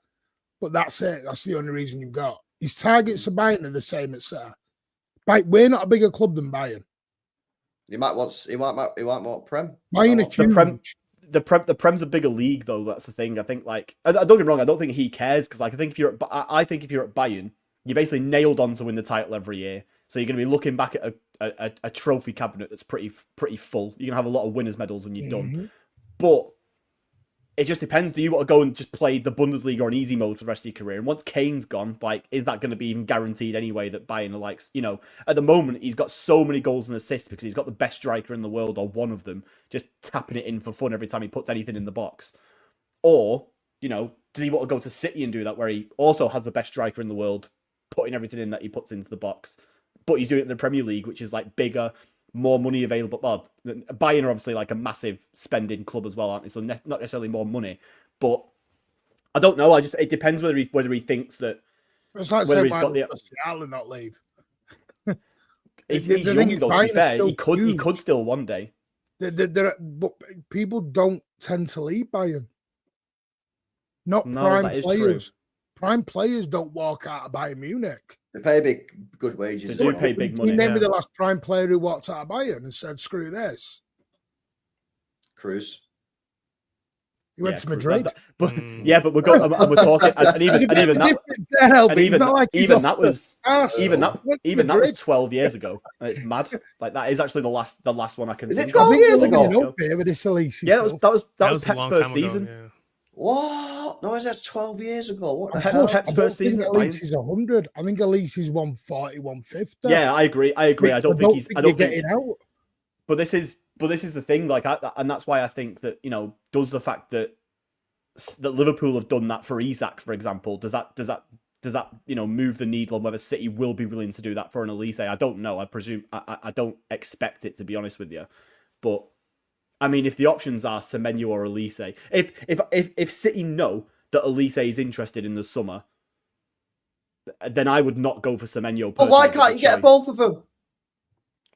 but that's it. That's the only reason you've got. His targets of Bayern are the same as City. We're not a bigger club than Bayern. He might want Prem. Bayern are huge. The Prem's a bigger league though. That's the thing. I think like don't get me wrong. I don't think he cares because like I think if you're at Bayern, you're basically nailed on to win the title every year. So you're going to be looking back at a trophy cabinet that's pretty full. You're going to have a lot of winners' medals when you're done. But it just depends. Do you want to go and just play the Bundesliga on easy mode for the rest of your career? And once Kane's gone, like, is that going to be even guaranteed anyway that Bayern are like, at the moment, he's got so many goals and assists because he's got the best striker in the world or one of them, just tapping it in for fun every time he puts anything in the box. Or, does he want to go to City and do that where he also has the best striker in the world, putting everything in that he puts into the box? But he's doing it in the Premier League, which is like bigger, more money available. Well, Bayern are obviously like a massive spending club as well, aren't they? So not necessarily more money, but I don't know. It depends whether he thinks that. It's like whether saying, he's got the Seattle not leave. he's young though. To be fair, he could still one day. But people don't tend to leave Bayern. Not prime players. True. Prime players don't walk out of Bayern Munich. They pay good wages. They do pay big money. Name me the last prime player who walked out of Bayern and said, "Screw this." Cruz. He went to Madrid. But we're talking, and even that was 12 years ago. And it's mad. Like that is actually the last one I can think of. Years ago. Yeah, that was Pep's first season. Yeah. What? No, that's 12 years ago. What the Pep- hell? Pep's I don't first think season at Elise Bayern. is 100. I think Elise is 140, 150. Yeah, I agree. I don't think he's. I don't think. getting out. But this is the thing. Like, and that's why I think that, you know, does the fact that Liverpool have done that for Isak, for example, does that you know, move the needle on whether City will be willing to do that for an Elise? I don't know. I presume I don't expect it, to be honest with you. But I mean, if the options are Semenyo or Elise, if City know that Elise is interested in the summer, then I would not go for Semenyo. But why can't you get both of them?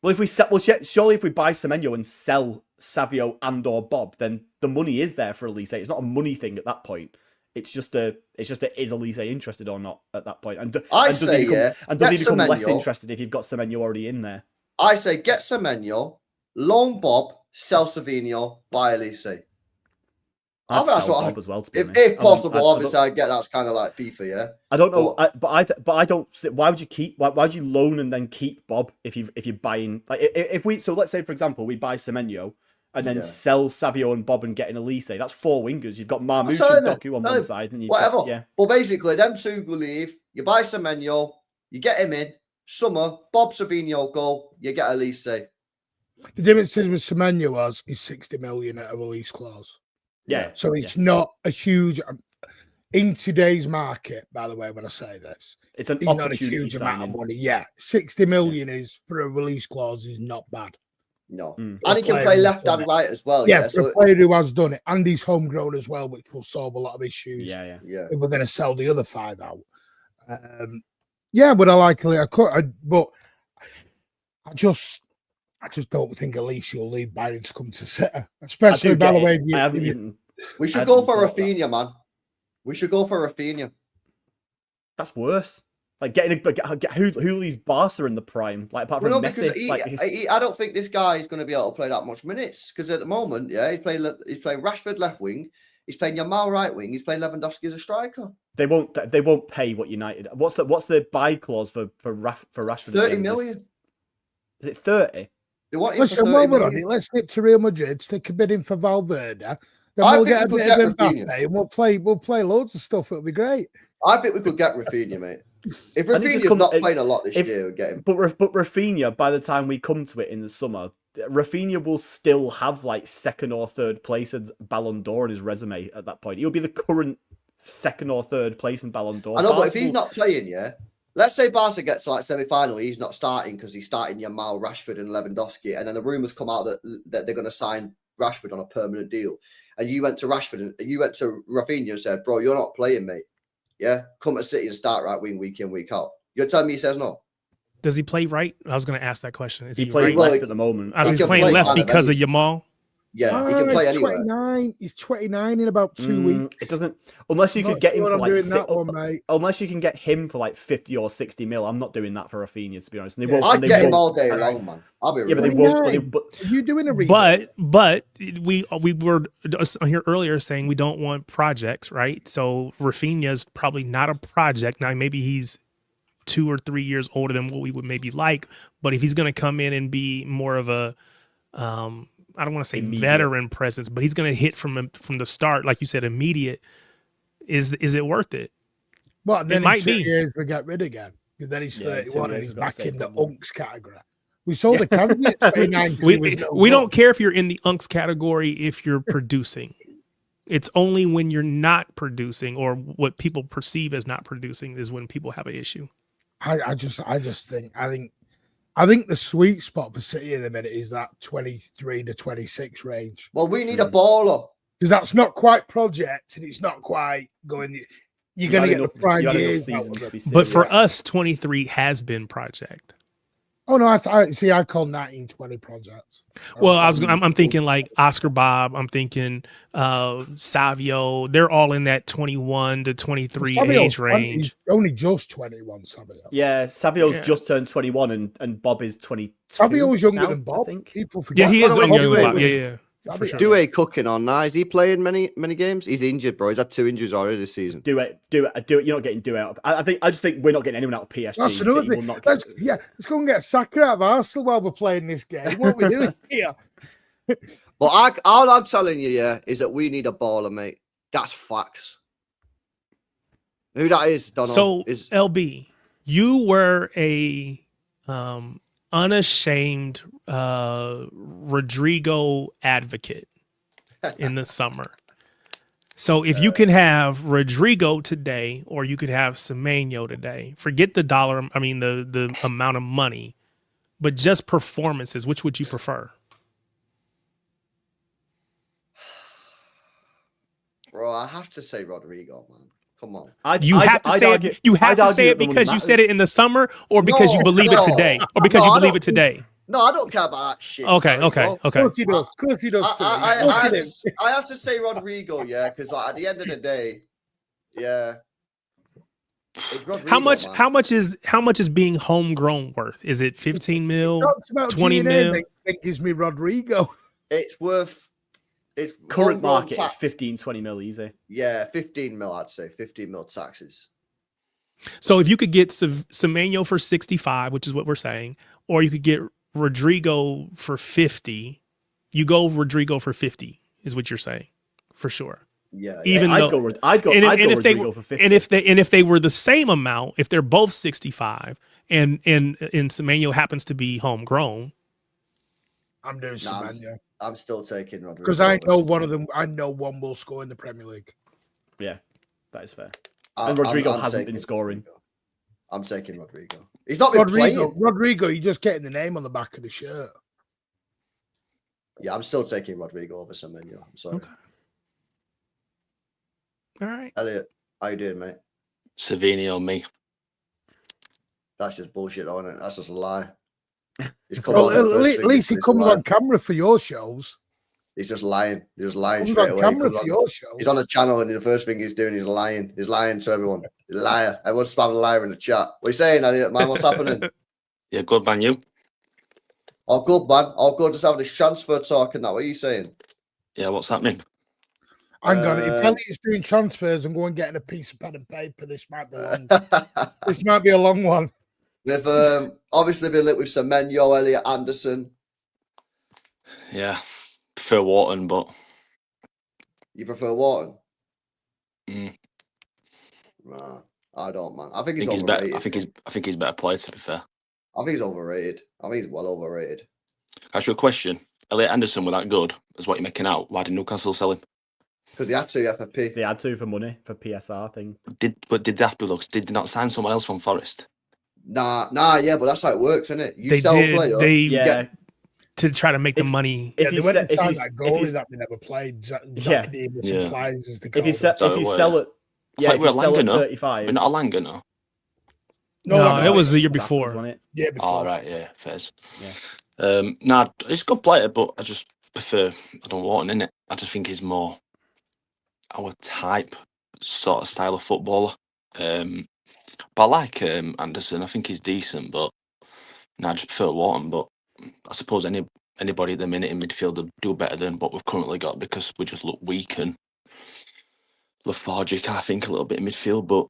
Well, surely if we buy Semenyo and sell Savio and or Bob, then the money is there for Elise. It's not a money thing at that point. It's just is Elise interested or not at that point? And does he become less interested if you've got Semenyo already in there? I say get Semenyo, loan Bob, sell Savinho, buy Elise. That's Bob as well. To be honest. If possible, obviously I get that's kind of like FIFA, yeah. I don't know, but I don't. Why would you why would you loan and then keep Bob if you're buying, like, so let's say, for example, we buy Semenyo and then sell Savio and Bob and get an Elise. That's 4 wingers. You've got Marmoush and Doku on one side, and whatever. Well, basically, them two will leave. You buy Semenyo, you get him in summer. Bob, Savinho go. You get Elise. The difference is with Semenyo is 60 million at a release clause. Yeah. So it's not a huge in today's market, by the way, when I say this. It's not a huge amount of money. Yeah. 60 million is for a release clause is not bad. No. And he can play left and right as well. Yeah, for a player who has done it. And he's homegrown as well, which will solve a lot of issues. Yeah. If we're going to sell the other 5 out. But I just don't think Elise will leave Bayern to come to City. Especially, by the way, we should go for Rafinha, man. We should go for Rafinha. That's worse. Like get who leaves Barca in the prime? Like, apart from Messi. I don't think this guy is going to be able to play that much minutes, because at the moment, he's playing Rashford left wing, he's playing Yamal right wing, he's playing Lewandowski as a striker. They won't pay what United. What's the buy clause for Rashford? 30 million. Is it 30? They want Listen, while we're on it, let's skip to Real Madrid, stick a bid in for Valverde, then we'll get a bit of Mbappe, and we'll play loads of stuff. It'll be great. I think we could get Rafinha, mate. If Rafinha's not playing a lot this year, we'll get him. But Rafinha, by the time we come to it in the summer, Rafinha will still have like 2nd or 3rd place at Ballon d'Or in his resume at that point. He'll be the current 2nd or 3rd place in Ballon d'Or. I know, but if he's not playing, let's say Barca gets to like semi-final, he's not starting because he's starting Yamal, Rashford and Lewandowski, and then the rumours come out that they're going to sign Rashford on a permanent deal. And you went to Rashford and you went to Rafinha and said, bro, you're not playing, mate. Yeah, come to City and start right wing week in, week out. You're telling me he says no? Does he play right? I was going to ask that question. He plays left at the moment. He's playing left because of Yamal? Yeah, he can play anywhere. 29. He's 29 in about 2 weeks. It doesn't, unless you could get him for like unless you can get him for like 50 or 60 mil. I'm not doing that for Rafinha, to be honest. And I'd get him all day long, man. I'll be but they won't. Are you doing a remake? But we were here earlier saying we don't want projects, right? So Rafinha's probably not a project. Now maybe he's 2 or 3 years older than what we would maybe like, but if he's going to come in and be more of a I don't want to say veteran presence, but he's going to hit from the start, like you said, immediate. Is it worth it? Well, then it might be. Years we get rid again. Because then he's 31 and he's back in the unks category. We sold the category at 29. We don't care if you're in the unks category if you're producing. It's only when you're not producing, or what people perceive as not producing, is when people have an issue. I think the sweet spot for City in a minute is that 23 to 26 range. Well, we need a baller. Because that's not quite project and it's not quite going. You're going to get the prime years. But for us, 23 has been project. Oh, no, I call 19, 20 projects. Well, I'm thinking like Oscar Bob. I'm thinking Savio. They're all in that 21 to 23 age range. Only just 21, Savio. Yeah, Savio's just turned 21 and Bob is 22. Savio's younger than Bob. I think. People forget. Yeah, he is younger than Bob. Yeah. Sure. Doué cooking on now. Is he playing many games? He's injured, bro. He's had 2 injuries already this season. Doué. You're not getting Doué out. I just think we're not getting anyone out of PSG. That's another thing. Let's go and get Saka out of Arsenal while we're playing this game. What are we doing here? But all I'm telling you, is that we need a baller, mate. That's facts. Who that is, don't know. So LB, you were a unashamed Rodrigo advocate in the summer. So if you can have Rodrigo today, or you could have Semenyo today, forget the dollar. I mean the amount of money, but just performances. Which would you prefer? Bro, I have to say Rodrigo, man. Come on. You have to say it. You have to say it because you said it in the summer, or because you believe it today, or because you believe it today. No, I don't care about that shit. Okay. Of course he does. I have to say Rodrigo, yeah, because at the end of the day, yeah. It's Rodrigo, how man. How much is being homegrown worth? Is it 15 mil? 20 mil? That gives me Rodrigo. It's worth. It's current market is 15, 20 mil easy. Yeah, 15 mil, I'd say. 15 mil taxes. So if you could get Semenyo for 65, which is what we're saying, or you could get Rodrigo for 50, you go Rodrigo for 50, is what you're saying, for sure. Yeah, even I'd though go Rodrigo for 50. And if they were the same amount, if they're both 65, and Semenyo happens to be homegrown, I'm doing Semenyo. I'm still taking Rodrigo because I know one of them. I know one will score in the Premier League. Yeah, that is fair. And Rodrigo hasn't been scoring. I'm taking Rodrigo. He's not been playing. Rodrigo, you're just getting the name on the back of the shirt. Yeah, I'm still taking Rodrigo over Semenyo. I'm sorry. Okay. All right. Elliot, how you doing, mate? Savini on me. That's just bullshit, isn't it? That's just a lie. Well, at least he comes on camera for your shows. He's just lying. He's just lying He's straight on away. camera for your shows. He's on a channel, and the first thing he's doing is lying. He's lying to everyone. He's a liar. Everyone's spamming liar in the chat. What are you saying, Elliot? Man, what's happening? Yeah, good man, you. Oh, good, man. Oh, good. Just having this transfer talking now. What are you saying? Yeah, what's happening? Hang on. If Elliot's doing transfers and going getting a piece of pen and paper, this might be long. This might be a long one. We've obviously been lit with Semenyo, Elliot Anderson. Yeah, prefer Wharton, but You prefer Wharton? Mm. Nah, I don't, man. I think he's better. overrated. I think he's better player, to be fair. I think he's overrated. I think he's well overrated. Ask you a question. Elliot Anderson were that good as what you're making out. Why did Newcastle sell him? Because they had to, FFP. They had to for money, for PSR thing. Did they have to look? Did they not sign someone else from Forest? Nah, yeah, but that's how it works, isn't it? You they sell did. a player, They get to try to make the money. Yeah, they went and signed that goalie that they never played. If you sell it, yeah, if you sell it 35. We're not a Langer, no. No, it was the year before. Wasn't it? Yeah, before. All right, yeah, fairs. Yeah. Nah, he's a good player, but I just prefer. I don't want him in it. I just think he's more our type, sort of style of footballer. But I like Anderson. I think he's decent, but I just prefer Wharton. But I suppose anybody at the minute in midfield will do better than what we've currently got because we just look weak and lethargic, I think, a little bit in midfield. But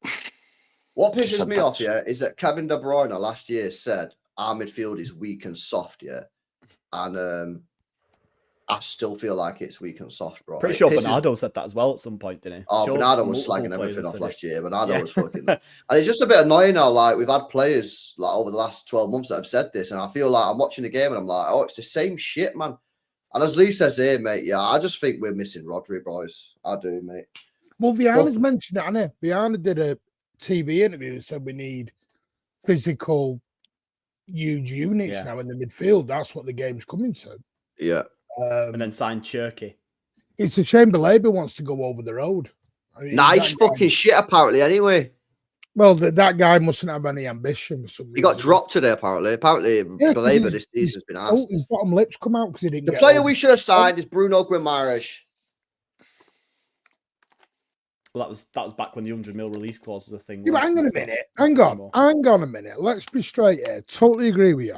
what pisses me off, yeah, is that Kevin De Bruyne last year said our midfield is weak and soft, yeah, and I still feel like it's weak and soft, bro. Pretty sure Bernardo said that as well at some point, didn't he? Oh, Bernardo was slagging everything off last year. Bernardo was fucking... And it's just a bit annoying now. Like, we've had players like over the last 12 months that have said this, and I feel like I'm watching the game and I'm like, oh, it's the same shit, man. And as Lee says here, mate, yeah, I just think we're missing Rodri, boys. I do, mate. Well, Viana's mentioned it, hasn't he? Viana did a TV interview and said we need physical, huge units now in the midfield. That's what the game's coming to. Yeah. And then signed Cherky. It's a shame the Labour wants to go over the road. I mean, he's fucking shit, apparently, anyway. Well, that guy mustn't have any ambition for some reason. He got dropped today, apparently. Apparently, the Labour this season's been asked. His bottom lips come out because he didn't The player we should have signed is Bruno Guimaraes. Well, that was back when the 100 mil release clause was a thing. Yeah, but hang on a minute. Hang on a minute. Let's be straight here. Totally agree with you.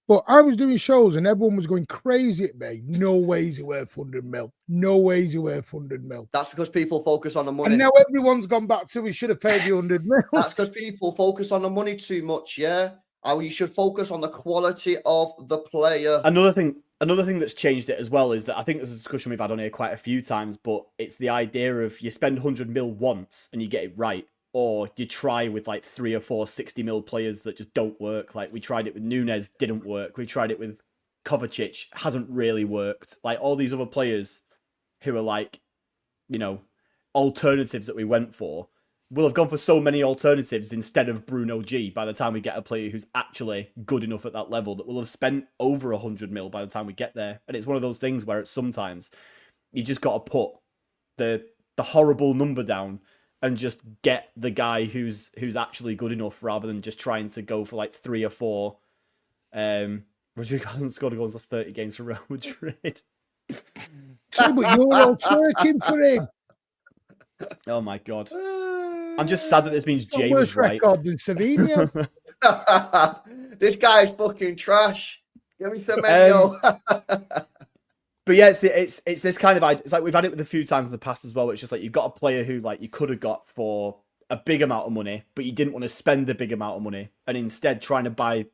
But I was doing shows and everyone was going crazy at me. No way is he worth 100 mil. No way is he worth 100 mil. That's because people focus on the money. And now everyone's gone back to we should have paid you 100 mil. That's because people focus on the money too much, yeah? And you should focus on the quality of the player. Another thing Another thing that's changed it as well is that I think there's a discussion we've had on here quite a few times, but it's the idea of you spend 100 mil once and you get it right, or you try with like 3 or 4 60 mil players that just don't work. Like we tried it with Nunes, didn't work. We tried it with Kovacic, hasn't really worked. Like all these other players who are like, you know, alternatives that we went for, we'll have gone for so many alternatives instead of Bruno G by the time we get a player who's actually good enough at that level that we'll have spent over 100 mil by the time we get there. And it's one of those things where it's sometimes you just got to put the horrible number down and just get the guy who's actually good enough rather than just trying to go for like 3 or 4. Rodri hasn't scored goals last 30 games for Real Madrid. But you're all twerking for him. Oh my God. I'm just sad that this means Jay was right. Record than Sevilla. This guy's fucking trash. Give me some Menyo. But yeah, it's this kind of idea. It's like we've had it with a few times in the past as well. It's just like you've got a player who like you could have got for a big amount of money, but you didn't want to spend the big amount of money, and instead trying to buy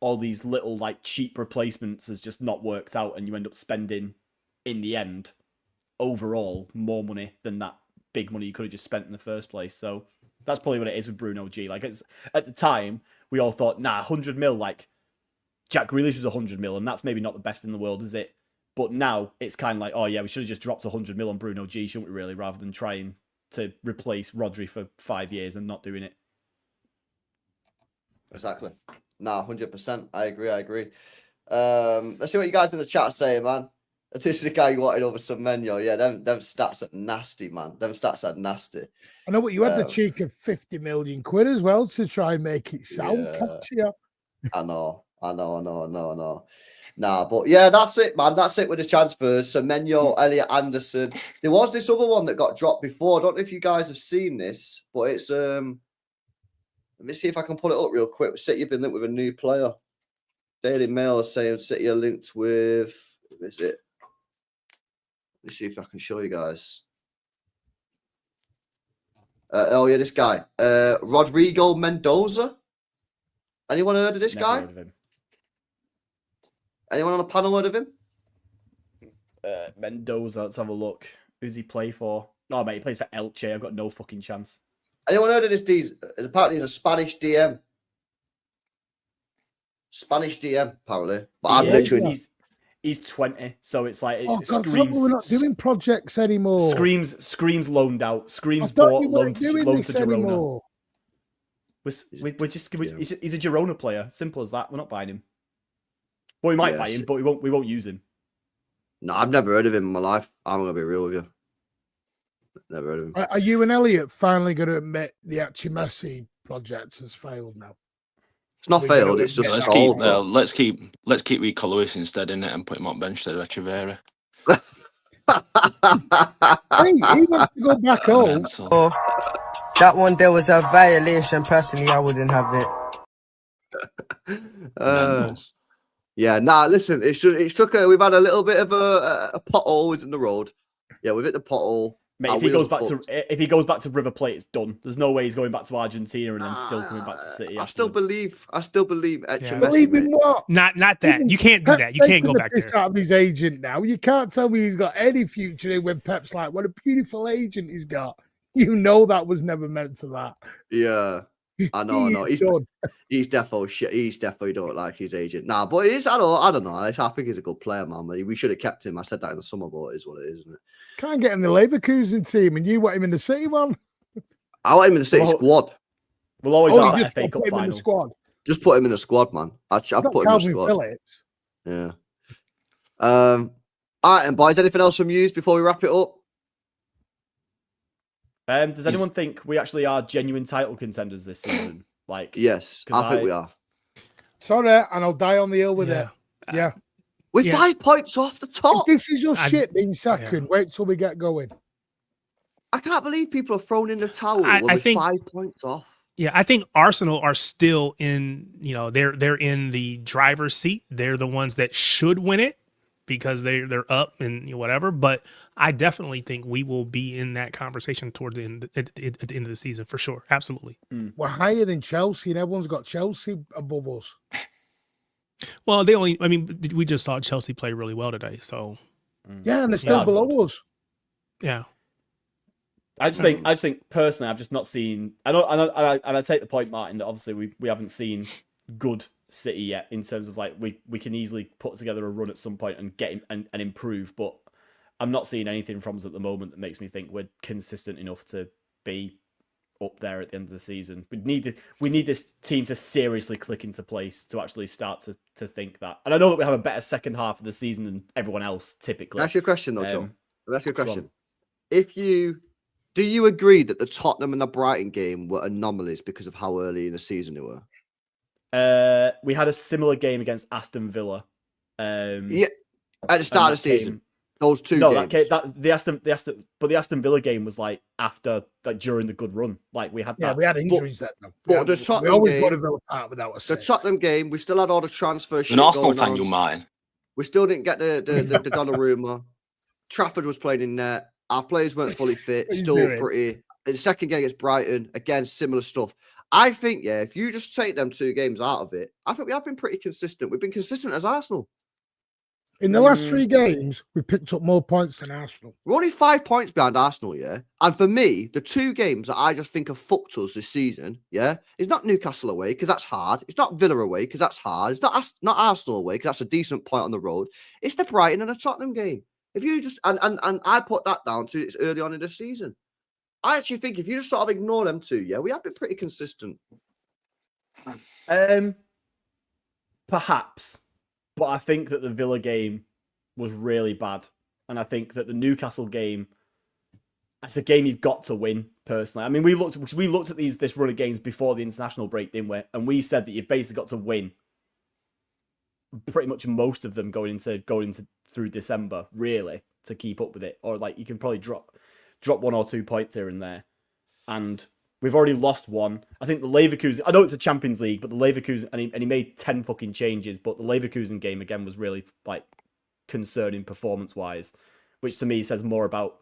all these little like cheap replacements has just not worked out, and you end up spending in the end overall more money than that big money you could have just spent in the first place. So that's probably what it is with Bruno G. Like it's at the time we all thought, 100 mil, like Jack Grealish was 100 mil, and that's maybe not the best in the world, is it? But now it's kind of like, oh yeah, we should have just dropped 100 mil on Bruno G, shouldn't we really, rather than trying to replace Rodri for 5 years and not doing it. Exactly. 100%. I agree. Let's see what you guys in the chat say, man. This is the guy you wanted over some Menyo. Yeah, them stats are nasty, man. Them stats are nasty. I know, but you had the cheek of 50 million quid as well to try and make it sound catchier. I know. Nah, but yeah, that's it, man. That's it with the transfers. So Menyo, Elliot Anderson. There was this other one that got dropped before. I don't know if you guys have seen this, but it's let me see if I can pull it up real quick. City have been linked with a new player. Daily Mail is saying City are linked with, who is it? Let me see if I can show you guys. This guy. Rodrigo Mendoza. Anyone heard of this guy? Heard of him. Anyone on the panel heard of him? Mendoza, let's have a look. Who's he play for? No, mate, he plays for Elche. I've got no fucking chance. Anyone heard of this? Apparently, he's a Spanish DM. Apparently. But I'm literally... He's 20, so it's like... God, we're not doing projects anymore. Screams loaned out. Screams bought, loaned to Girona. He's a Girona player. Simple as that. We're not buying him. Well, we might buy him, but we won't use him. No, I've never heard of him in my life. I'm going to be real with you. Never heard of him. Are you and Elliot finally going to admit the Messi project has failed now? It's not failed. It's just stalled. Let's keep Rico Lewis instead in it and put him on bench instead of Echeverri. He wants to go back home. Oh, that one there was a violation. Personally, I wouldn't have it. Yeah, listen, we've had a little bit of a pothole in the road. Yeah, we've hit the pothole. Mate, if he goes back to River Plate, it's done. There's no way he's going back to Argentina and then still coming back to City. I still believe Messi. Believe in what? Not that. You can't do that. You can't go back there. Out of his agent now. You can't tell me he's got any future in when Pep's like, what a beautiful agent he's got. You know that was never meant for that. Yeah. I know. He's definitely shit. He's definitely don't like his agent. But it is. I don't know. I think he's a good player, man. We should have kept him. I said that in the summer, but it is what it is, isn't it? Can't get him the Leverkusen team, and you want him in the City one. I want him in the City squad. We'll always have that FA Cup final. In the squad. Just put him in the squad, man. I've put him in the squad. Phillips. Yeah. All right, and boys, anything else from you before we wrap it up? Does anyone think we actually are genuine title contenders this season? Yes, I think we are. Sorry, and I'll die on the hill with it. Yeah. We're 5 points off the top. If this is your shit being second. Wait till we get going. I can't believe people are thrown in the towel. I think 5 points off. Yeah, I think Arsenal are still in, they're in the driver's seat. They're the ones that should win it because they're up and whatever. But I definitely think we will be in that conversation toward the end at the end of the season for sure. Absolutely. We're higher than Chelsea, and everyone's got Chelsea above us. Well, they only. I mean, we just saw Chelsea play really well today. So Yeah, and they're still below us. yeah. I just think personally, I've just not seen. And I take the point, Martin, that obviously we haven't seen good City yet in terms of like we can easily put together a run at some point and get and improve, but I'm not seeing anything from us at the moment that makes me think we're consistent enough to be up there at the end of the season. We need this team to seriously click into place to actually start to think that. And I know that we have a better second half of the season than everyone else typically. Ask you a question though, John. Ask you a question. Do you agree that the Tottenham and the Brighton game were anomalies because of how early in the season they were? We had a similar game against Aston Villa. Yeah, at the start of the season. Those two games. The Aston Villa game was like after, like during the good run. Like we had we had injuries then. But we always got to Villa Park without a six. The Tottenham game, we still had all the transfer shit An Arsenal going fan, on. you Martin. We still didn't get the Donnarumma. Trafford was playing in net. Our players weren't fully fit. Still pretty. In the second game against Brighton, again, similar stuff. I think, if you just take them two games out of it, I think we have been pretty consistent. We've been consistent as Arsenal. In the last 3 games, we picked up more points than Arsenal. We're only 5 points behind Arsenal, yeah? And for me, the 2 games that I just think have fucked us this season, is not Newcastle away, because that's hard. It's not Villa away, because that's hard. It's not Arsenal away, because that's a decent point on the road. It's the Brighton and the Tottenham game. If you just, and I put that down to it's early on in the season. I actually think if you just sort of ignore them two, we have been pretty consistent. Perhaps. But I think that the Villa game was really bad. And I think that the Newcastle game, that's a game you've got to win, personally. I mean, we looked at this run of games before the international break, didn't we? And we said that you've basically got to win pretty much most of them going into through December, really, to keep up with it. Or like you can probably drop 1 or 2 points here and there. And we've already lost one. I think the Leverkusen, I know it's a Champions League, but the Leverkusen, and he made 10 fucking changes, but the Leverkusen game again was really like concerning performance-wise, which to me says more about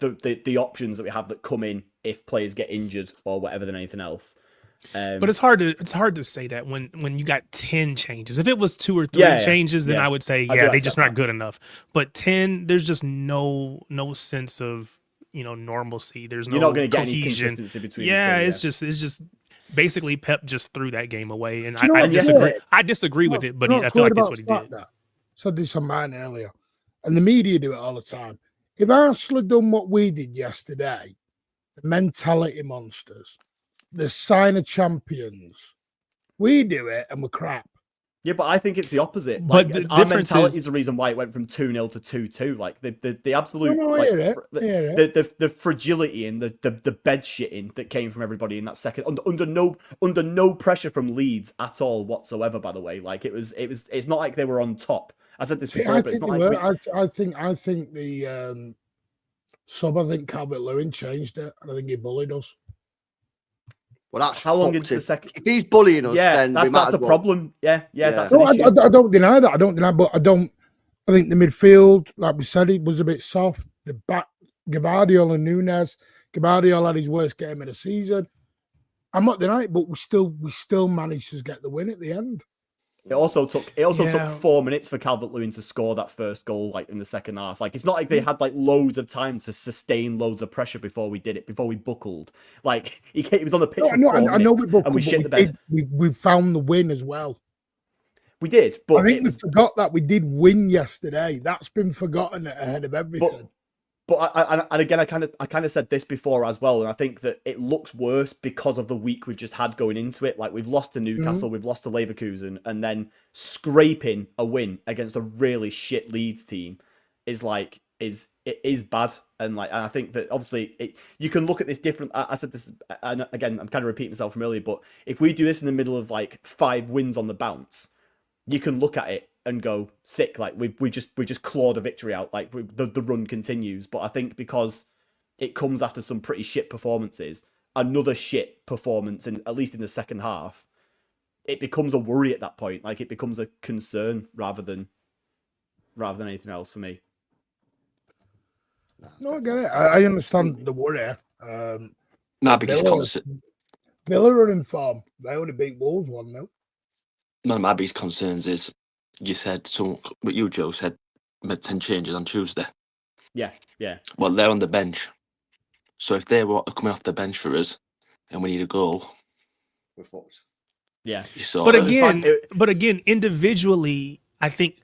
the options that we have that come in if players get injured or whatever than anything else. But it's hard to say that when you got 10 changes. If it was 2 or 3 changes, then I would say they just not good enough. But 10, there's just no sense of normalcy. There's no. You're not going to get any consistency between. It's just basically Pep just threw that game away, and I disagree. I disagree with it, but I feel like that's what he did. Said this on mine earlier, and the media do it all the time. If Arsenal had done what we did yesterday, the mentality monsters, the sign of champions, we do it and we're crap. Yeah, but I think it's the opposite. But like, the our difference mentality is the reason why it went from 2-0 to 2-2. Like the absolute the fragility and the bed shitting that came from everybody in that second under no pressure from Leeds at all whatsoever. By the way, like it's not like they were on top. I said this before, but it's not like I think the I think Calvert-Lewin changed it, and I think he bullied us. Well, that's how long into the second? If he's bullying us, then that's the problem. Yeah. That's no, I don't deny that. But I think the midfield, like we said, it was a bit soft. The back, Gvardiol and Nunes. Gvardiol had his worst game of the season. I'm not denying it, but we still managed to get the win at the end. It also took 4 minutes for Calvert-Lewin to score that first goal, like in the second half. Like it's not like they had like loads of time to sustain loads of pressure before we did it, before we buckled. Like he was on the pitch for 4 minutes, I know we buckled, and we shit the bed. We found the win as well. We did, but I think we forgot that we did win yesterday. That's been forgotten ahead of everything. But I kind of said this before as well, and I think that it looks worse because of the week we've just had going into it. Like we've lost to Newcastle, we've lost to Leverkusen, and then scraping a win against a really shit Leeds team is bad. And I think that obviously you can look at this different. I said this, and again, I'm kind of repeating myself from earlier, but if we do this in the middle of like 5 wins on the bounce, you can look at it and go sick, like we just clawed a victory out, like the run continues. But I think because it comes after some pretty shit performances, another shit performance, and at least in the second half, it becomes a worry at that point. Like it becomes a concern rather than anything else for me. No, I get it. I understand the worry. Villa are in form. They only beat Wolves 1-0. One of my biggest concerns is you said but you, Joe, said made 10 changes on Tuesday. Yeah. Well, they're on the bench. So if they were coming off the bench for us and we need a goal, We're fucked. Yeah. But again, individually, I think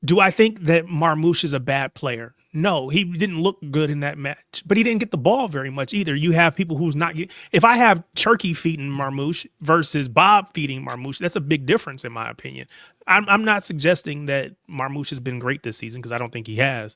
do I think that Marmoush is a bad player? No, he didn't look good in that match, but he didn't get the ball very much either. You have people who's not. If I have Turkey feeding Marmoush versus Bob feeding Marmoush, that's a big difference in my opinion. I'm not suggesting that Marmoush has been great this season because I don't think he has,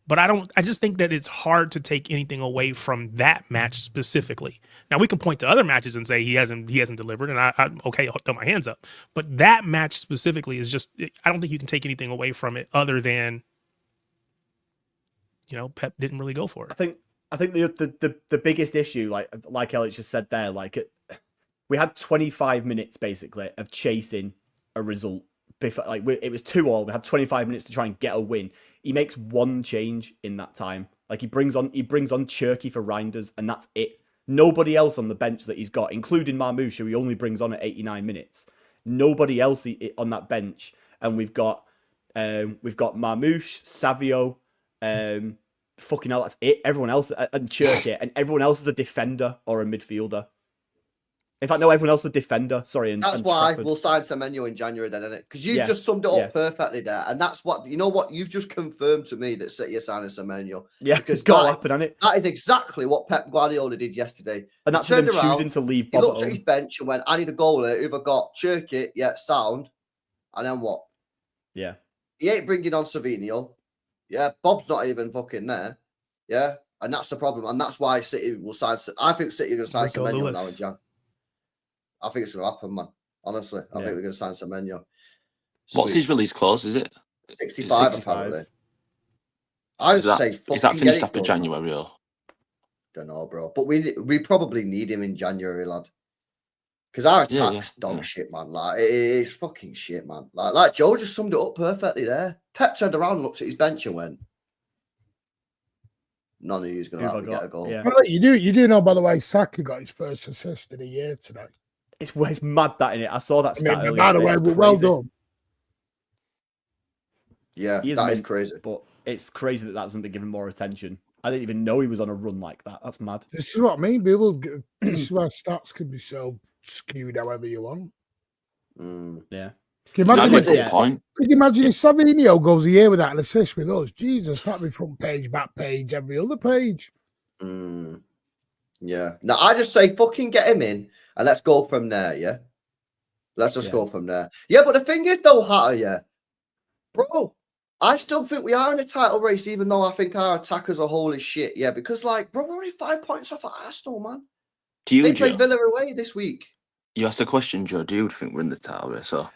but I just think that it's hard to take anything away from that match specifically. Now we can point to other matches and say he hasn't delivered, and I okay, I'll throw my hands up. But that match specifically is just, I don't think you can take anything away from it other than, Pep didn't really go for it. I think the biggest issue, like Elliot just said there, we had 25 minutes basically of chasing a result. Before, it was 2-2. We had 25 minutes to try and get a win. He makes one change in that time. He brings on Cherky for Reinders, and that's it. Nobody else on the bench that he's got, including Marmoush, who he only brings on at 89 minutes. Nobody else on that bench, and we've got Marmoush, Savio, fucking hell, that's it. Everyone else, and Cherky, and everyone else is a defender or a midfielder. In fact, no, everyone else is a defender. Sorry, that's why we'll sign Semenyo in January then, isn't it? Because you just summed it up perfectly there, and that's what you've just confirmed to me that City are signing Semenyo. Yeah, because it's got to happen, hasn't it? That is exactly what Pep Guardiola did yesterday, and that's him choosing to leave. Bob, he looked at his bench and went, "I need a goalie. Who've I got? Cherky, sound." And then what? Yeah, he ain't bringing on Savinio. Yeah, Bob's not even fucking there. Yeah, and that's the problem, and that's why City will sign. I think City are going to sign Semenyo now in Jan. I think it's going to happen, man. Honestly, I think we're going to sign Semenyo. What's his release clause? Is it 65? Apparently. Is that finished after January or? Don't know, bro. But we probably need him in January, lad. Because our attack's dog shit, man. It's fucking shit, man. Like Joe just summed it up perfectly there. Pep turned around and looked at his bench and went, "None of you's going to get a goal." Yeah. Well, you do know, by the way, Saka got his first assist of the year today. It's mad that in it. I saw that stat earlier. By the way, well done. Yeah, that is crazy. But it's crazy that hasn't been given more attention. I didn't even know he was on a run like that. That's mad. This is what I mean. This is where stats can be so skewed however you want. Yeah. Can you imagine if Savinio goes a year without an assist with us? Jesus, that'd be front page, back page, every other page. Yeah. Now, I just say fucking get him in and let's go from there, yeah? Let's just go from there. Yeah, but the thing is, though, Hatter, bro, I still think we are in a title race, even though I think our attack as a whole is shit, yeah? Because, bro, we're only 5 points off at Arsenal, man. They played Villa away this week. You asked a question, Joe. Do you think we're in the title race or?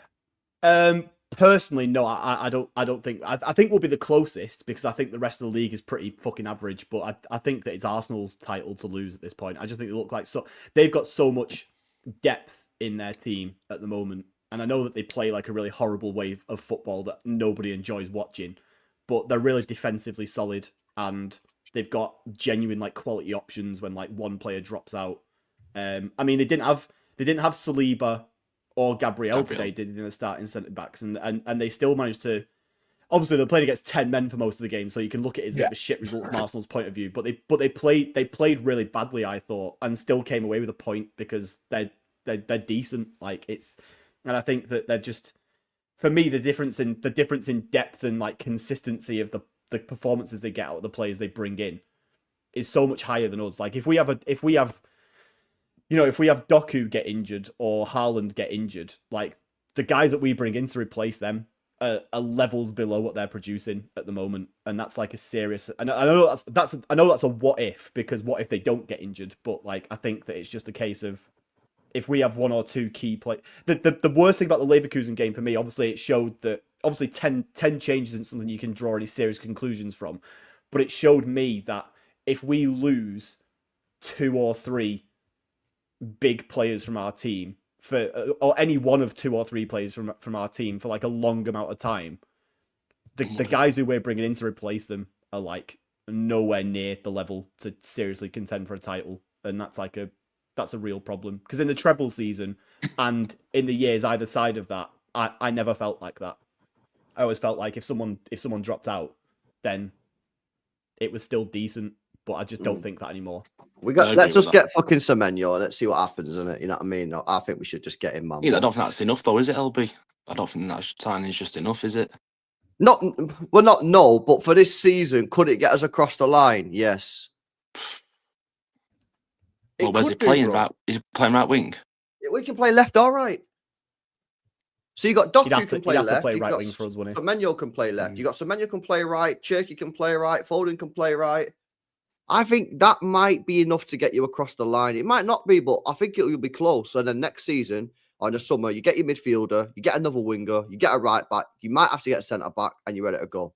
Personally, no, I don't think. I think we'll be the closest because I think the rest of the league is pretty fucking average. But I think that it's Arsenal's title to lose at this point. I just think they look like they've got so much depth in their team at the moment, and I know that they play a really horrible way of football that nobody enjoys watching, but they're really defensively solid and they've got genuine quality options when one player drops out. I mean, they didn't have Saliba or Gabriel today, did in the starting centre backs, and they still managed to. Obviously, they're playing against 10 men for most of the game, so you can look at it as a shit result from Arsenal's point of view. But they played really badly, I thought, and still came away with a point because they're decent. And I think that they're just, for me, the difference in depth and consistency of the performances they get out of the players they bring in is so much higher than us. If we have Doku get injured or Haaland get injured, the guys that we bring in to replace them are levels below what they're producing at the moment, and that's a serious. And I know that's a what if, because what if they don't get injured? But I think that it's just a case of if we have one or two key play. The worst thing about the Leverkusen game for me, obviously, it showed that 10 changes isn't something you can draw any serious conclusions from, but it showed me that if we lose 2 or 3 big players from our team or any one of 2 or 3 players from our team for a long amount of time, the guys who we're bringing in to replace them are nowhere near the level to seriously contend for a title, and that's a real problem because in the treble season and in the years either side of that, I never felt like that. I always felt like if someone dropped out, then it was still decent. But I just don't think that anymore. Let's just get fucking Semenyo. Let's see what happens, isn't it? You know what I mean? I think we should just get him, man. Yeah, I don't think that's enough, though, is it, LB? I don't think that signing is just enough, is it? But for this season, could it get us across the line? Yes. Well, where's he playing? Right? Is he playing right wing? We can play left or right. So you got Doku can play left. Play right wing for us, wouldn't he? Semenyo can play left. You got Semenyo can play right. Cherky can play right. Foden can play right. I think that might be enough to get you across the line. It might not be, but I think it will be close. And then next season or in the summer, you get your midfielder, you get another winger, you get a right back, you might have to get a centre back, and you're ready to go.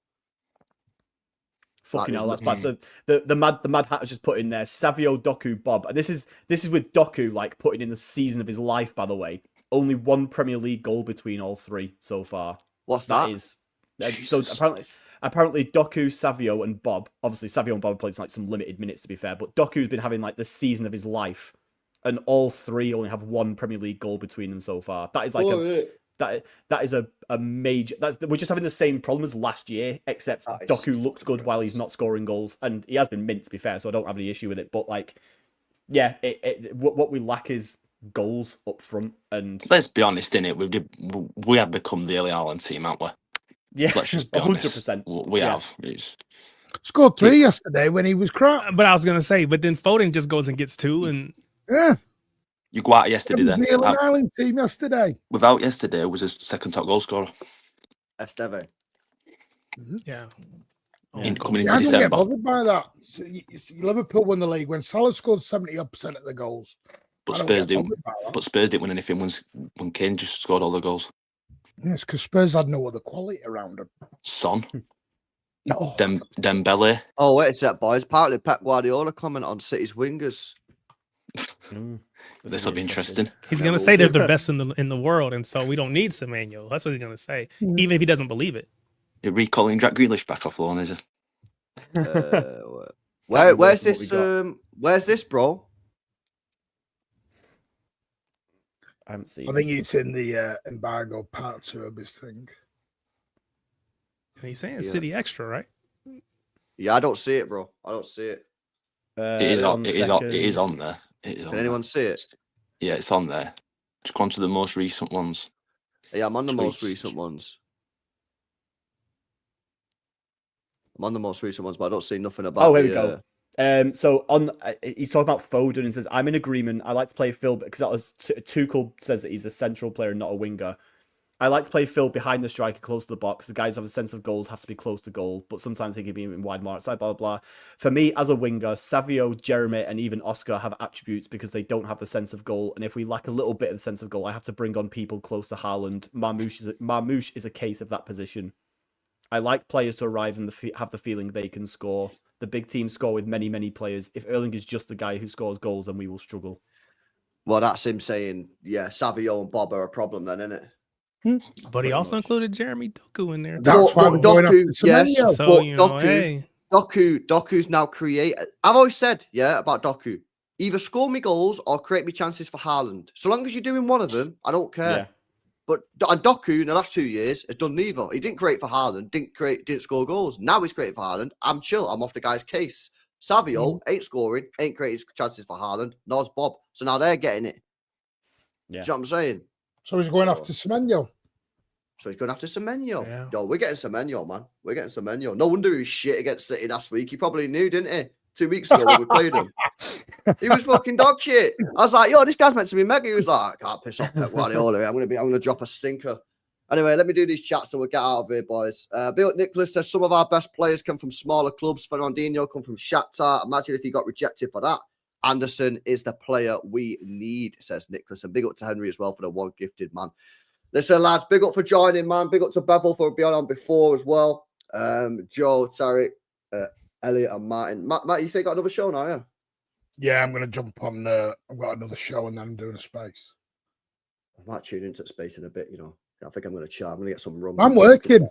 Fucking hell, that's bad. The mad hat was just put in there. Savio, Doku, Bob. And this is with Doku like putting in the season of his life, by the way. Only one Premier League goal between all three so far. What's that? So apparently Doku, Savio, and Bob. Obviously, Savio and Bob have played like some limited minutes, to be fair. But Doku's been having like the season of his life, and all three only have one Premier League goal between them so far. That is like that is a major. We're just having the same problem as last year, except Doku looks good while he's not scoring goals, and he has been mint, to be fair. So I don't have any issue with it. But like, yeah, what we lack is goals up front. And let's be honest, innit? We have become the Early Haaland team, haven't we? Yeah, let's just be 100%. Honest. We have. Scored 3 yesterday when he was crap. But I was gonna say, but then Foden just goes and gets 2, and yeah. You go out yesterday then. The Ireland team yesterday. Without yesterday, was his second top goal scorer. Esteve. Yeah. Coming into I don't December. get bothered by that. Liverpool won the league when Salah scored 70% of the goals. But Spurs didn't win anything when Kane just scored all the goals. Yes, because Spurs had no other quality around them. Son. No. Dembele. Oh, wait a sec, boys. Partly Pep Guardiola comment on City's wingers. This will be interesting. He's gonna say they're the best in the world, and so we don't need Semenyo. That's what he's gonna say, even if he doesn't believe it. You're recalling Jack Grealish back off loan, is it? Where's this? Where's this, bro? I haven't seen. I think it's in the embargo part 2 of this thing. And he's saying City Extra, right? Yeah, I don't see it, bro. I don't see it. It is on there. Can anyone see it? Yeah, it's on there. Just go on to the most recent ones. Yeah, I'm on the most recent ones. But I don't see nothing about. Oh, here we go. So he's talking about Foden and says, "I'm in agreement. I like to play Phil because that was Tuchel says that he's a central player and not a winger. I like to play Phil behind the striker, close to the box. The guys who have a sense of goals have to be close to goal, but sometimes he can be in wide, more outside, blah, blah, blah. For me, as a winger, Savio, Jeremy, and even Oscar have attributes because they don't have the sense of goal. And if we lack a little bit of the sense of goal, I have to bring on people close to Haaland. Marmoush is a case of that position. I like players to arrive and have the feeling they can score. The big teams score with many, many players. If Erling is just the guy who scores goals, then we will struggle." Well, that's him saying, yeah, Savio and Bob are a problem then, isn't it? But he also included Jeremy Doku in there. That's why we're going after Semenyo. So, you know, hey. Doku's now created. I've always said, about Doku, either score me goals or create me chances for Haaland. So long as you're doing one of them, I don't care. Yeah. But Doku in the last 2 years has done neither. He didn't create for Haaland, didn't score goals. Now he's creating for Haaland. I'm chill. I'm off the guy's case. Savio ain't scoring, ain't creating chances for Haaland, nor's Bob. So now they're getting it. Yeah. Do you know what I'm saying? So he's going after Semenyo. So he's going after Semenyo. Yeah. Yo, we're getting Semenyo, man. We're getting Semenyo. No wonder he was shit against City last week. He probably knew, didn't he? 2 weeks ago when we played him. He was fucking dog shit. I was like, yo, this guy's meant to be mega. He was like, I can't piss off Pep Guardiola. I'm gonna drop a stinker. Anyway, let me do these chats so we'll get out of here, boys. Bill Nicholas says some of our best players come from smaller clubs. Fernandinho come from Shakhtar. Imagine if he got rejected for that. Anderson is the player we need, says Nicholas. And big up to Henry as well for the one gifted, man. Listen, lads, big up for joining, man. Big up to Bevel for being on before as well. Joe, Tarek, Elliot, and Martin. Matt, you say you got another show now, yeah? Yeah, I'm going to jump on. I've got another show and then I'm doing a space. I might tune into space in a bit, you know. I think I'm going to chat. I'm going to get some rum. I'm working,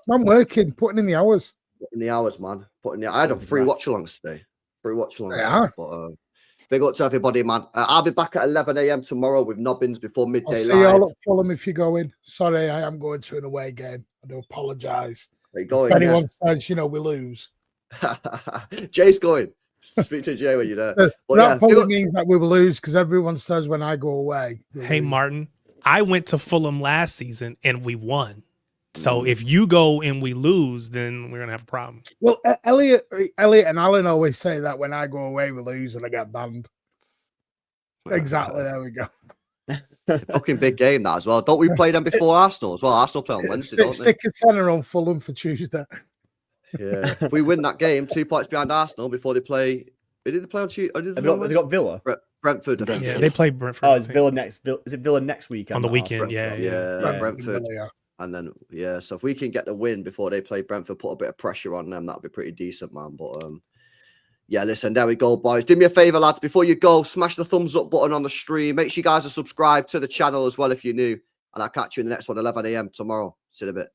putting in the hours. Putting the hours, man. I had a free watch-alongs today. Free watch-alongs. Yeah. But Big up to everybody, man. I'll be back at 11 a.m. tomorrow with Nobbins before I'll midday see you all live. at Fulham if you're going. Sorry, I am going to an away game. I do apologise. Are you going? If anyone says, we lose. Jay's going. Speak to Jay when you're there. That But probably means that we will lose because everyone says when I go away. Hey, Martin, I went to Fulham last season and we won. So if you go and we lose, then we're going to have a problem. Well, Elliot and Alan always say that when I go away, we lose and I get banned. Exactly. There we go. Fucking big game that as well. Don't we play them before Arsenal as well? Arsenal play on Wednesday, don't they? Stick a tenner on Fulham for Tuesday. Yeah. If we win that game, 2 points behind Arsenal before they play. Did they play on Tuesday? Have they got Villa? Brentford. I think. Yeah, they play Brentford. Oh, it's Villa next. Is it Villa next weekend? On the weekend, Arsenal? Yeah, Brentford. Yeah. And then, so if we can get the win before they play Brentford, put a bit of pressure on them, that'd be pretty decent, man. But listen, there we go, boys. Do me a favor, lads. Before you go, smash the thumbs up button on the stream. Make sure you guys are subscribed to the channel as well if you're new. And I'll catch you in the next one, 11 a.m. tomorrow. See you in a bit.